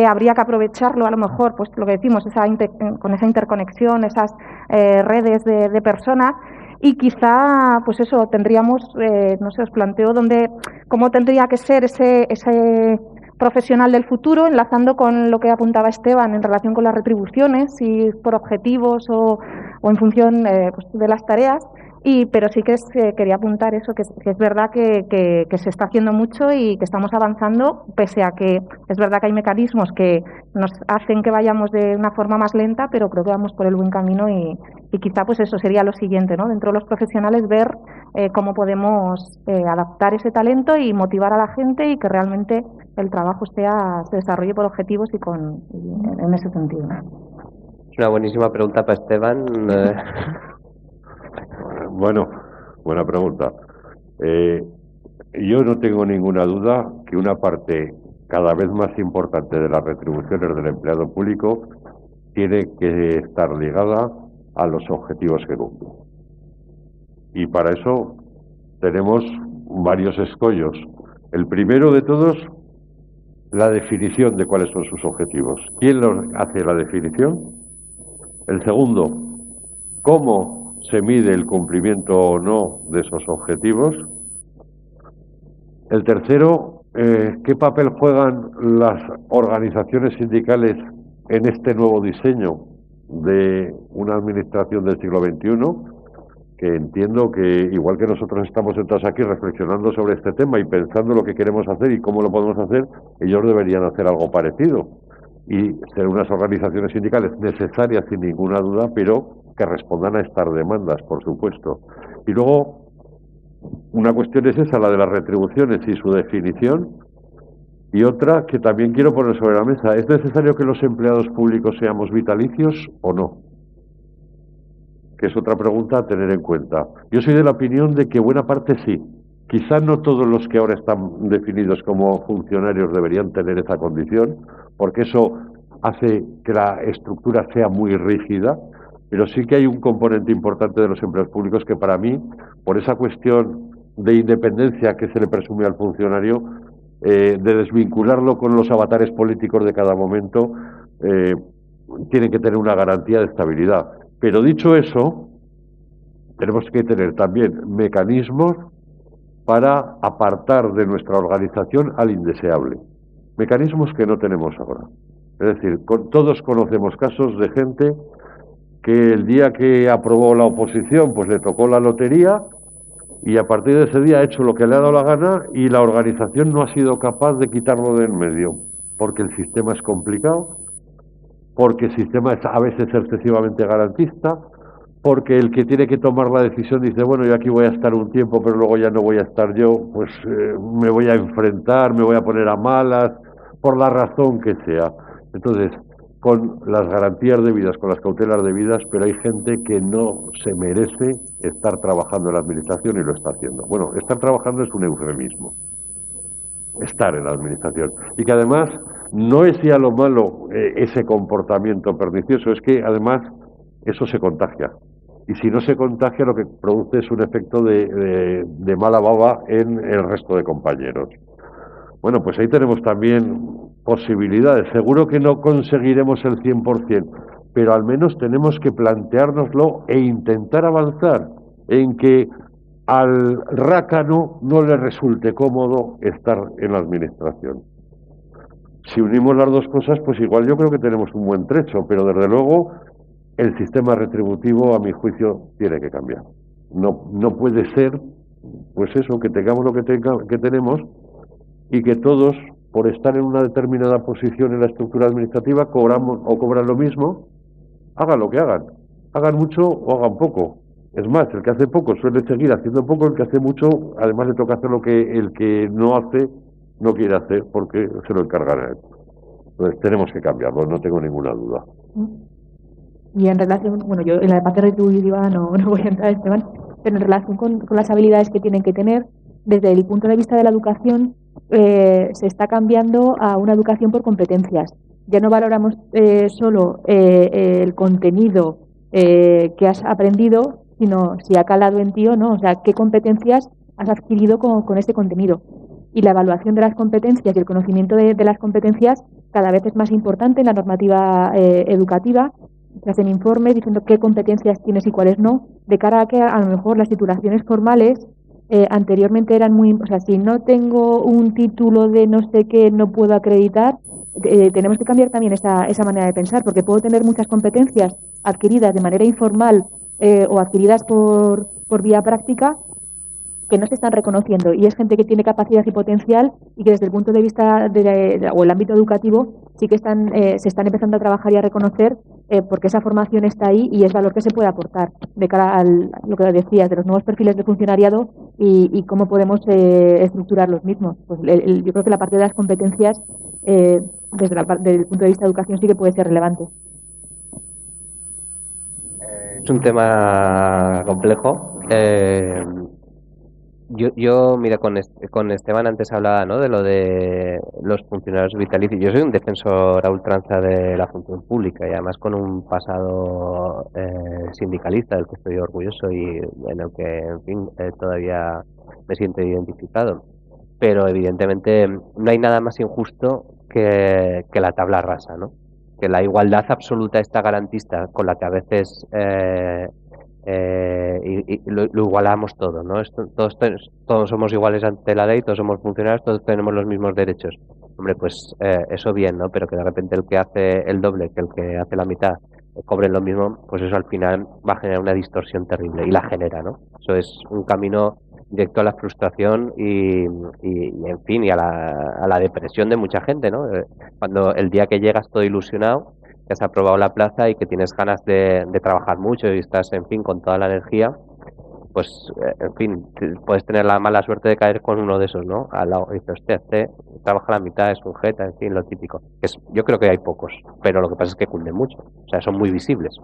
habría que aprovecharlo a lo mejor, pues lo que decimos, con esa interconexión, esas redes de personas, y quizá, pues eso, tendríamos, no sé, os planteo cómo tendría que ser ese profesional del futuro, enlazando con lo que apuntaba Esteban en relación con las retribuciones, si por objetivos o o en función pues, de las tareas. Pero sí que quería apuntar eso, que es verdad que se está haciendo mucho y que estamos avanzando, pese a que es verdad que hay mecanismos que nos hacen que vayamos de una forma más lenta, pero creo que vamos por el buen camino y quizá pues eso sería lo siguiente, ¿no? Dentro de los profesionales ver cómo podemos adaptar ese talento y motivar a la gente y que realmente el trabajo se desarrolle por objetivos y en ese sentido, ¿no? Es una buenísima pregunta para Esteban. Bueno, buena pregunta. Yo no tengo ninguna duda que una parte cada vez más importante de las retribuciones del empleado público tiene que estar ligada a los objetivos que cumple. Y para eso tenemos varios escollos. El primero de todos, la definición de cuáles son sus objetivos. ¿Quién hace la definición? El segundo, ¿cómo se mide el cumplimiento o no de esos objetivos? El tercero, ¿qué papel juegan las organizaciones sindicales en este nuevo diseño de una administración del siglo XXI? Que entiendo que, igual que nosotros estamos sentados aquí reflexionando sobre este tema y pensando lo que queremos hacer y cómo lo podemos hacer, ellos deberían hacer algo parecido y ser unas organizaciones sindicales necesarias sin ninguna duda, pero que respondan a estas demandas, por supuesto. Y luego, una cuestión es esa, la de las retribuciones y su definición, y otra que también quiero poner sobre la mesa. ¿Es necesario que los empleados públicos seamos vitalicios o no? Que es otra pregunta a tener en cuenta. Yo soy de la opinión de que buena parte sí. Quizás no todos los que ahora están definidos como funcionarios deberían tener esa condición, porque eso hace que la estructura sea muy rígida, pero sí que hay un componente importante de los empleados públicos que para mí, por esa cuestión de independencia que se le presume al funcionario, de desvincularlo con los avatares políticos de cada momento, tienen que tener una garantía de estabilidad. Pero dicho eso, tenemos que tener también mecanismos para apartar de nuestra organización al indeseable. Mecanismos que no tenemos ahora. Es decir, todos conocemos casos de gente que el día que aprobó la oposición, pues le tocó la lotería y a partir de ese día ha hecho lo que le ha dado la gana y la organización no ha sido capaz de quitarlo de en medio, porque el sistema es complicado, porque el sistema es a veces excesivamente garantista, porque el que tiene que tomar la decisión dice, bueno, yo aquí voy a estar un tiempo, pero luego ya no voy a estar yo, pues me voy a enfrentar, me voy a poner a malas, por la razón que sea. Entonces, con las garantías debidas, con las cautelas debidas, pero hay gente que no se merece estar trabajando en la administración y lo está haciendo. Bueno, estar trabajando es un eufemismo. Estar en la administración. Y que además no es ya lo malo ese comportamiento pernicioso, es que además eso se contagia. Y si no se contagia, lo que produce es un efecto de mala baba en el resto de compañeros. Bueno, pues ahí tenemos también posibilidades. Seguro que no conseguiremos el 100%, pero al menos tenemos que planteárnoslo e intentar avanzar en que al rácano no le resulte cómodo estar en la administración. Si unimos las dos cosas, pues igual yo creo que tenemos un buen trecho, pero desde luego el sistema retributivo, a mi juicio, tiene que cambiar. No puede ser, pues eso, que tengamos lo que tenemos y que todos, por estar en una determinada posición en la estructura administrativa, cobran lo mismo, hagan lo que hagan. Hagan mucho o hagan poco. Es más, el que hace poco suele seguir haciendo poco, el que hace mucho, además le toca hacer lo que el que no hace, no quiere hacer, porque se lo encargan a él. Entonces tenemos que cambiarlo, no tengo ninguna duda. Y en relación, bueno, yo en la parte retributiva no voy a entrar, Esteban, pero en relación con las habilidades que tienen que tener, desde el punto de vista de la educación, se está cambiando a una educación por competencias. Ya no valoramos solo el contenido que has aprendido, sino si ha calado en ti o no, o sea, qué competencias has adquirido con ese contenido. Y la evaluación de las competencias y el conocimiento de las competencias cada vez es más importante en la normativa educativa. Se hacen informes diciendo qué competencias tienes y cuáles no, de cara a que a lo mejor las titulaciones formales anteriormente eran muy... O sea, si no tengo un título de no sé qué, no puedo acreditar, tenemos que cambiar también esa manera de pensar, porque puedo tener muchas competencias adquiridas de manera informal o adquiridas por vía práctica, que no se están reconociendo, y es gente que tiene capacidad y potencial y que desde el punto de vista o el ámbito educativo sí que se están empezando a trabajar y a reconocer porque esa formación está ahí y es valor que se puede aportar de cara a lo que decías de los nuevos perfiles de funcionariado y cómo podemos estructurar los mismos. Pues yo creo que la parte de las competencias desde el punto de vista de educación sí que puede ser relevante. Es un tema complejo. Mira, con Esteban antes hablaba, ¿no?, de lo de los funcionarios vitalicios. Yo soy un defensor a ultranza de la función pública y además con un pasado sindicalista del que estoy orgulloso y en el que, en fin, todavía me siento identificado. Pero evidentemente no hay nada más injusto que la tabla rasa, ¿no? Que la igualdad absoluta está garantista, con la que a veces lo igualamos todo, ¿no? Todos somos iguales ante la ley, todos somos funcionarios, todos tenemos los mismos derechos. Hombre, pues eso bien, ¿no? Pero que de repente el que hace el doble, que el que hace la mitad, cobren lo mismo, pues eso al final va a generar una distorsión terrible y la genera, ¿no? Eso es un camino directo a la frustración y en fin, y a la depresión de mucha gente, ¿no? Cuando el día que llegas todo ilusionado, que has aprobado la plaza y que tienes ganas de trabajar mucho y estás, en fin, con toda la energía, pues, en fin, puedes tener la mala suerte de caer con uno de esos, ¿no? Al lado, y dices, este trabaja la mitad, es un jeta, en fin, lo típico. Yo creo que hay pocos, pero lo que pasa es que cunden mucho, o sea, son muy visibles.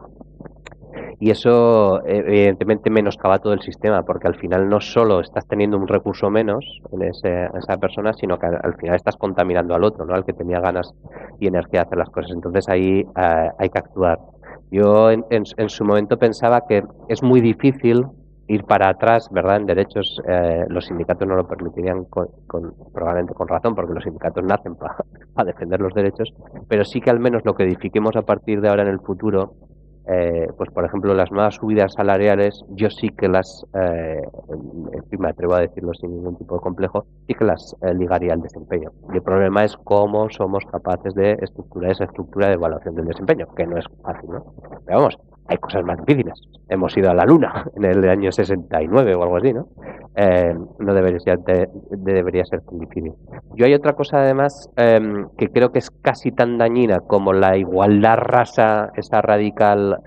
Y eso, evidentemente, menoscaba todo el sistema, porque al final no solo estás teniendo un recurso menos en esa persona, sino que al final estás contaminando al otro, ¿no?, al que tenía ganas y energía de hacer las cosas. Entonces ahí hay que actuar. Yo en su momento pensaba que es muy difícil ir para atrás, ¿verdad?, en derechos. Los sindicatos no lo permitirían, probablemente con razón, porque los sindicatos nacen para defender los derechos, pero sí que al menos lo que edifiquemos a partir de ahora en el futuro, pues por ejemplo las nuevas subidas salariales, yo sí que en fin, me atrevo a decirlo sin ningún tipo de complejo, sí que las ligaría al desempeño. Y el problema es cómo somos capaces de estructurar esa estructura de evaluación del desempeño, que no es fácil, ¿no? Pero vamos, hay cosas más difíciles. Hemos ido a la Luna en el año 69 o algo así, ¿no? No debería ser tan difícil. Yo hay otra cosa además que creo que es casi tan dañina como la igualdad rasa, esa radical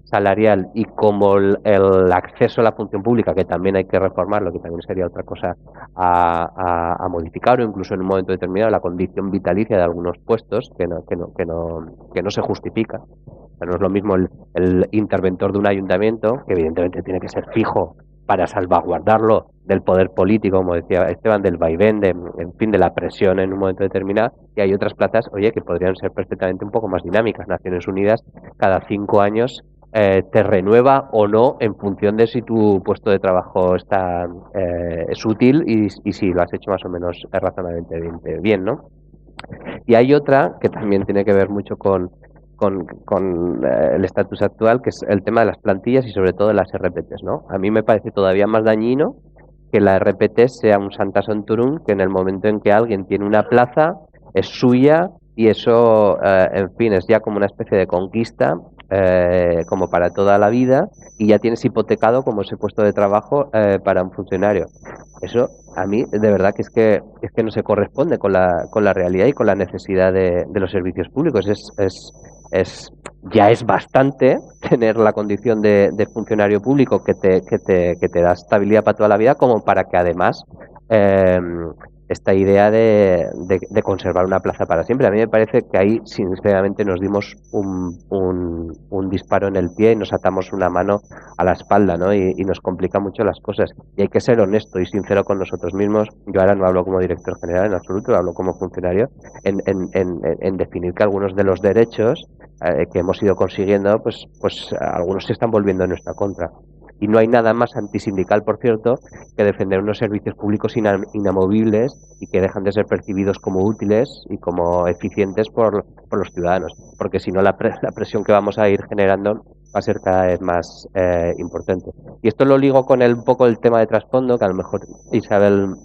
salarial, y como el acceso a la función pública, que también hay que reformarlo, que también sería otra cosa a modificar, o incluso en un momento determinado la condición vitalicia de algunos puestos que no se justifica. O sea, no es lo mismo el interventor de un ayuntamiento, que evidentemente tiene que ser fijo para salvaguardarlo del poder político, como decía Esteban, del vaivén, en fin, de la presión en un momento determinado, y hay otras plazas, oye, que podrían ser perfectamente un poco más dinámicas. Naciones Unidas cada 5 años te renueva o no en función de si tu puesto de trabajo es útil y si lo has hecho más o menos razonablemente bien, ¿no? Y hay otra que también tiene que ver mucho con el estatus actual, que es el tema de las plantillas y sobre todo de las RPTs, ¿no? A mí me parece todavía más dañino que la RPT sea un Santa Santorum, que en el momento en que alguien tiene una plaza es suya y eso, en fin, es ya como una especie de conquista, como para toda la vida, y ya tienes hipotecado como ese puesto de trabajo para un funcionario. Eso a mí de verdad que es que no se corresponde con la realidad y con la necesidad de los servicios públicos. Ya es bastante tener la condición de funcionario público que te da estabilidad para toda la vida, como para que además esta idea de conservar una plaza para siempre. A mí me parece que ahí sinceramente nos dimos un disparo en el pie y nos atamos una mano a la espalda, ¿no? Y nos complica mucho las cosas. Y hay que ser honesto y sincero con nosotros mismos. Yo ahora no hablo como director general en absoluto, hablo como funcionario, en definir que algunos de los derechos que hemos ido consiguiendo, pues algunos se están volviendo en nuestra contra. Y no hay nada más antisindical, por cierto, que defender unos servicios públicos inamovibles y que dejan de ser percibidos como útiles y como eficientes por los ciudadanos, porque si no la presión que vamos a ir generando va a ser cada vez más importante. Y esto lo ligo con un poco el tema de trasfondo, que a lo mejor Isabel,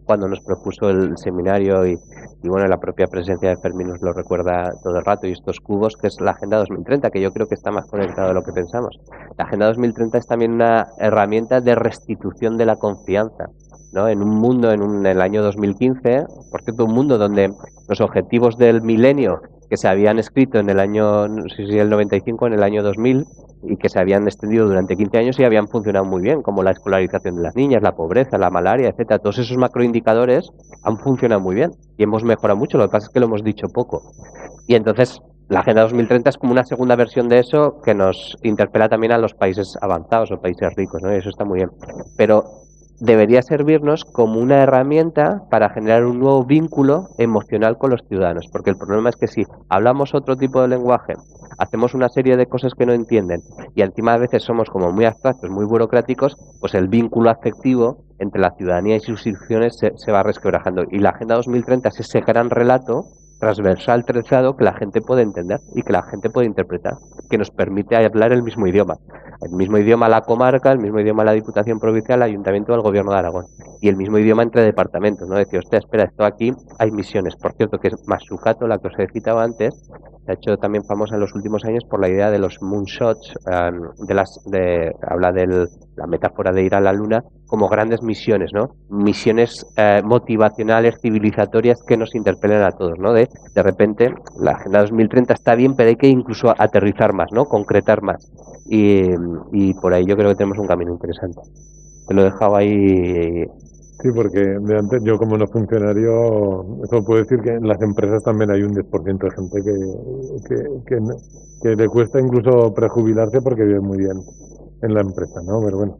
cuando nos propuso el seminario y y bueno, la propia presencia de Fermín nos lo recuerda todo el rato, y estos cubos, que es la Agenda 2030, que yo creo que está más conectado de lo que pensamos. La Agenda 2030 es también una herramienta de restitución de la confianza, ¿no? En un mundo, en el año 2015, por cierto, un mundo donde los objetivos del milenio que se habían escrito en el año, no sé si el 95, en el año 2000, y que se habían extendido durante 15 años y habían funcionado muy bien, como la escolarización de las niñas, la pobreza, la malaria, etcétera. Todos esos macroindicadores han funcionado muy bien y hemos mejorado mucho, lo que pasa es que lo hemos dicho poco. Y entonces la Agenda 2030 es como una segunda versión de eso que nos interpela también a los países avanzados o países ricos, ¿no? Y eso está muy bien. Pero debería servirnos como una herramienta para generar un nuevo vínculo emocional con los ciudadanos, porque el problema es que si hablamos otro tipo de lenguaje, hacemos una serie de cosas que no entienden y encima a veces somos como muy abstractos, muy burocráticos, pues el vínculo afectivo entre la ciudadanía y sus instituciones se va resquebrajando. Y la Agenda 2030 es ese gran relato transversal, trenzado, que la gente puede entender y que la gente puede interpretar, que nos permite hablar el mismo idioma la comarca, el mismo idioma la Diputación Provincial, el Ayuntamiento o el Gobierno de Aragón, y el mismo idioma entre departamentos, ¿no? Decir, hostia, espera, esto aquí hay misiones. Por cierto, que es Masucato, la que os he citado antes, se ha hecho también famosa en los últimos años por la idea de los moonshots, habla de la metáfora de ir a la luna como grandes misiones, ¿no? Misiones motivacionales, civilizatorias que nos interpelen a todos, ¿no? De repente, la Agenda 2030 está bien, pero hay que incluso aterrizar más, ¿no? Concretar más. Y por ahí yo creo que tenemos un camino interesante. Te lo he dejado ahí. Sí, porque de antes, yo como no funcionario, eso puedo decir que en las empresas también hay un 10% de gente que le cuesta incluso prejubilarse porque vive muy bien en la empresa, ¿no? Pero bueno.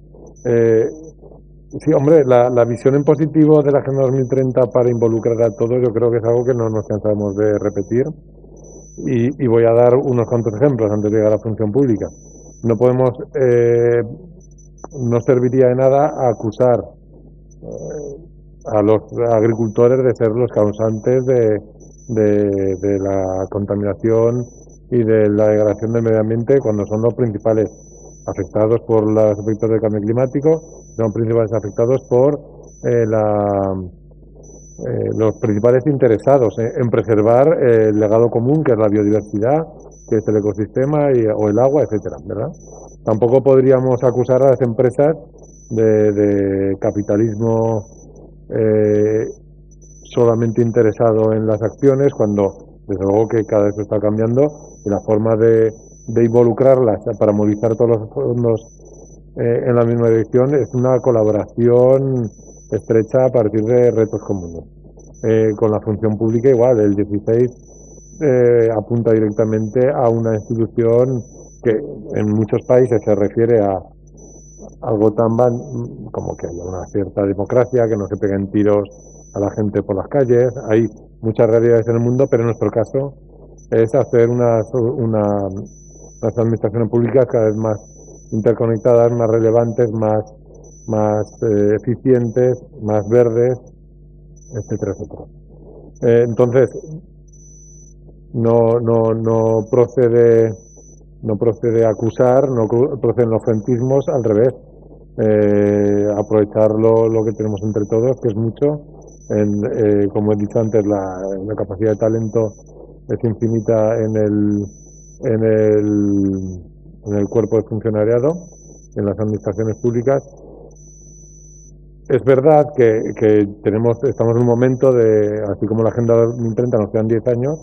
Sí, hombre, la visión en positivo de la Agenda 2030 para involucrar a todos, yo creo que es algo que no nos cansamos de repetir. Y voy a dar unos cuantos ejemplos antes de llegar a la función pública. No podemos, no serviría de nada acusar a los agricultores de ser los causantes de la contaminación y de la degradación del medio ambiente cuando son los principales afectados por los efectos del cambio climático, son los principales afectados por los principales interesados en preservar el legado común, que es la biodiversidad, que es el ecosistema o el agua, etcétera, ¿verdad? Tampoco podríamos acusar a las empresas de capitalismo solamente interesado en las acciones, cuando desde luego que cada vez está cambiando y la forma de involucrarlas para movilizar todos los fondos en la misma dirección es una colaboración estrecha a partir de retos comunes. Con la función pública igual, el 16 apunta directamente a una institución que en muchos países se refiere a algo tan como que haya una cierta democracia, que no se peguen tiros a la gente por las calles. Hay muchas realidades en el mundo, pero en nuestro caso es hacer unas administraciones públicas cada vez más interconectadas, más relevantes, más eficientes, más verdes, etcétera, etcétera. Entonces, no procede acusar, no proceden los ofentismos, al revés. Aprovechar lo que tenemos entre todos, que es mucho. Como he dicho antes, la capacidad de talento es infinita en el cuerpo de funcionariado, en las administraciones públicas. Es verdad que estamos en un momento así como la Agenda 2030 nos quedan 10 años,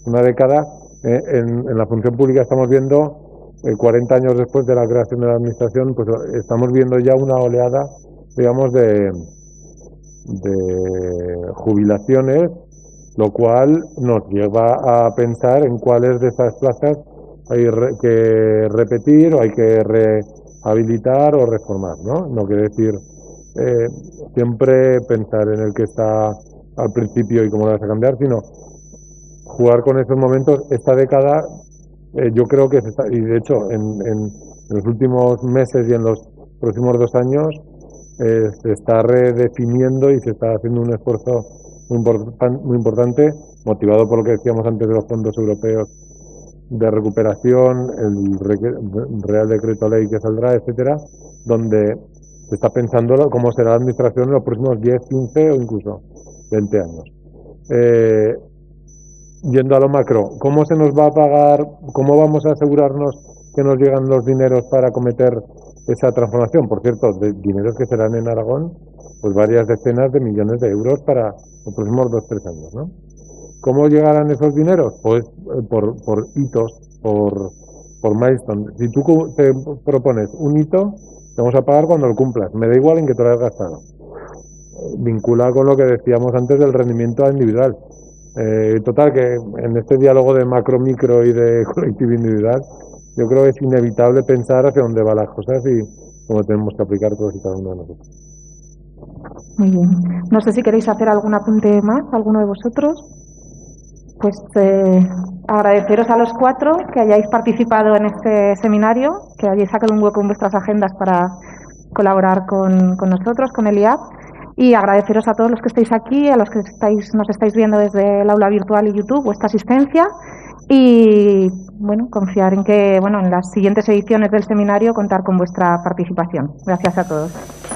una década, en la función pública estamos viendo 40 años después de la creación de la administración, pues estamos viendo ya una oleada, digamos, de jubilaciones, lo cual nos lleva a pensar en cuáles de esas plazas hay que repetir o hay que rehabilitar o reformar, ¿no? No quiere decir siempre pensar en el que está al principio y cómo lo vas a cambiar, sino jugar con esos momentos. Esta década yo creo que y de hecho en los últimos meses y en los próximos 2 años se está redefiniendo y se está haciendo un esfuerzo muy importante, motivado por lo que decíamos antes de los fondos europeos de recuperación, el Real Decreto Ley que saldrá, etcétera, donde se está pensando cómo será la administración en los próximos 10, 15 o incluso 20 años. Yendo a lo macro, ¿cómo se nos va a pagar, cómo vamos a asegurarnos que nos llegan los dineros para acometer esa transformación? Por cierto, de dineros que serán en Aragón, pues varias decenas de millones de euros para los próximos 2-3 años, ¿no? ¿Cómo llegarán esos dineros? Pues por hitos, por milestones. Si tú te propones un hito, te vamos a pagar cuando lo cumplas. Me da igual en que te lo hayas gastado. Vinculado con lo que decíamos antes del rendimiento individual. Total, que en este diálogo de macro-micro y de colectivo individual, yo creo que es inevitable pensar hacia dónde van las cosas y cómo tenemos que aplicar todos y cada uno de nosotros. Muy bien. No sé si queréis hacer algún apunte más, alguno de vosotros. Pues agradeceros a los 4 que hayáis participado en este seminario, que hayáis sacado un hueco en vuestras agendas para colaborar con nosotros, con el IAP, y agradeceros a todos los que estáis aquí, a los que nos estáis viendo desde el aula virtual y YouTube, vuestra asistencia, y bueno, confiar en que en las siguientes ediciones del seminario contar con vuestra participación. Gracias a todos.